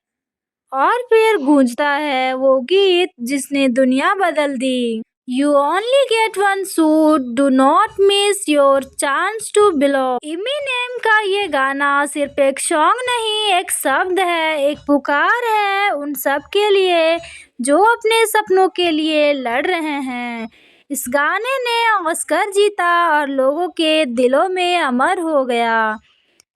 और फिर गूंजता है वो गीत जिसने दुनिया बदल दी। You only get one shoot, do not miss your chance to belong. Eminem का ये गाना सिर्फ एक सॉन्ग नहीं, एक शब्द है, एक पुकार है उन सब के लिए जो अपने सपनों के लिए लड़ रहे हैं। इस गाने ने ऑस्कर जीता और लोगों के दिलों में अमर हो गया।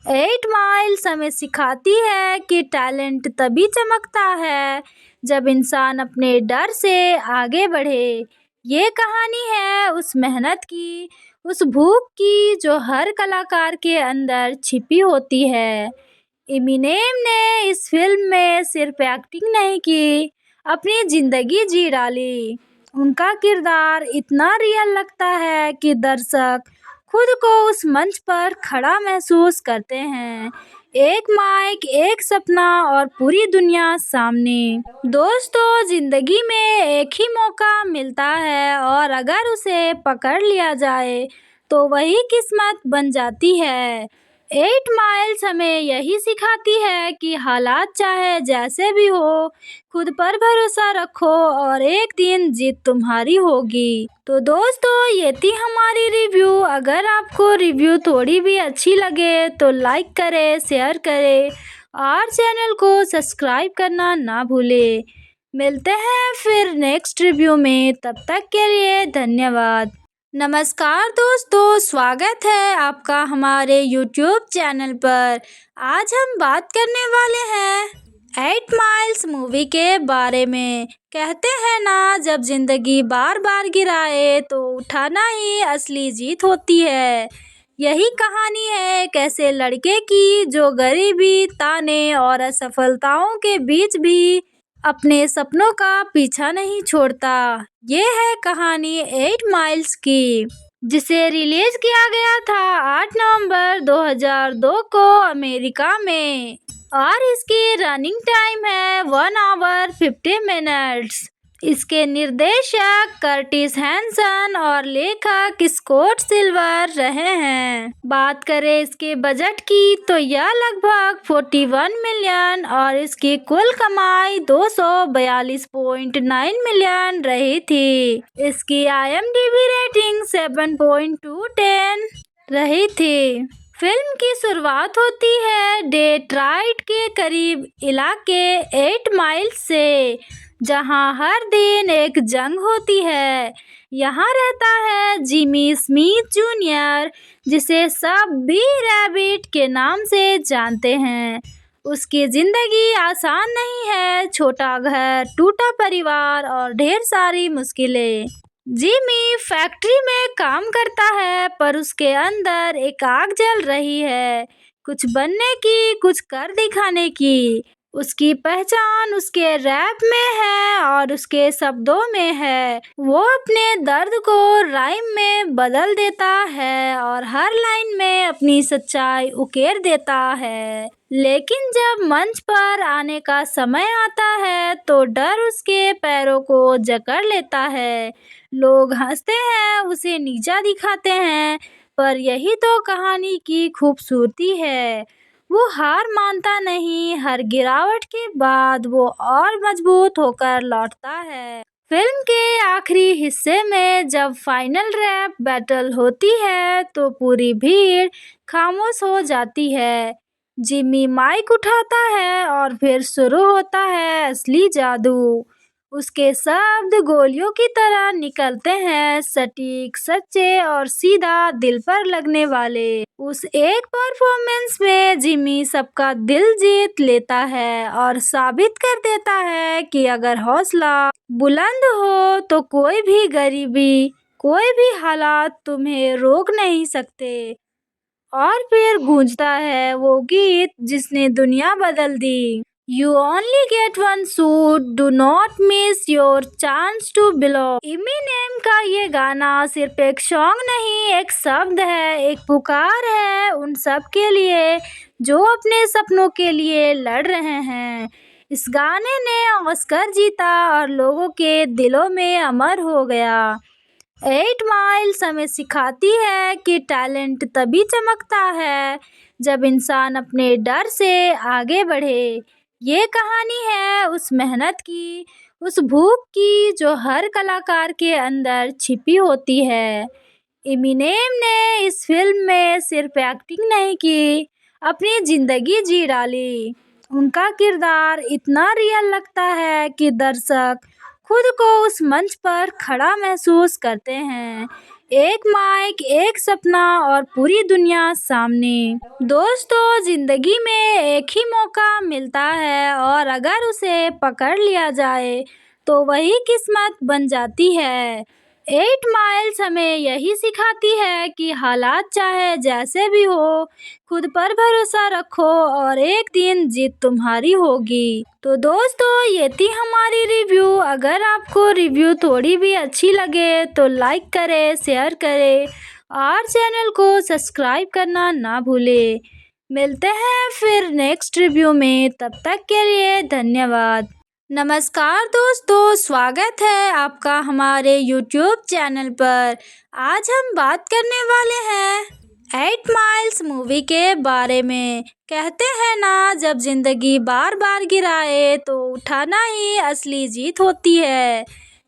8 माइल्स हमें सिखाती है कि टैलेंट तभी चमकता है जब इंसान अपने डर से आगे बढ़े। ये कहानी है उस मेहनत की, उस भूख की जो हर कलाकार के अंदर छिपी होती है। एमिनेम ने इस फिल्म में सिर्फ एक्टिंग नहीं की, अपनी जिंदगी जी डाली। उनका किरदार इतना रियल लगता है कि दर्शक खुद को उस मंच पर खड़ा महसूस करते हैं। एक माइक, एक सपना और पूरी दुनिया सामने। दोस्तों, जिंदगी में एक ही मौका मिलता है और अगर उसे पकड़ लिया जाए तो वही किस्मत बन जाती है। 8 माइल्स हमें यही सिखाती है कि हालात चाहे जैसे भी हो, खुद पर भरोसा रखो और एक दिन जीत तुम्हारी होगी। तो दोस्तों, ये थी हमारी रिव्यू। अगर आपको रिव्यू थोड़ी भी अच्छी लगे तो लाइक करें, शेयर करें और चैनल को सब्सक्राइब करना ना भूलें। मिलते हैं फिर नेक्स्ट रिव्यू में, तब तक के लिए धन्यवाद। नमस्कार दोस्तों, स्वागत है आपका हमारे YouTube चैनल पर। आज हम बात करने वाले हैं 8 माइल्स मूवी के बारे में। कहते हैं ना, जब जिंदगी बार बार गिराए तो उठाना ही असली जीत होती है। यही कहानी है एक ऐसे लड़के की जो गरीबी, ताने और असफलताओं के बीच भी अपने सपनों का पीछा नहीं छोड़ता। ये है कहानी 8 माइल्स की, जिसे रिलीज किया गया था 8 नवंबर 2002 को अमेरिका में और इसकी रनिंग टाइम है 1 आवर 50 मिनट्स। इसके निर्देशक कर्टिस हैंसन और लेखक स्कॉट सिल्वर रहे हैं। बात करें इसके बजट की तो यह लगभग 41 मिलियन और इसकी कुल कमाई 242.9 मिलियन रही थी। इसकी IMDb रेटिंग 7.2/10 रही थी। फिल्म की शुरुआत होती है डेट्रॉइट के करीब इलाके 8 माइल्स से, जहां हर दिन एक जंग होती है। यहाँ रहता है जिमी स्मिथ जूनियर, जिसे सब बी रैबिट के नाम से जानते हैं। उसकी जिंदगी आसान नहीं है, छोटा घर, टूटा परिवार और ढेर सारी मुश्किलें। जिमी फैक्ट्री में काम करता है, पर उसके अंदर एक आग जल रही है, कुछ बनने की, कुछ कर दिखाने की। उसकी पहचान उसके रैप में है और उसके शब्दों में है। वो अपने दर्द को राइम में बदल देता है और हर लाइन में अपनी सच्चाई उकेर देता है। लेकिन जब मंच पर आने का समय आता है तो डर उसके पैरों को जकड़ लेता है। लोग हंसते हैं, उसे नीचा दिखाते हैं, पर यही तो कहानी की खूबसूरती है। वो हार मानता नहीं, हर गिरावट के बाद वो और मजबूत होकर लौटता है। फिल्म के आखिरी हिस्से में जब फाइनल रैप बैटल होती है तो पूरी भीड़ खामोश हो जाती है। जिमी माइक उठाता है और फिर शुरू होता है असली जादू। उसके शब्द गोलियों की तरह निकलते हैं, सटीक, सच्चे और सीधा दिल पर लगने वाले। उस एक परफॉर्मेंस में जिमी सबका दिल जीत लेता है और साबित कर देता है कि अगर हौसला बुलंद हो तो कोई भी गरीबी, कोई भी हालात तुम्हें रोक नहीं सकते। और फिर गूंजता है वो गीत जिसने दुनिया बदल दी। You only get one shoot, do not miss your chance to belong. Eminem का ये गाना सिर्फ एक सॉन्ग नहीं, एक शब्द है, एक पुकार है उन सब के लिए जो अपने सपनों के लिए लड़ रहे हैं। इस गाने ने ऑस्कर जीता और लोगों के दिलों में अमर हो गया। 8 माइल्स हमें सिखाती है कि टैलेंट तभी चमकता है जब इंसान अपने डर से आगे बढ़े। ये कहानी है उस मेहनत की, उस भूख की जो हर कलाकार के अंदर छिपी होती है। एमिनेम ने इस फिल्म में सिर्फ एक्टिंग नहीं की, अपनी जिंदगी जी डाली। उनका किरदार इतना रियल लगता है कि दर्शक खुद को उस मंच पर खड़ा महसूस करते हैं। एक माइक, एक सपना और पूरी दुनिया सामने। दोस्तों, जिंदगी में एक ही मौका मिलता है और अगर उसे पकड़ लिया जाए तो वही किस्मत बन जाती है। 8 माइल्स हमें यही सिखाती है कि हालात चाहे जैसे भी हो, खुद पर भरोसा रखो और एक दिन जीत तुम्हारी होगी। तो दोस्तों, ये थी हमारी रिव्यू। अगर आपको रिव्यू थोड़ी भी अच्छी लगे तो लाइक करें, शेयर करें और चैनल को सब्सक्राइब करना ना भूलें। मिलते हैं फिर नेक्स्ट रिव्यू में, तब तक के लिए धन्यवाद। नमस्कार दोस्तों, स्वागत है आपका हमारे YouTube चैनल पर। आज हम बात करने वाले हैं 8 माइल्स मूवी के बारे में। कहते हैं ना, जब जिंदगी बार बार गिराए तो उठाना ही असली जीत होती है।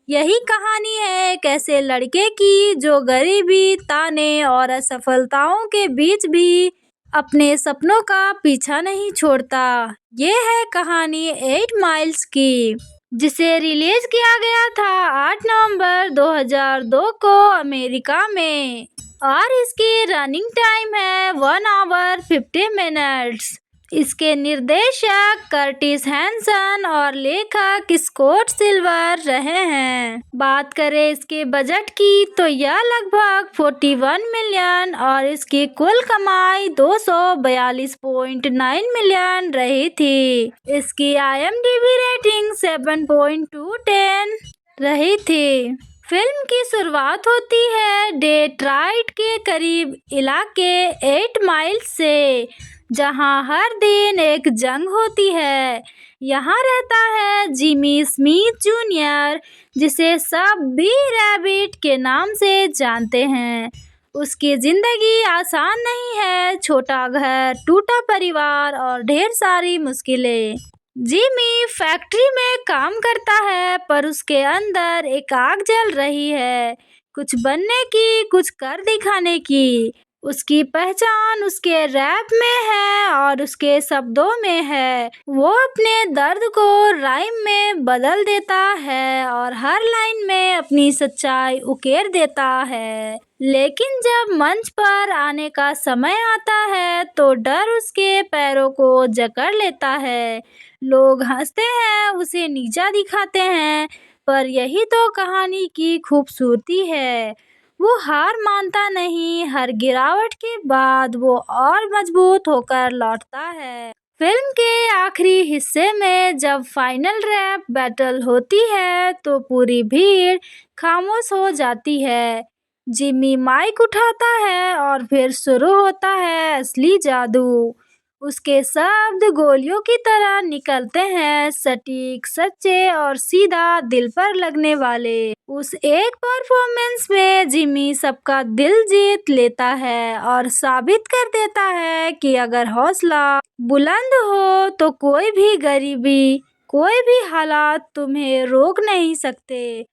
यही कहानी है एक ऐसे लड़के की जो गरीबी, ताने और असफलताओं के बीच भी अपने सपनों का पीछा नहीं छोड़ता। ये है कहानी 8 माइल्स की, जिसे रिलीज किया गया था 8 नवंबर 2002 को अमेरिका में और इसकी रनिंग टाइम है 1 आवर 50 मिनट्स। इसके निर्देशक कर्टिस हैंसन और लेखक स्कॉट सिल्वर रहे हैं। बात करें इसके बजट की तो यह लगभग 41 मिलियन और इसकी कुल कमाई 242.9 मिलियन रही थी। इसकी IMDb रेटिंग 7.2/10 रही थी। फिल्म की शुरुआत होती है डेट्रॉइट के करीब इलाके 8 माइल्स से, जहां हर दिन एक जंग होती है। यहाँ रहता है जिमी स्मिथ जूनियर, जिसे सब बी रैबिट के नाम से जानते हैं। उसकी जिंदगी आसान नहीं है, छोटा घर, टूटा परिवार और ढेर सारी मुश्किलें। जिमी फैक्ट्री में काम करता है, पर उसके अंदर एक आग जल रही है, कुछ बनने की, कुछ कर दिखाने की। उसकी पहचान उसके रैप में है और उसके शब्दों में है। वो अपने दर्द को राइम में बदल देता है और हर लाइन में अपनी सच्चाई उकेर देता है। लेकिन जब मंच पर आने का समय आता है तो डर उसके पैरों को जकड़ लेता है। लोग हंसते हैं, उसे नीचा दिखाते हैं, पर यही तो कहानी की खूबसूरती है। वो हार मानता नहीं, हर गिरावट के बाद वो और मजबूत होकर लौटता है। फिल्म के आखिरी हिस्से में जब फाइनल रैप बैटल होती है तो पूरी भीड़ खामोश हो जाती है। जिमी माइक उठाता है और फिर शुरू होता है असली जादू। उसके शब्द गोलियों की तरह निकलते हैं, सटीक, सच्चे और सीधा दिल पर लगने वाले। उस एक परफॉर्मेंस में जिमी सबका दिल जीत लेता है और साबित कर देता है कि अगर हौसला बुलंद हो तो कोई भी गरीबी, कोई भी हालात तुम्हें रोक नहीं सकते।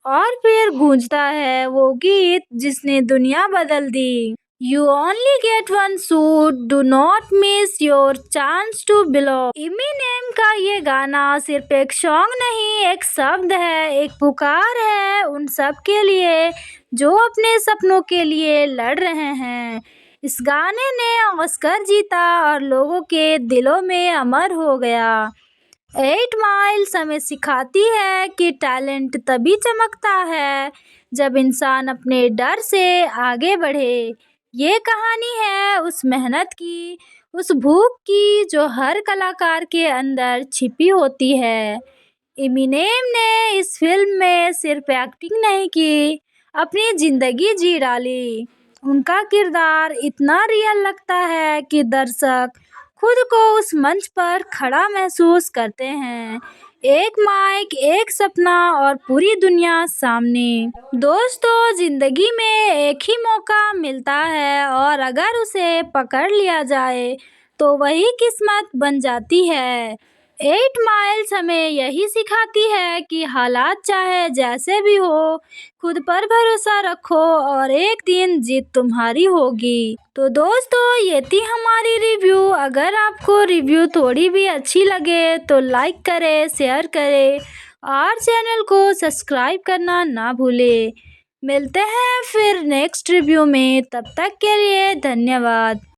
और फिर गूंजता है वो गीत जिसने दुनिया बदल दी। You only get one shot, do not miss your chance to belong। Eminem का ये गाना सिर्फ एक सॉन्ग नहीं, एक शब्द है, एक पुकार है उन सब के लिए जो अपने सपनों के लिए लड़ रहे हैं। इस गाने ने ऑस्कर जीता और लोगों के दिलों में अमर हो गया। 8 माइल्स हमें सिखाती है कि टैलेंट तभी चमकता है जब इंसान अपने डर से आगे बढ़े। ये कहानी है उस मेहनत की, उस भूख की जो हर कलाकार के अंदर छिपी होती है। एमिनेम ने इस फिल्म में सिर्फ एक्टिंग नहीं की, अपनी जिंदगी जी डाली। उनका किरदार इतना रियल लगता है कि दर्शक खुद को उस मंच पर खड़ा महसूस करते हैं। एक माइक, एक सपना और पूरी दुनिया सामने। दोस्तों, जिंदगी में एक ही मौका मिलता है और अगर उसे पकड़ लिया जाए तो वही किस्मत बन जाती है। 8 माइल्स हमें यही सिखाती है कि हालात चाहे जैसे भी हो, खुद पर भरोसा रखो और एक दिन जीत तुम्हारी होगी। तो दोस्तों, ये थी हमारी रिव्यू। अगर आपको रिव्यू थोड़ी भी अच्छी लगे तो लाइक करें, शेयर करें और चैनल को सब्सक्राइब करना ना भूलें। मिलते हैं फिर नेक्स्ट रिव्यू में, तब तक के लिए धन्यवाद।